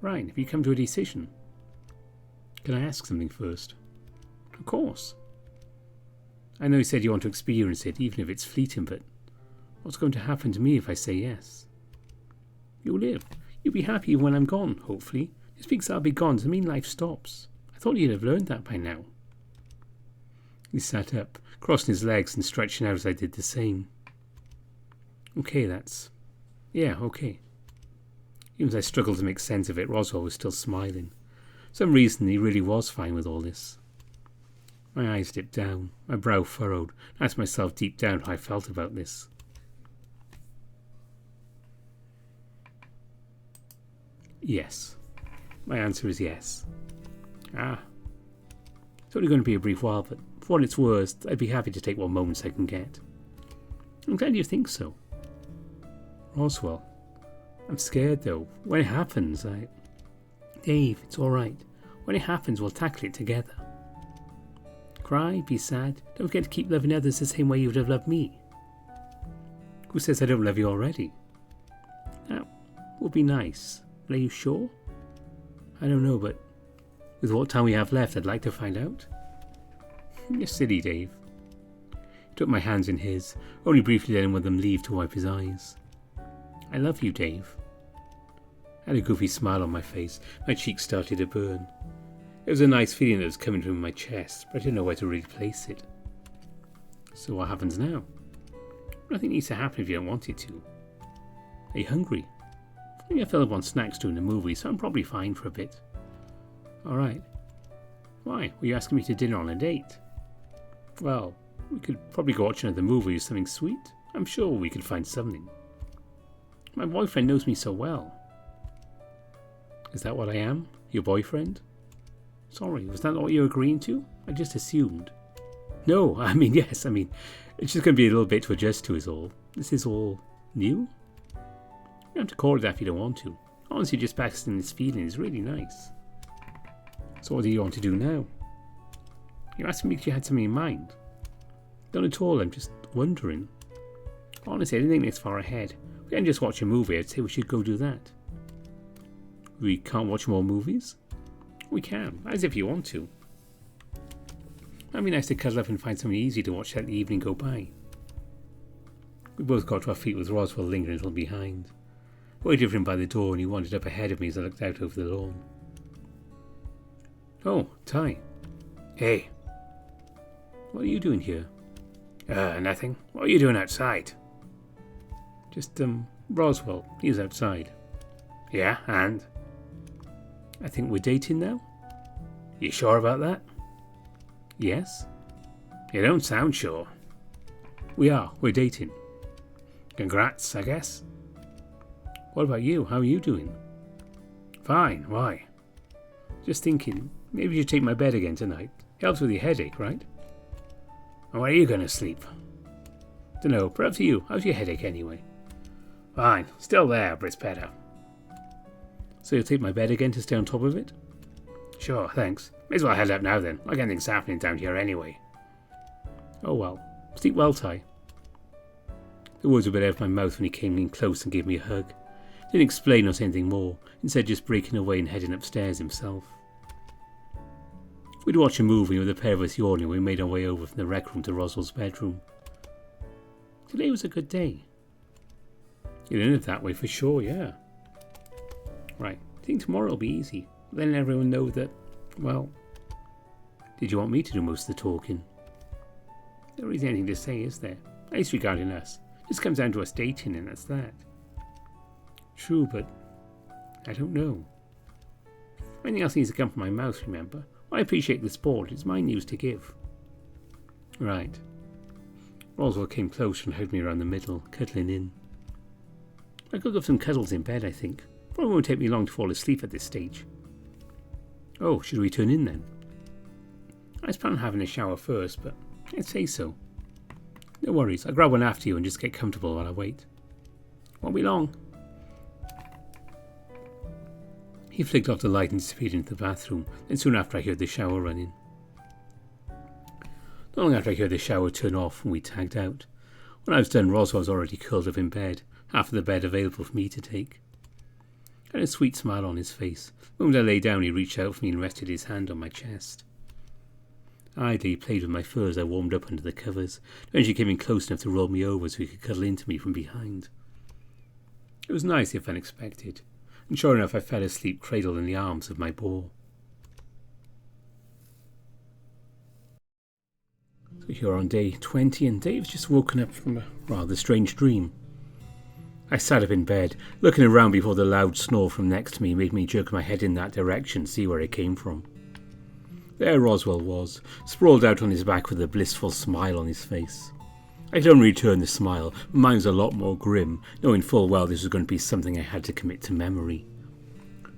Ryan, have you come to a decision? Can I ask something first? Of course. I know you said you want to experience it, even if it's fleeting, but what's going to happen to me if I say yes? You'll live. You'll be happy when I'm gone, hopefully. Just because I'll be gone doesn't mean life stops. I thought you'd have learned that by now. He sat up, crossing his legs and stretching out as I did the same. Okay, yeah, okay. Even as I struggled to make sense of it, Roswell was still smiling. For some reason, he really was fine with all this. My eyes dipped down, my brow furrowed, and asked myself deep down how I felt about this. Yes. My answer is yes. It's only going to be a brief while, but for what it's worth, I'd be happy to take what moments I can get. I'm glad you think so. Roswell, I'm scared though. When it happens, Dave, it's alright. When it happens, we'll tackle it together. Cry, be sad, don't forget to keep loving others the same way you would have loved me. Who says I don't love you already? That would be nice, but are you sure? I don't know, but with what time we have left, I'd like to find out. You're silly, Dave. He took my hands in his, only briefly letting one of them leave to wipe his eyes. I love you, Dave. I had a goofy smile on my face. My cheeks started to burn. It was a nice feeling that was coming from my chest, but I didn't know where to really place it. So what happens now? Nothing needs to happen if you don't want it to. Are you hungry? I think I fell up on snacks during the movie, so I'm probably fine for a bit. Alright. Why? Were you asking me to dinner on a date? Well, we could probably go watch another movie or something sweet. I'm sure we could find something. My boyfriend knows me so well. Is that what I am? Your boyfriend? Sorry, was that not what you were agreeing to? I just assumed. No, yes, it's just going to be a little bit to adjust to is all. This is all new? You don't have to call it that if you don't want to. Honestly, just basking in this feeling is really nice. So what do you want to do now? You're asking me if you had something in mind. Not at all, I'm just wondering. Honestly, I didn't think this far ahead. We can just watch a movie. I'd say we should go do that. We can't watch more movies? We can, as if you want to. It'd be nice to cuddle up and find something easy to watch, let the evening go by. We both got to our feet with Roswell lingering a little behind. I waited for him by the door and he wandered up ahead of me as I looked out over the lawn. Oh, Ty. Hey. What are you doing here? Nothing. What are you doing outside? Just, Roswell. He's outside. Yeah, and? I think we're dating now. You sure about that? Yes. You don't sound sure. We are. We're dating. Congrats, I guess. What about you? How are you doing? Fine. Why? Just thinking, maybe you should take my bed again tonight. Helps with your headache, right? And where are you going to sleep? Dunno, perhaps you. How's your headache anyway? Fine. Still there, but it's better. So you'll take my bed again to stay on top of it? Sure, thanks. May as well head up now then. Like anything's happening down here anyway. Oh well. Sleep well, Ty. The words were a bit out of my mouth when he came in close and gave me a hug. Didn't explain or say anything more, instead just breaking away and heading upstairs himself. We'd watch a movie with the pair of us yawning when we made our way over from the rec room to Roswell's bedroom. Today was a good day. You'd end it that way for sure, yeah. Right, I think tomorrow will be easy. Then everyone know that, well... Did you want me to do most of the talking? There isn't anything to say, is there? At least regarding us. This comes down to us dating and that's that. True, but... I don't know. Anything else needs to come from my mouth, remember? I appreciate the sport. It's my news to give. Right. Roswell came closer and hugged me around the middle, cuddling in. I could have some cuddles in bed, I think. Probably won't take me long to fall asleep at this stage. Oh, should we turn in then? I was planning on having a shower first, but I'd say so. No worries, I'll grab one after you and just get comfortable while I wait. Won't be long. He flicked off the light and disappeared into the bathroom, then soon after I heard the shower running. Not long after I heard the shower turn off and we tagged out. When I was done, Roswell was already curled up in bed, half of the bed available for me to take. I had a sweet smile on his face. The moment I lay down, he reached out for me and rested his hand on my chest. Idly, he played with my fur as I warmed up under the covers. Then she came in close enough to roll me over so he could cuddle into me from behind. It was nice if unexpected, and sure enough I fell asleep cradled in the arms of my boar. So here on day 20 and Dave's just woken up from a rather strange dream. I sat up in bed, looking around before the loud snore from next to me made me jerk my head in that direction to see where it came from. There Roswell was, sprawled out on his back with a blissful smile on his face. I could only return the smile, but mine was a lot more grim, knowing full well this was going to be something I had to commit to memory.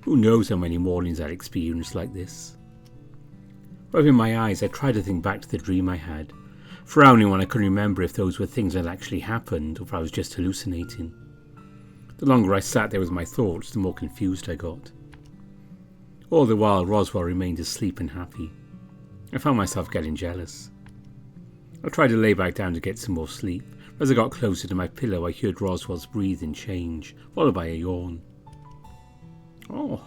Who knows how many mornings I'd experienced like this? Rubbing my eyes, I tried to think back to the dream I had, frowning when I couldn't remember if those were things that actually happened or if I was just hallucinating. The longer I sat there with my thoughts, the more confused I got. All the while, Roswell remained asleep and happy. I found myself getting jealous. I tried to lay back down to get some more sleep. As I got closer to my pillow, I heard Roswell's breathing change, followed by a yawn. Oh,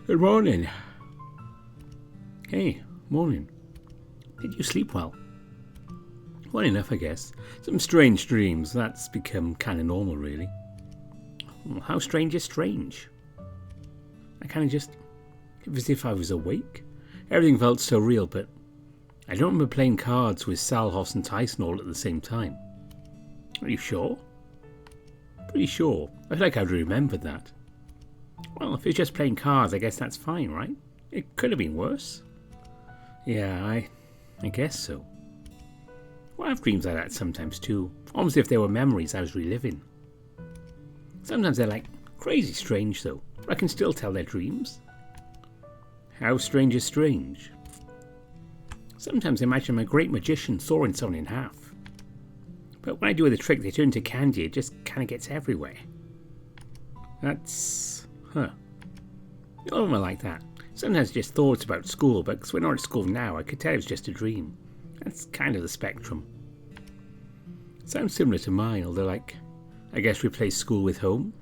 good morning. Hey, morning. Did you sleep well? Well enough, I guess. Some strange dreams. That's become kind of normal, really. Well, how strange is strange? I kind of just... It was as if I was awake. Everything felt so real, but I don't remember playing cards with Sal, Hoss and Tyson all at the same time. Are you sure? Pretty sure. I feel like I'd remembered that. Well, if it's just playing cards, I guess that's fine, right? It could have been worse. Yeah, I guess so. Well, I have dreams like that sometimes too. Almost as if they were memories I was reliving. Sometimes they're like crazy strange though. But I can still tell they're dreams. How strange is strange? Sometimes I imagine I'm a great magician sawing someone in half. But when I do the trick they turn to candy, it just kind of gets everywhere. That's... All of them are like that. Sometimes just thoughts about school, but because we're not at school now, I could tell it was just a dream. That's kind of the spectrum. Sounds similar to mine, although I guess replace school with home.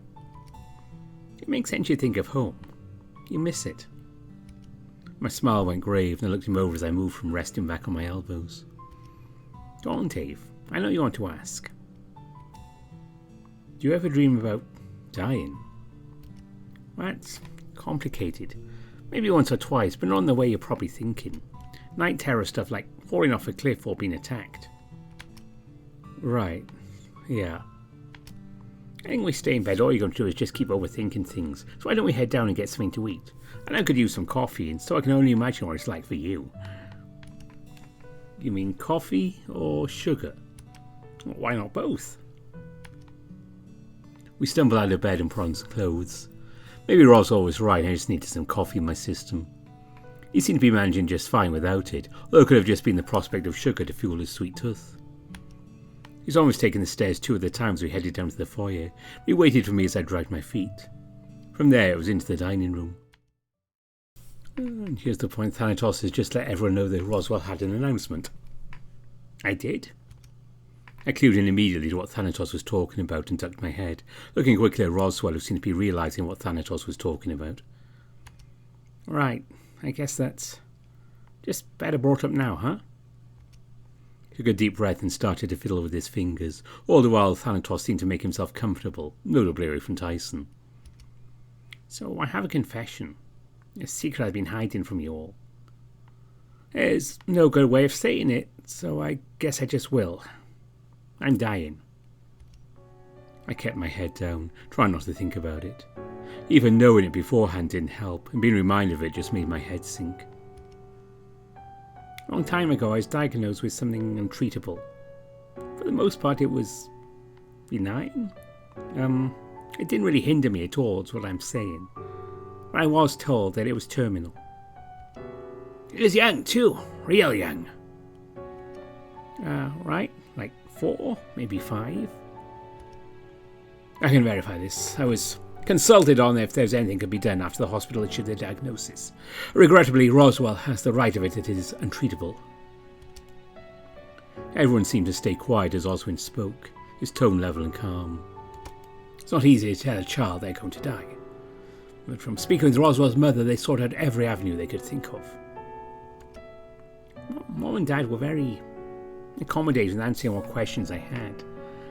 It makes sense you think of home. You miss it. My smile went grave and I looked him over as I moved from resting back on my elbows. Go on, Dave. I know you want to ask. Do you ever dream about dying? That's complicated. Maybe once or twice, but not in the way you're probably thinking. Night terror stuff like falling off a cliff or being attacked. Right. Yeah. I think we stay in bed. All you're going to do is just keep overthinking things. So why don't we head down and get something to eat? And I could use some coffee, and so I can only imagine what it's like for you. You mean coffee or sugar? Well, why not both? We stumbled out of bed and put on some clothes. Maybe Roswell was right, I just needed some coffee in my system. He seemed to be managing just fine without it, although it could have just been the prospect of sugar to fuel his sweet tooth. He's almost taken the stairs 2 of the times we headed down to the foyer. He waited for me as I dragged my feet. From there it was into the dining room. And here's the point, Thanatos has just let everyone know that Roswell had an announcement. I did. I clued in immediately to what Thanatos was talking about and ducked my head, looking quickly at Roswell, who seemed to be realising what Thanatos was talking about. Right, I guess that's just better brought up now, huh? He took a deep breath and started to fiddle with his fingers, all the while Thanatos seemed to make himself comfortable, notably away from Tyson. So I have a confession. A secret I've been hiding from you all. There's no good way of saying it, so I guess I just will. I'm dying. I kept my head down, trying not to think about it. Even knowing it beforehand didn't help, and being reminded of it just made my head sink. A long time ago I was diagnosed with something untreatable. For the most part it was benign. It didn't really hinder me at all, is what I'm saying. But I was told that it was terminal. It was young too, real young. Right, like 4, maybe 5. I can verify this. I was consulted on if there's anything could be done after the hospital issued the diagnosis. Regrettably, Roswell has the right of it. It is untreatable. Everyone seemed to stay quiet as Oswin spoke, his tone level and calm. It's not easy to tell a child they're going to die. But from speaking with Roswell's mother, they sought out every avenue they could think of. Mom and Dad were very accommodating in answering what questions I had.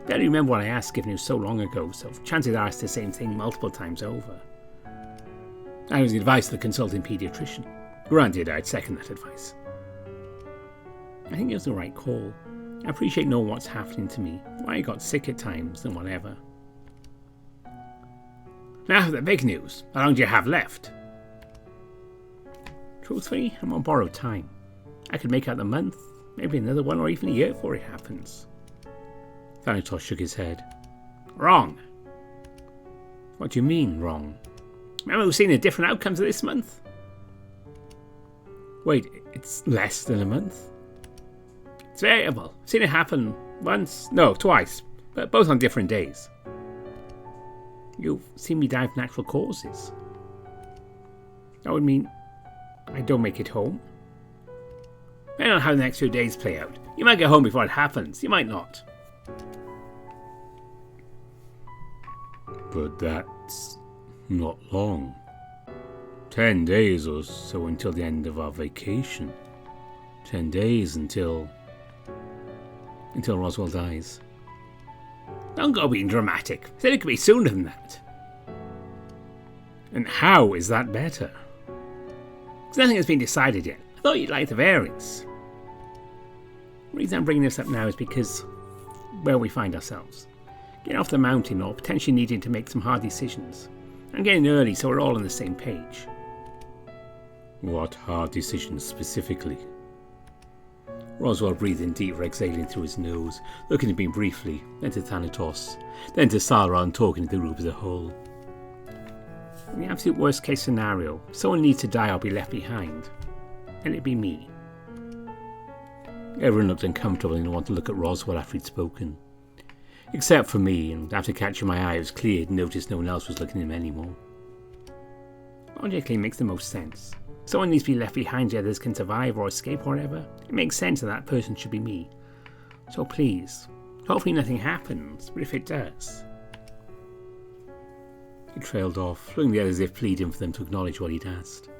I barely remember what I asked, given it was so long ago, so chances are I asked the same thing multiple times over. I was the advice of the consulting paediatrician. Granted, I'd second that advice. I think it was the right call. I appreciate knowing what's happening to me, why I got sick at times, and whatever. Now for the big news. How long do you have left? Truthfully, I'm on borrowed time. I could make out the month, maybe another one or even a year before it happens. Thanatos shook his head. Wrong. What do you mean, wrong? Remember we've seen the different outcomes of this month? Wait, it's less than a month? It's variable. I've seen it happen once, no, twice, but both on different days. You've seen me die of natural causes. That would mean I don't make it home. I don't know how the next few days play out. You might get home before it happens, you might not. But that's not long. 10 days or so until the end of our vacation. 10 days until Roswell dies. Don't go being dramatic. I said it could be sooner than that. And how is that better? Because nothing has been decided yet. I thought you'd like the variants. The reason I'm bringing this up now is because where we find ourselves. Getting off the mountain or potentially needing to make some hard decisions. I'm getting early so we're all on the same page. What hard decisions specifically? Roswell breathed in deep, exhaling through his nose, looking at me briefly, then to Thanatos, then to Sauron, talking to the group as a whole. In the absolute worst case scenario, if someone needs to die or be left behind, then it'd be me. Everyone looked uncomfortable and wanted to look at Roswell after he'd spoken. Except for me, and after catching my eye, it was clear to notice no one else was looking at him anymore. Logically, it makes the most sense. Someone needs to be left behind so others can survive or escape or whatever. It makes sense that that person should be me. So please, Hopefully nothing happens, but if it does... He trailed off, looking at the others as if pleading for them to acknowledge what he'd asked.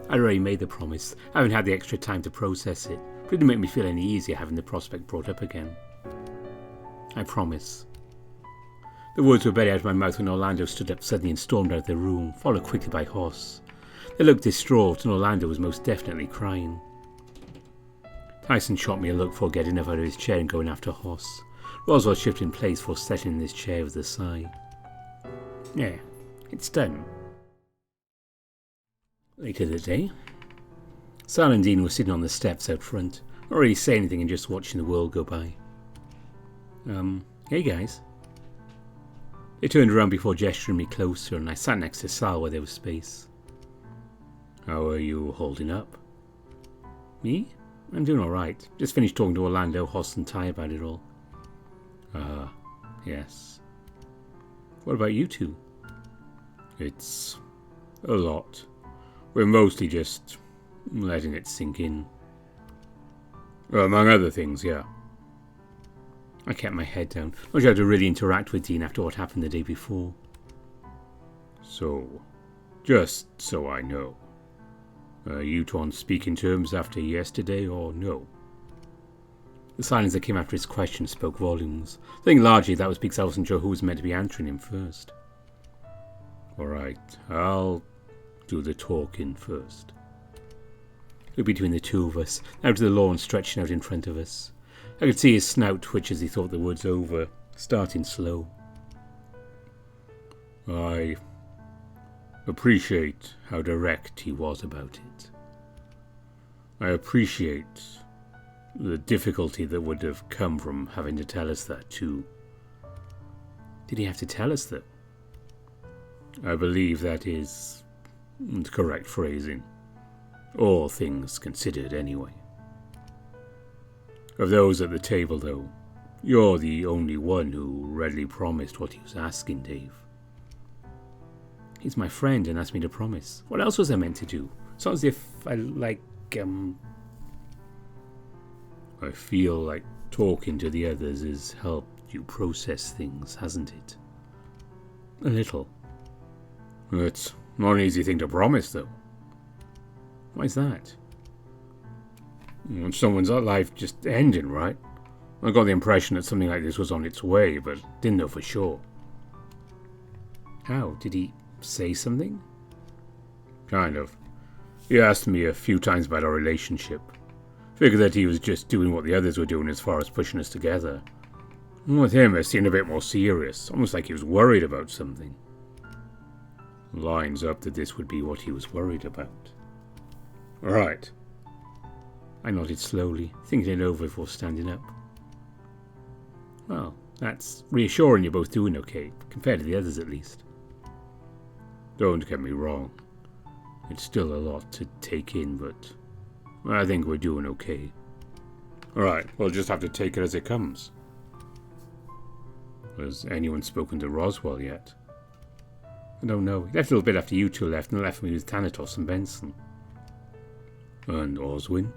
I'd already made the promise. I haven't had the extra time to process it, but it didn't make me feel any easier having the prospect brought up again. I promise. The words were barely out of my mouth when Orlando stood up suddenly and stormed out of the room, followed quickly by Hoss. They looked distraught, and Orlando was most definitely crying. Tyson shot me a look before getting up out of his chair and going after Hoss. Roswell shifted in place before settling in his chair with a sigh. Yeah, it's done. Later that day, Sal and Dean were sitting on the steps out front, not really saying anything and just watching the world go by. Hey guys. They turned around before gesturing me closer, and I sat next to Sal where there was space. How are you holding up? Me? I'm doing alright. Just finished talking to Orlando, Hoss and Ty about it all. Yes. What about you two? It's a lot. We're mostly just letting it sink in. Among other things, yeah. I kept my head down. I was able to really interact with Dean after what happened the day before. So, just so I know, are you two on speaking terms after yesterday or no? The silence that came after his question spoke volumes. I think largely that was because I wasn't sure who was meant to be answering him first. Alright, I'll do the talking first. Look between the two of us, out to the lawn stretching out in front of us. I could see his snout twitch as he thought the words over, starting slow. I appreciate how direct he was about it. I appreciate the difficulty that would have come from having to tell us that too. Did he have to tell us that? I believe that is the correct phrasing. All things considered, anyway. Of those at the table, though, you're the only one who readily promised what he was asking, Dave. He's my friend and asked me to promise. What else was I meant to do? It's not as if I feel like talking to the others has helped you process things, hasn't it? A little. It's not an easy thing to promise, though. Why's that? Someone's life just ending, right? I got the impression that something like this was on its way, but didn't know for sure. How? Did he say something? Kind of. He asked me a few times about our relationship. Figured that he was just doing what the others were doing as far as pushing us together. And with him, it seemed a bit more serious, almost like he was worried about something. Lines up that this would be what he was worried about. Right. I nodded slowly, thinking it over before standing up. Well, that's reassuring you're both doing okay, compared to the others at least. Don't get me wrong. It's still a lot to take in, but I think we're doing okay. Alright, we'll just have to take it as it comes. Has anyone spoken to Roswell yet? I don't know. He left a little bit after you two left and left me with Thanatos and Benson. And Oswin?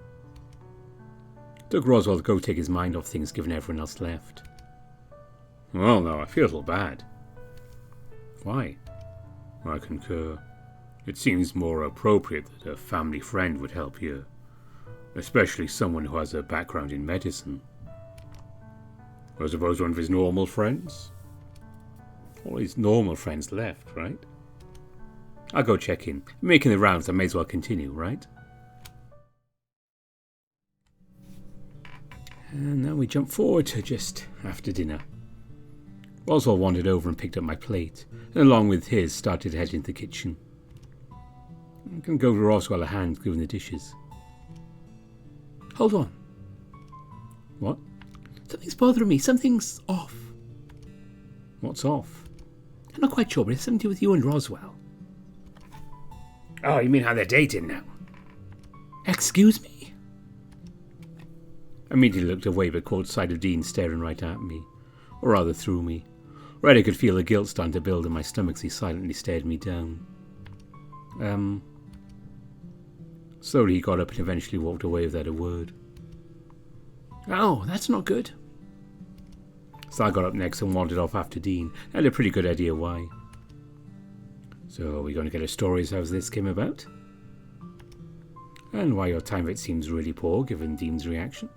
Took Roswell to go take his mind off things given everyone else left. Well, no, I feel a little bad. Why? I concur. It seems more appropriate that a family friend would help you, especially someone who has a background in medicine. I suppose one of his normal friends? All his normal friends left, right? I'll go check in. Making the rounds, I may as well continue, right? And now we jump forward to just after dinner. Roswell wandered over and picked up my plate, and along with his started to head into the kitchen. I can go to Roswell a hand giving the dishes. Hold on. What? Something's bothering me. Something's off. What's off? I'm not quite sure, but it's something to do with you and Roswell. Oh, you mean how they're dating now? Excuse me? I immediately looked away but caught sight of Dean staring right at me, or rather through me. Right, I could feel the guilt starting to build in my stomach as he silently stared me down. Slowly he got up and eventually walked away without a word. Oh, that's not good. Sal got up next and wandered off after Dean. I had a pretty good idea why. So, are we going to get a story as how this came about? And why your time of it seems really poor, given Dean's reaction?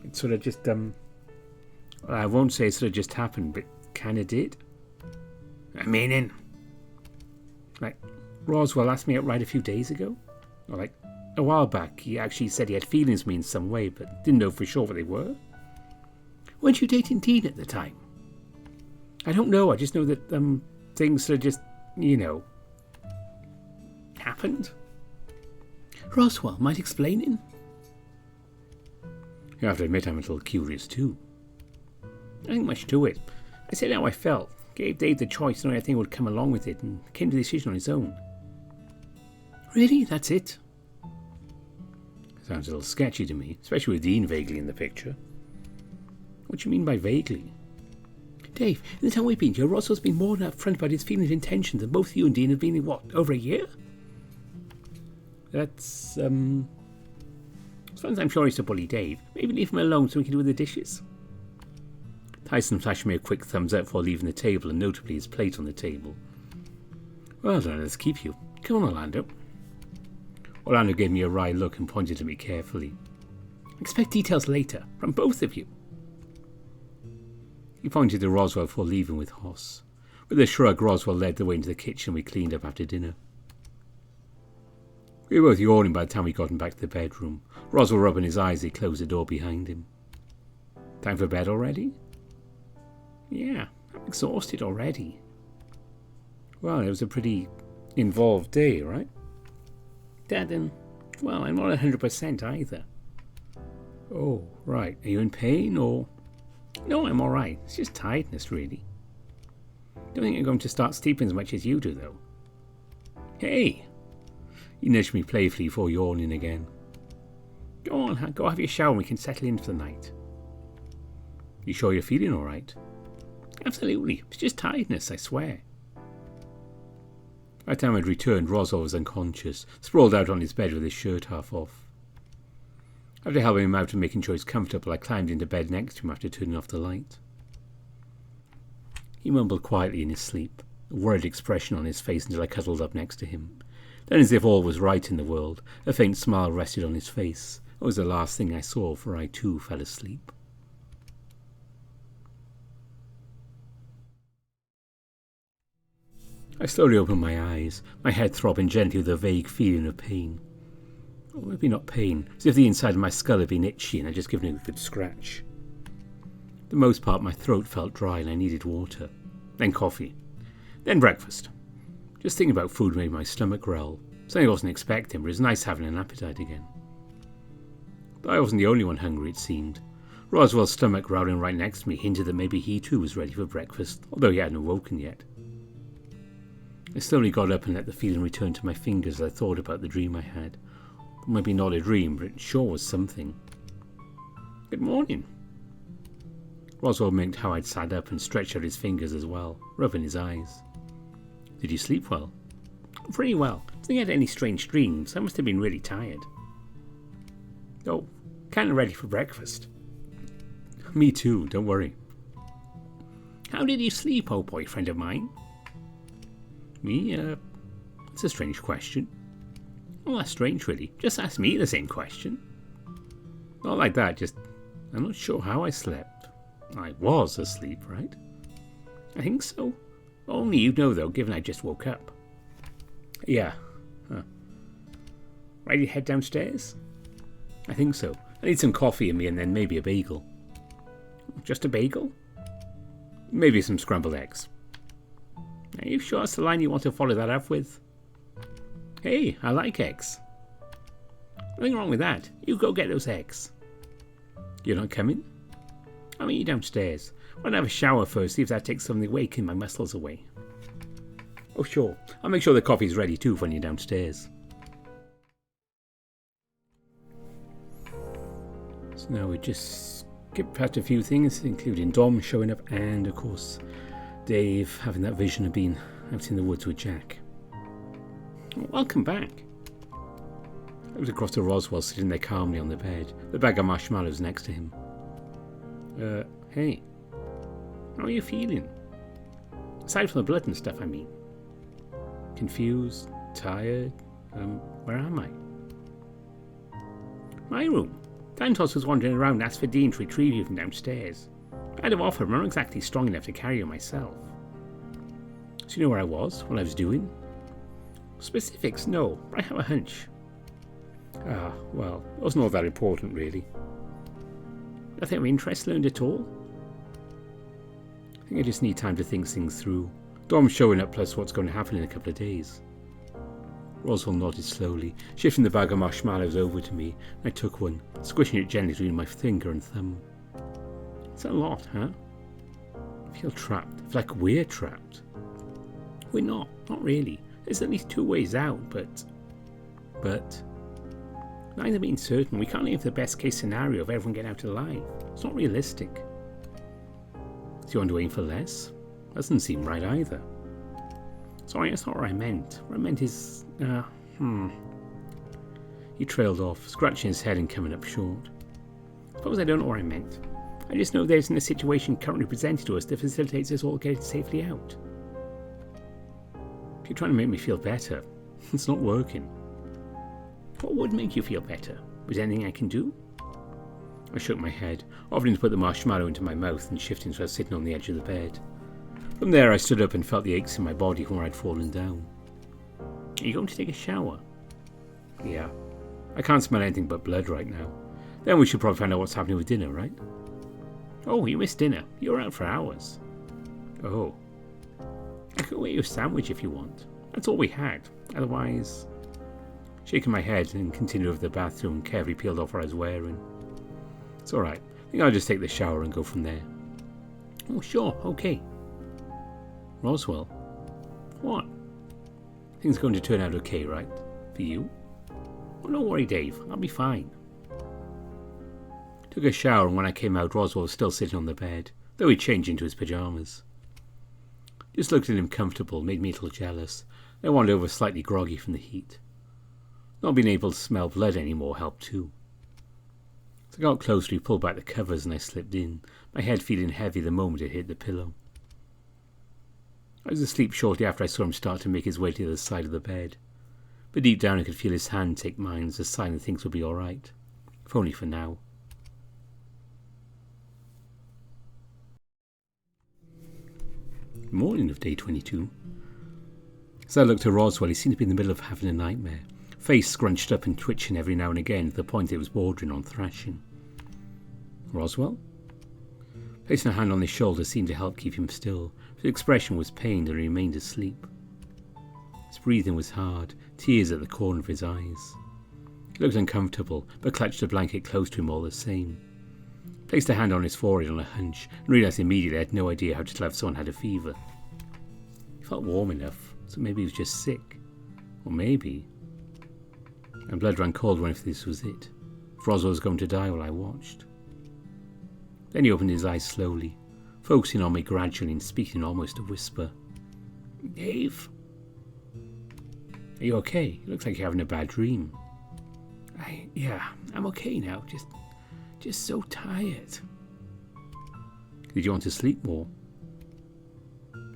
It sort of just, I won't say it sort of just happened, but kind of did. I mean, like, Roswell asked me outright a few days ago. Or like, a while back, he actually said he had feelings for me in some way, but didn't know for sure what they were. Weren't you dating Dean at the time? I don't know, I just know that, things sort of just, happened. Roswell, might explain it? You have to admit I'm a little curious too. Nothing much to it. I said how I felt, gave Dave the choice knowing everything would come along with it, and came to the decision on his own. Really? That's it? Sounds a little sketchy to me, especially with Dean vaguely in the picture. What do you mean by vaguely? Dave, in the time we've been here, Roswell's been more than upfront about his feelings and intentions, and both you and Dean have been in, what, over a year? That's, as far as I'm sure he's to bully Dave, maybe leave him alone so he can do the dishes. Tyson flashed me a quick thumbs up before leaving the table, and notably his plate on the table. Well done, let's keep you. Come on, Orlando. Orlando gave me a wry look and pointed at me carefully. Expect details later, from both of you. He pointed to Roswell before leaving with Hoss. With a shrug, Roswell led the way into the kitchen. We cleaned up after dinner. We were both yawning by the time we got him back to the bedroom. Roswell rubbing his eyes as he closed the door behind him. Time for bed already? Yeah, I'm exhausted already. Well, it was a pretty involved day, right? Dad, well, I'm not 100% either. Oh, right. Are you in pain or... No, I'm alright. It's just tiredness, really. Don't think I'm going to start sleeping as much as you do, though. Hey! He nudged me playfully before yawning again. Go on, go have your shower and we can settle in for the night. You sure you're feeling alright? Absolutely. It's just tiredness, I swear. By the time I'd returned, Roswell was unconscious, sprawled out on his bed with his shirt half off. After helping him out and making sure he's comfortable, I climbed into bed next to him after turning off the light. He mumbled quietly in his sleep, a worried expression on his face until I cuddled up next to him. Then, as if all was right in the world, a faint smile rested on his face. It was the last thing I saw, for I too fell asleep. I slowly opened my eyes, my head throbbing gently with a vague feeling of pain. Or maybe not pain, as if the inside of my skull had been itchy and I'd just given it a good scratch. For the most part, my throat felt dry and I needed water. Then coffee. Then breakfast. Just thinking about food made my stomach growl. Something I wasn't expecting, but it was nice having an appetite again. But I wasn't the only one hungry, it seemed. Roswell's stomach growling right next to me hinted that maybe he too was ready for breakfast, although he hadn't awoken yet. I slowly got up and let the feeling return to my fingers as I thought about the dream I had. Maybe not a dream, but it sure was something. Good morning. Roswell mimicked how I'd sat up and stretched out his fingers as well, rubbing his eyes. Did you sleep well? Pretty well. I didn't get any strange dreams. I must have been really tired. Oh, kind of ready for breakfast. Me too, don't worry. How did you sleep, old boyfriend of mine? Me? That's a strange question. Well, that's strange, really. Just ask me the same question. Not like that, just... I'm not sure how I slept. I was asleep, right? I think so. Only you'd know, though, given I just woke up. Yeah. Huh. Ready to head downstairs? I think so. I need some coffee in me and then maybe a bagel. Just a bagel? Maybe some scrambled eggs. Are you sure that's the line you want to follow that up with? Hey, I like eggs. Nothing wrong with that. You go get those eggs. You're not coming? I'll meet you downstairs. I'll have a shower first, see if that takes some of the waking my muscles away. Oh sure, I'll make sure the coffee's ready too when you're downstairs. So now we just skip past a few things, including Dom showing up and, of course, Dave having that vision of being out in the woods with Jack. Welcome back. I looked across to Roswell sitting there calmly on the bed, the bag of marshmallows next to him. Hey, how are you feeling? Aside from the blood and stuff, I mean. Confused? Tired? Where am I? My room. Dantos was wandering around and asked for Dean to retrieve you from downstairs. I'd have offered, but I'm not exactly strong enough to carry you myself. So you know where I was, what I was doing? Specifics, no, but I have a hunch. Well, it wasn't all that important, really. Nothing of interest learned at all? I think I just need time to think things through. Dom's showing up plus what's going to happen in a couple of days. Roswell nodded slowly, shifting the bag of marshmallows over to me. I took one, squishing it gently between my finger and thumb. It's a lot, huh? I feel trapped. I feel like we're trapped. We're not really. There's at least 2 ways out, but neither being certain, we can't leave the best case scenario of everyone getting out alive. It's not realistic. Do you want to aim for less? Doesn't seem right either. Sorry, that's not what I meant. What I meant is, He trailed off, scratching his head and coming up short. Suppose I don't know what I meant. I just know there isn't a situation currently presented to us that facilitates us all getting safely out. If you're trying to make me feel better, it's not working. What would make you feel better? Was there anything I can do? I shook my head, offering to put the marshmallow into my mouth and shifting so I was sitting on the edge of the bed. From there I stood up and felt the aches in my body from where I'd fallen down. Are you going to take a shower? Yeah. I can't smell anything but blood right now. Then we should probably find out what's happening with dinner, right? Oh, you missed dinner. You were out for hours. Oh. I could get you a sandwich if you want. That's all we had. Otherwise... Shaking my head and continued over the bathroom and carefully peeled off what I was wearing. It's alright. I think I'll just take the shower and go from there. Oh, sure. Okay. Roswell. What? Things are going to turn out okay, right? For you? Oh, don't worry, Dave. I'll be fine. Took a shower, and when I came out, Roswell was still sitting on the bed, though he'd changed into his pyjamas. Just looked at him comfortable, made me a little jealous. I wandered over slightly groggy from the heat. Not being able to smell blood anymore helped too. As I got closer, he pulled back the covers and I slipped in, my head feeling heavy the moment it hit the pillow. I was asleep shortly after I saw him start to make his way to the other side of the bed, but deep down I could feel his hand take mine as a sign that things would be alright, if only for now. Morning of day 22. As I looked at Roswell, he seemed to be in the middle of having a nightmare, face scrunched up and twitching every now and again to the point it was bordering on thrashing. Roswell? Placing a hand on his shoulder seemed to help keep him still. His expression was pained and he remained asleep. His breathing was hard, tears at the corner of his eyes. He looked uncomfortable, but clutched the blanket close to him all the same. Placed a hand on his forehead on a hunch, and realised immediately I had no idea how to tell if someone had a fever. He felt warm enough, so maybe he was just sick. Or maybe... My blood ran cold when if this was it. If Roswell was going to die while I watched. Then he opened his eyes slowly, focusing on me gradually and speaking almost a whisper. Dave? Are you okay? It looks like you're having a bad dream. I'm okay now. Just so tired. Did you want to sleep more?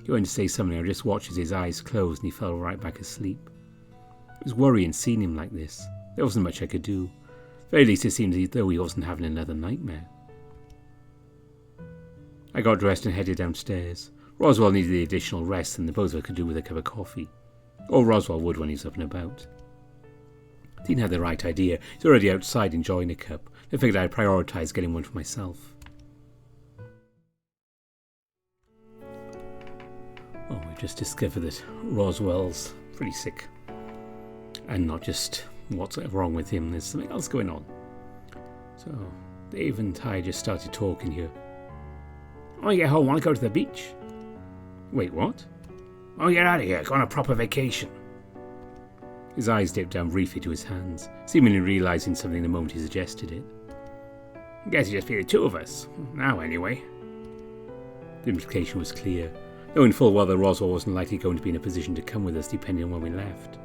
He went to say something. I just watched as his eyes closed and he fell right back asleep. It was worrying seeing him like this. There wasn't much I could do. At the very least it seemed as though he wasn't having another nightmare. I got dressed and headed downstairs. Roswell needed the additional rest than the both of us could do with a cup of coffee. Or Roswell would when he's up and about. Dean had the right idea. He's already outside enjoying a cup. I figured I'd prioritise getting one for myself. Oh, we've just discovered that Roswell's pretty sick. And not just what's wrong with him, there's something else going on. So, Dave and Ty just started talking here. When I get home, want to go to the beach? Wait, what? Oh, get out of here, go on a proper vacation. His eyes dipped down briefly to his hands, seemingly realising something the moment he suggested it. I guess it'd just be the two of us. Now, anyway. The implication was clear, knowing full well that Roswell wasn't likely going to be in a position to come with us depending on when we left.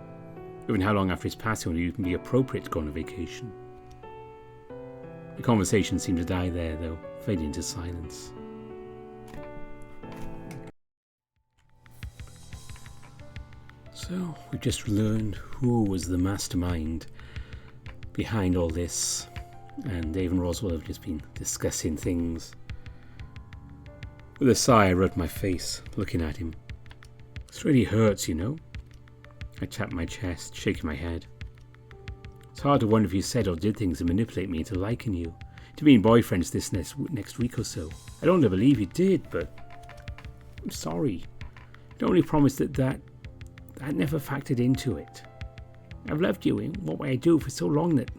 Even how long after his passing would it even be appropriate to go on a vacation? The conversation seemed to die there, though, fading into silence. So, we've just learned who was the mastermind behind all this, and Dave and Roswell have just been discussing things. With a sigh, I rubbed my face, looking at him. This really hurts, you know. I tapped my chest, shaking my head. It's hard to wonder if you said or did things to manipulate me into liking you, to being boyfriends this next week or so. I don't want to believe you did, but I'm sorry. I can only promise that never factored into it. I've loved you in what way I do for so long that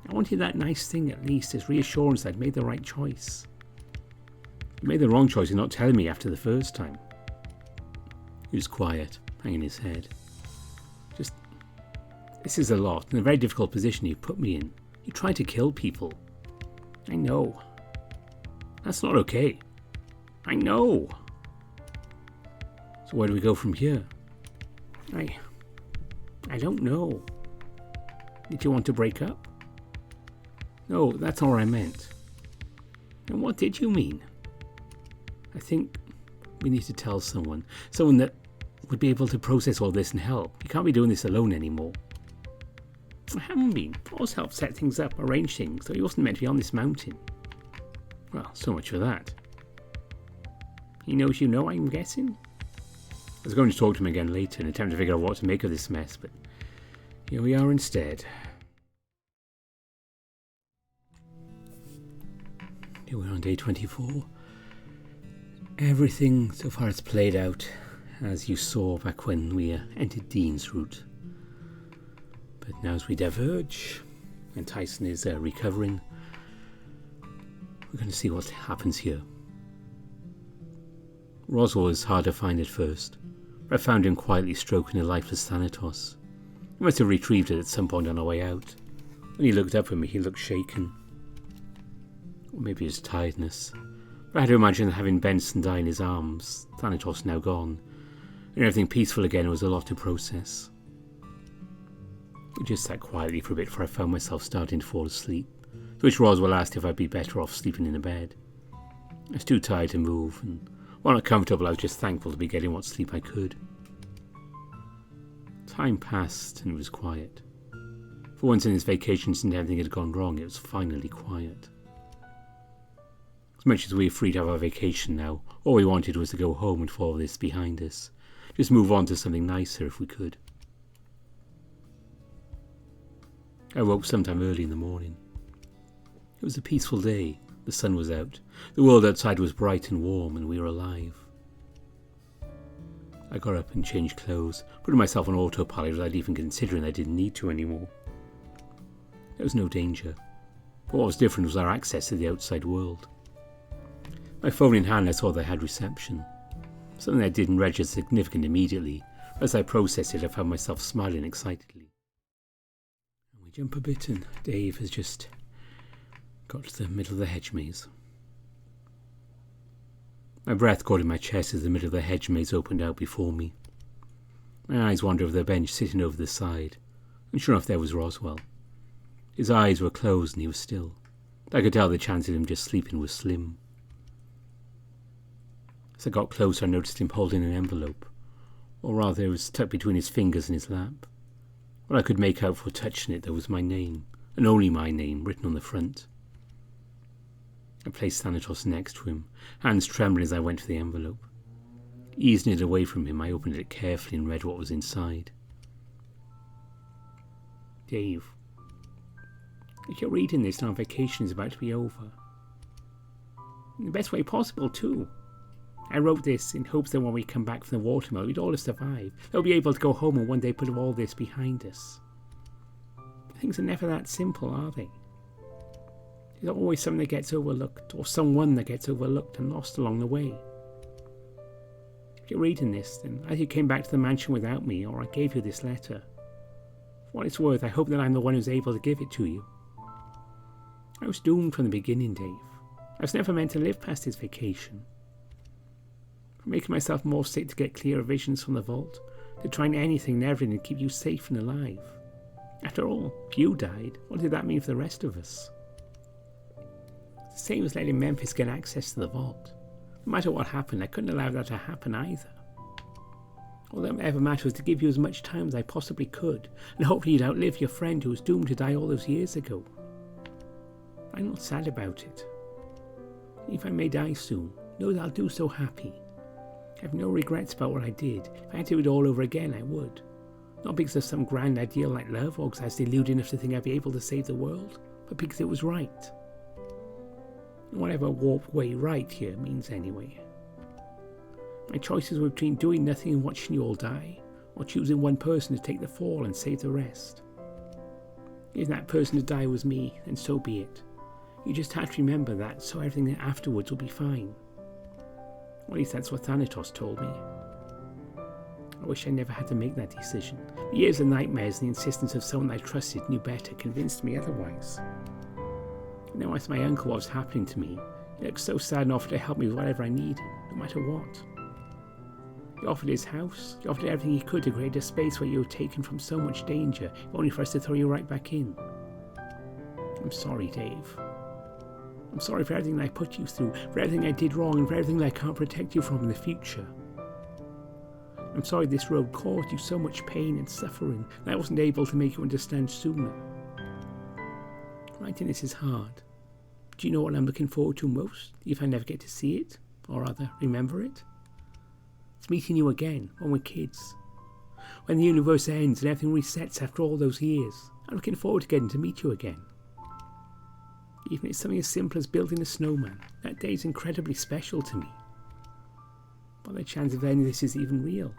I wanted that nice thing at least as reassurance that I'd made the right choice. You made the wrong choice in not telling me after the first time. He was quiet, hanging his head. This is a lot, and a very difficult position you put me in. You tried to kill people. I know. That's not okay. I know. So where do we go from here? I don't know. Did you want to break up? No, that's all I meant. And what did you mean? I think we need to tell someone that would be able to process all this and help. You can't be doing this alone anymore. I haven't been. Paul's helped set things up, arrange things, so he wasn't meant to be on this mountain. Well, so much for that. He knows you know, I'm guessing? I was going to talk to him again later and attempt to figure out what to make of this mess, but here we are instead. Here we are on day 24. Everything so far has played out as you saw back when we entered Dean's route. But now as we diverge, and Tyson is recovering, we're going to see what happens here. Roswell was hard to find at first, but I found him quietly stroking a lifeless Thanatos. He must have retrieved it at some point on our way out. When he looked up at me, he looked shaken. Or maybe his tiredness. But I had to imagine having Benson die in his arms, Thanatos now gone, and everything peaceful again was a lot to process. We just sat quietly for a bit before I found myself starting to fall asleep, to which Roswell asked if I'd be better off sleeping in a bed. I was too tired to move, and while not comfortable, I was just thankful to be getting what sleep I could. Time passed, and it was quiet. For once in his vacation, since everything had gone wrong, it was finally quiet. As much as we were free to have our vacation now, all we wanted was to go home and follow this behind us. Just move on to something nicer if we could. I woke sometime early in the morning. It was a peaceful day. The sun was out. The world outside was bright and warm, and we were alive. I got up and changed clothes, putting myself on autopilot without even considering I didn't need to anymore. There was no danger, but what was different was our access to the outside world. My phone in hand, I saw that I had reception. Something I didn't register significant immediately, but as I processed it, I found myself smiling excitedly. We jump a bit and Dave has just got to the middle of the hedge maze. My breath caught in my chest as the middle of the hedge maze opened out before me. My eyes wandered over the bench sitting over the side, and sure enough there was Roswell. His eyes were closed and he was still. I could tell the chance of him just sleeping was slim. As I got closer, I noticed him holding an envelope, or rather it was tucked between his fingers in his lap. What I could make out for touching it, though, was my name, and only my name, written on the front. I placed Thanatos next to him, hands trembling as I went for the envelope. Easing it away from him, I opened it carefully and read what was inside. Dave, if you're reading this, our vacation is about to be over. In the best way possible, too. I wrote this in hopes that when we come back from the watermill, we'd all have survived. They'll be able to go home and one day put all this behind us. Things are never that simple, are they? There's always something that gets overlooked, or someone that gets overlooked and lost along the way. If you're reading this, then as you came back to the mansion without me, or I gave you this letter, for what it's worth, I hope that I'm the one who's able to give it to you. I was doomed from the beginning, Dave. I was never meant to live past this vacation. From making myself more sick to get clearer visions from the vault, to trying anything and everything to keep you safe and alive. After all, if you died, what did that mean for the rest of us? It's the same as letting Memphis get access to the vault. No matter what happened, I couldn't allow that to happen either. All that ever mattered was to give you as much time as I possibly could, and hopefully you'd outlive your friend who was doomed to die all those years ago. I'm not sad about it. If I may die soon, know that I'll do so happy. I have no regrets about what I did. If I had to do it all over again, I would. Not because of some grand ideal like love, or because I was deluded enough to think I'd be able to save the world, but because it was right. And whatever warped way right here means anyway. My choices were between doing nothing and watching you all die, or choosing one person to take the fall and save the rest. If that person to die was me, then so be it. You just had to remember that, so everything afterwards will be fine. Or at least that's what Thanatos told me. I wish I never had to make that decision. The years of nightmares and the insistence of someone I trusted knew better convinced me otherwise. Now I asked my uncle what was happening to me. He looked so sad and offered to help me with whatever I needed, no matter what. He offered his house, he offered everything he could to create a space where you were taken from so much danger, only for us to throw you right back in. I'm sorry, Dave. I'm sorry for everything I put you through, for everything I did wrong, and for everything I can't protect you from in the future. I'm sorry this road caused you so much pain and suffering, and I wasn't able to make you understand sooner. Writing this is hard. Do you know what I'm looking forward to most, if I never get to see it, or rather, remember it? It's meeting you again, when we're kids. When the universe ends and everything resets after all those years, I'm looking forward to getting to meet you again. Even if it's something as simple as building a snowman, that day is incredibly special to me. What are the chances of any of this is even real?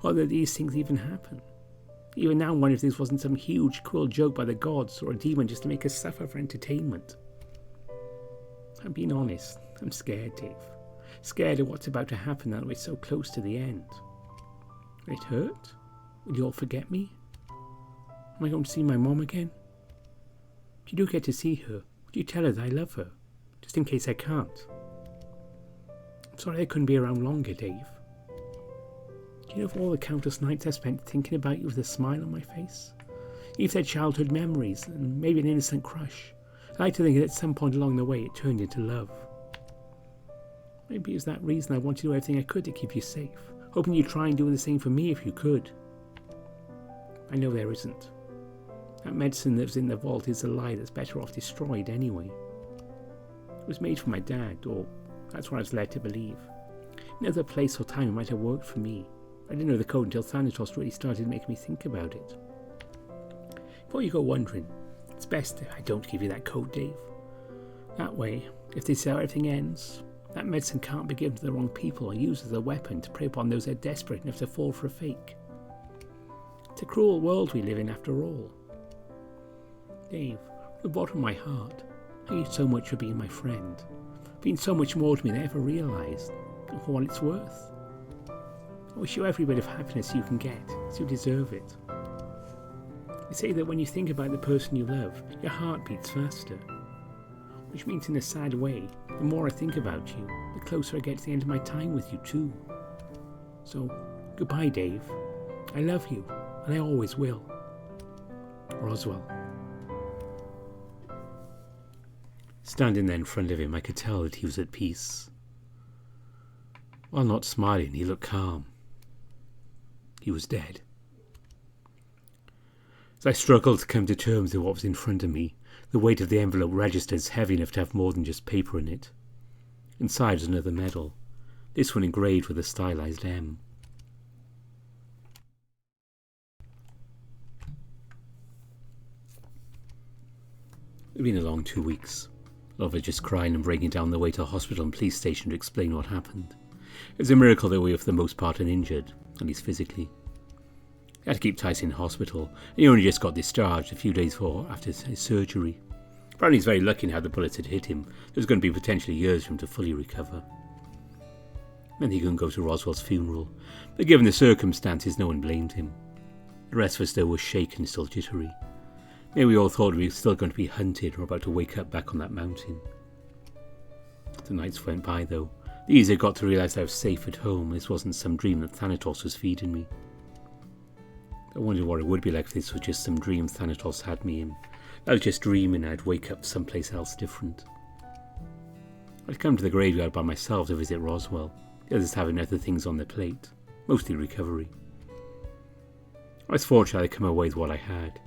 Or that these things even happen? Even now I wonder if this wasn't some huge, cruel joke by the gods or a demon just to make us suffer for entertainment. I'm being honest, I'm scared, Dave. Scared of what's about to happen now that we're so close to the end. Will it hurt? Will you all forget me? Am I going to see my mom again? If you do get to see her, would you tell her that I love her? Just in case I can't. I'm sorry I couldn't be around longer, Dave. Do you know of all the countless nights I spent thinking about you with a smile on my face? You've said childhood memories and maybe an innocent crush. I like to think that at some point along the way it turned into love. Maybe it was that reason I wanted to do everything I could to keep you safe, hoping you'd try and do the same for me if you could. I know there isn't. That medicine that's in the vault is a lie that's better off destroyed anyway. It was made for my dad, or that's what I was led to believe. No other place or time it might have worked for me. I didn't know the code until Thanatos really started making me think about it. Before you go wondering, it's best if I don't give you that code, Dave. That way, if this is how everything ends, that medicine can't be given to the wrong people or used as a weapon to prey upon those that are desperate enough to fall for a fake. It's a cruel world we live in after all. Dave, from the bottom of my heart, thank you so much for being my friend, being so much more to me than I ever realised, and for what it's worth. I wish you every bit of happiness you can get, as you deserve it. They say that when you think about the person you love, your heart beats faster, which means in a sad way, the more I think about you, the closer I get to the end of my time with you too. So, goodbye, Dave. I love you, and I always will. Roswell. Standing there in front of him, I could tell that he was at peace. While not smiling, he looked calm. He was dead. As I struggled to come to terms with what was in front of me, the weight of the envelope registered as heavy enough to have more than just paper in it. Inside was another medal, this one engraved with a stylized M. It had been a long 2 weeks. A lot of it just crying and breaking down the way to a hospital and police station to explain what happened. It was a miracle that we were for the most part uninjured, at least physically. I had to keep Tyson in hospital, and he only just got discharged a few days after his surgery. Apparently he's very lucky in how the bullets had hit him. There was going to be potentially years for him to fully recover. Meant he couldn't go to Roswell's funeral, but given the circumstances, no one blamed him. The rest of us though were shaken and still jittery. Maybe we all thought we were still going to be hunted or about to wake up back on that mountain. The nights went by though. The easier I got to realise I was safe at home, this wasn't some dream that Thanatos was feeding me. I wondered what it would be like if this was just some dream Thanatos had me in. I was just dreaming and I'd wake up someplace else different. I'd come to the graveyard by myself to visit Roswell, the others having other things on their plate, mostly recovery. I was fortunate I'd come away with what I had.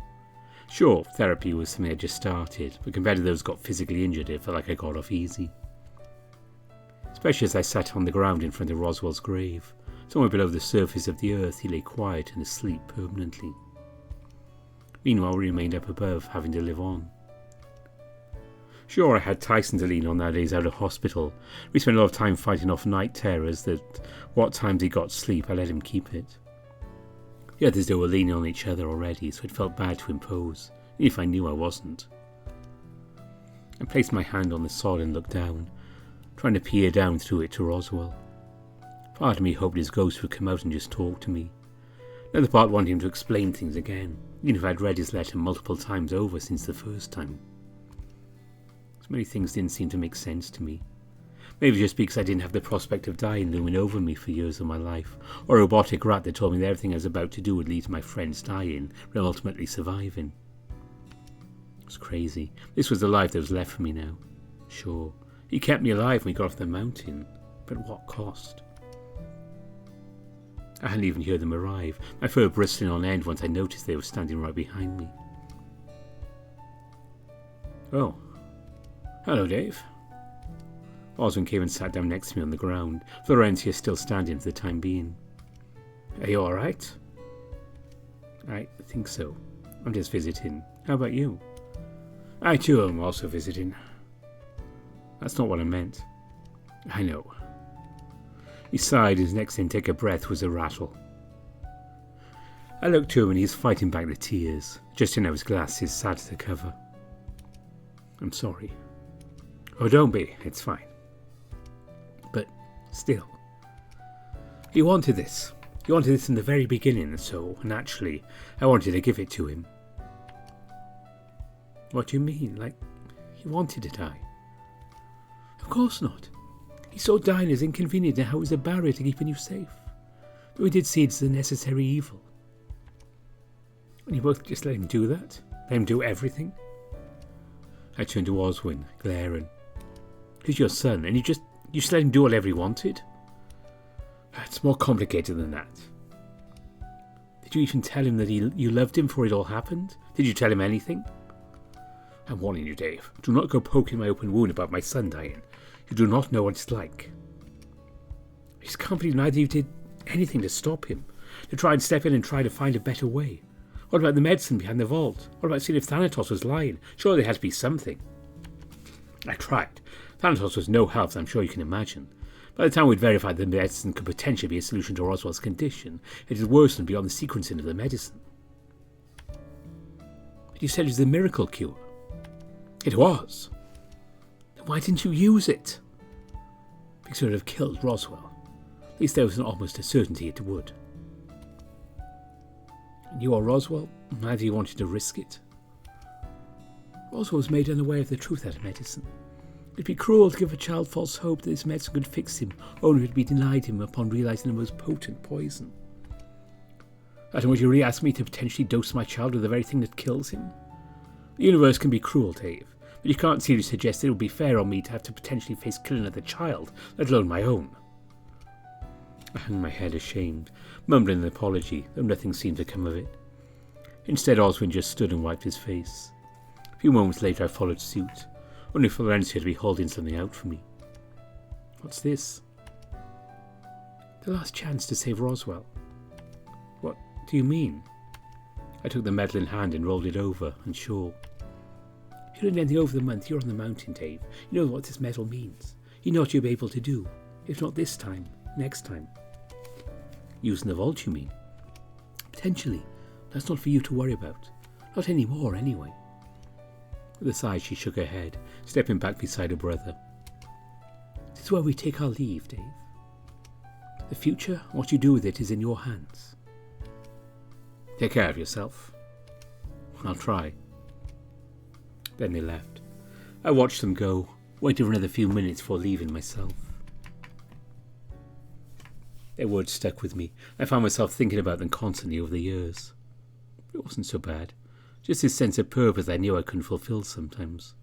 Sure, therapy was something I just started, but compared to those who got physically injured, it felt like I got off easy. Especially as I sat on the ground in front of Roswell's grave. Somewhere below the surface of the earth, he lay quiet and asleep permanently. Meanwhile, we remained up above, having to live on. Sure, I had Tyson to lean on nowadays out of hospital. We spent a lot of time fighting off night terrors that what times he got sleep, I let him keep it. The others, they were leaning on each other already, so it felt bad to impose, even if I knew I wasn't. I placed my hand on the sod and looked down, trying to peer down through it to Roswell. Part of me hoped his ghost would come out and just talk to me. Another part wanted him to explain things again, even if I'd read his letter multiple times over since the first time. So many things didn't seem to make sense to me. Maybe just because I didn't have the prospect of dying looming over me for years of my life, or a robotic rat that told me that everything I was about to do would lead to my friends dying, and ultimately surviving. It was crazy. This was the life that was left for me now. Sure, he kept me alive when we got off the mountain, but at what cost? I hadn't even heard them arrive, my fur bristling on end once I noticed they were standing right behind me. Oh. Hello, Dave. Oswald came and sat down next to me on the ground, Florencia still standing for the time being. Are you alright? I think so. I'm just visiting. How about you? I too am also visiting. That's not what I meant. I know. He sighed, his next intake of breath was a rattle. I looked to him and he's fighting back the tears, adjusting out his glasses, sad to cover. I'm sorry. Oh, don't be, it's fine. But still. He wanted this. He wanted this in the very beginning, so naturally, I wanted to give it to him. What do you mean? Like, he wanted to die? Of course not. He saw dying as inconvenient and how it was a barrier to keeping you safe. Though he did see it as a necessary evil. And you both just let him do that? Let him do everything? I turned to Oswin, glaring. He's your son, and you just let him do whatever he wanted? It's more complicated than that. Did you even tell him that you loved him before it all happened? Did you tell him anything? I'm warning you, Dave. Do not go poking my open wound about my son dying. You do not know what it's like. I just can't believe neither of you did anything to stop him. To try and step in and try to find a better way. What about the medicine behind the vault? What about seeing if Thanatos was lying? Surely there had to be something. I tried. Thanatos was no help, as I'm sure you can imagine. By the time we'd verified the medicine could potentially be a solution to Roswell's condition, it had worsened beyond the sequencing of the medicine. But you said it was a miracle cure. It was. Then why didn't you use it? Because it would have killed Roswell. At least there was almost a certainty it would. And you or Roswell, neither of you wanted to risk it. Roswell was made unaware of the truth of that medicine. It'd be cruel to give a child false hope that this medicine could fix him, only to be denied him upon realizing the most potent poison. I don't want you to really ask me to potentially dose my child with the very thing that kills him. The universe can be cruel, Dave, but you can't seriously suggest that it would be fair on me to have to potentially face killing another child, let alone my own. I hung my head ashamed, mumbling an apology, though nothing seemed to come of it. Instead, Oswin just stood and wiped his face. A few moments later I followed suit, only for Florencia to be holding something out for me. What's this? The last chance to save Roswell. What do you mean? I took the medal in hand and rolled it over, unsure. If you don't anything over the month, you're on the mountain, Dave. You know what this medal means. You know what you'll be able to do. If not this time, next time. Using the vault, you mean? Potentially. That's not for you to worry about. Not anymore, anyway. With a sigh, she shook her head, stepping back beside her brother. This is where we take our leave, Dave. The future, what you do with it, is in your hands. Take care of yourself. I'll try. Then they left. I watched them go, waiting for another few minutes before leaving myself. Their words stuck with me. I found myself thinking about them constantly over the years. It wasn't so bad. Just this sense of purpose I knew I couldn't fulfill sometimes.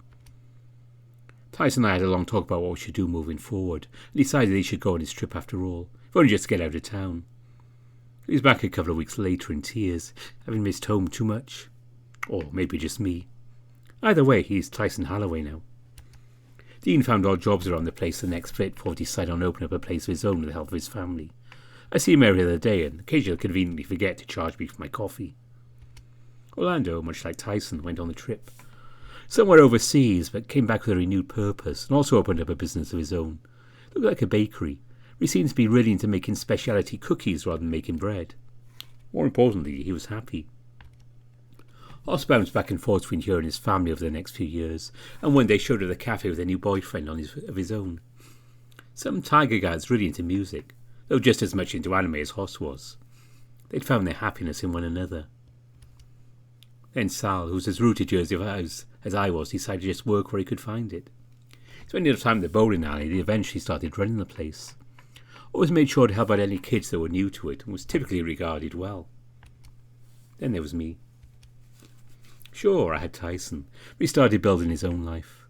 Tyson and I had a long talk about what we should do moving forward, and decided he should go on his trip after all, if only just to get out of town. He was back a couple of weeks later in tears, having missed home too much. Or maybe just me. Either way, he's Tyson Holloway now. Dean found odd jobs around the place the next bit before he decided on opening up a place of his own with the help of his family. I see him every other day and occasionally conveniently forget to charge me for my coffee. Orlando, much like Tyson, went on the trip. Somewhere overseas, but came back with a renewed purpose and also opened up a business of his own. Looked like a bakery. He seems to be really into making specialty cookies rather than making bread. More importantly, he was happy. Hoss bounced back and forth between her and his family over the next few years, and one day showed her the cafe with a new boyfriend of his own. Some tiger guys really into music, though just as much into anime as Hoss was. They'd found their happiness in one another. Then Sal, who was as rooted Jersey as I was, decided to just work where he could find it. Spending enough time at the bowling alley, he eventually started running the place. Always made sure to help out any kids that were new to it, and was typically regarded well. Then there was me. Sure, I had Tyson, but he started building his own life.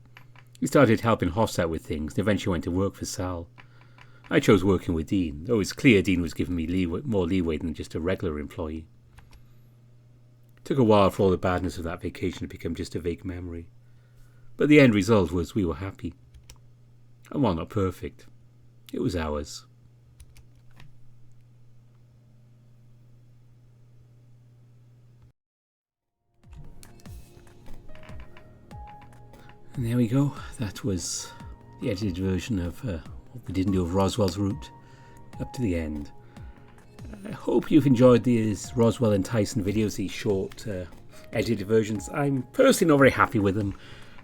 He started helping Hoss out with things, and eventually went to work for Sal. I chose working with Dean, though it's clear Dean was giving me more leeway than just a regular employee. It took a while for all the badness of that vacation to become just a vague memory. But the end result was we were happy. And while not perfect, it was ours. And there we go. That was the edited version of what we didn't do of Roswell's route up to the end. I hope you've enjoyed these Roswell and Tyson videos, these short edited versions. I'm personally not very happy with them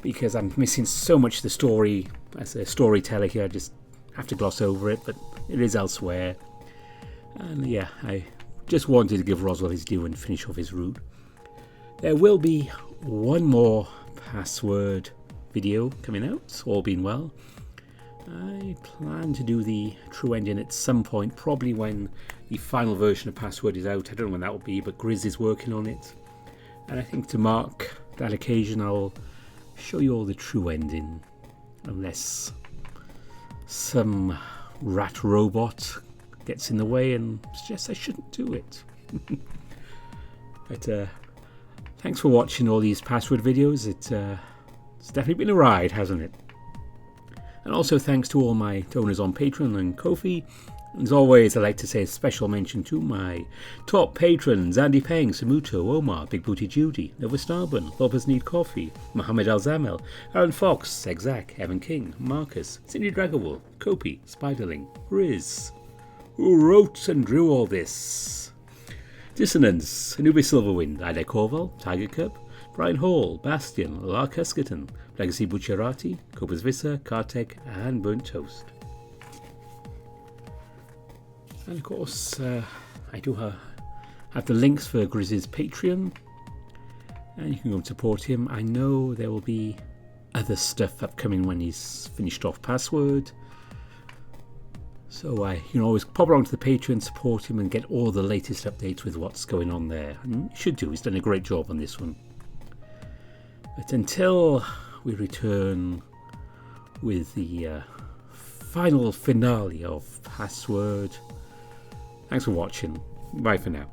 because I'm missing so much of the story. As a storyteller here, I just have to gloss over it, but it is elsewhere. And yeah, I just wanted to give Roswell his due and finish off his route. There will be one more password video coming out, all being well. I plan to do the true ending at some point, probably when the final version of Password is out. I don't know when that will be, but Grizz is working on it. And I think to mark that occasion, I'll show you all the true ending. Unless some rat robot gets in the way and suggests I shouldn't do it. But thanks for watching all these Password videos. It's definitely been a ride, hasn't it? And also thanks to all my donors on Patreon and Ko-fi. As always, I'd like to say a special mention to my top patrons: Andy Peng, Samuto, Omar, Big Booty Judy, Nova Starburn, Lopez Need Coffee, Mohammed Al-Zamel, Aaron Fox, Exact, Evan King, Marcus, Cindy Dragawol, Kopi, Spiderling, Riz, who wrote and drew all this, Dissonance, Anubis Silverwind, Ida Corval, Tiger Cup, Brian Hall, Bastion, Lark Huskerton, Legacy Bucciarati, Copas Vissa, Kartek, and Burnt Toast. And of course, I do have the links for Grizz's Patreon, and you can go and support him. I know there will be other stuff upcoming when he's finished off Password, so you can always pop around to the Patreon, support him, and get all the latest updates with what's going on there. And you should do. He's done a great job on this one. But until we return with the final finale of Password, thanks for watching. Bye for now.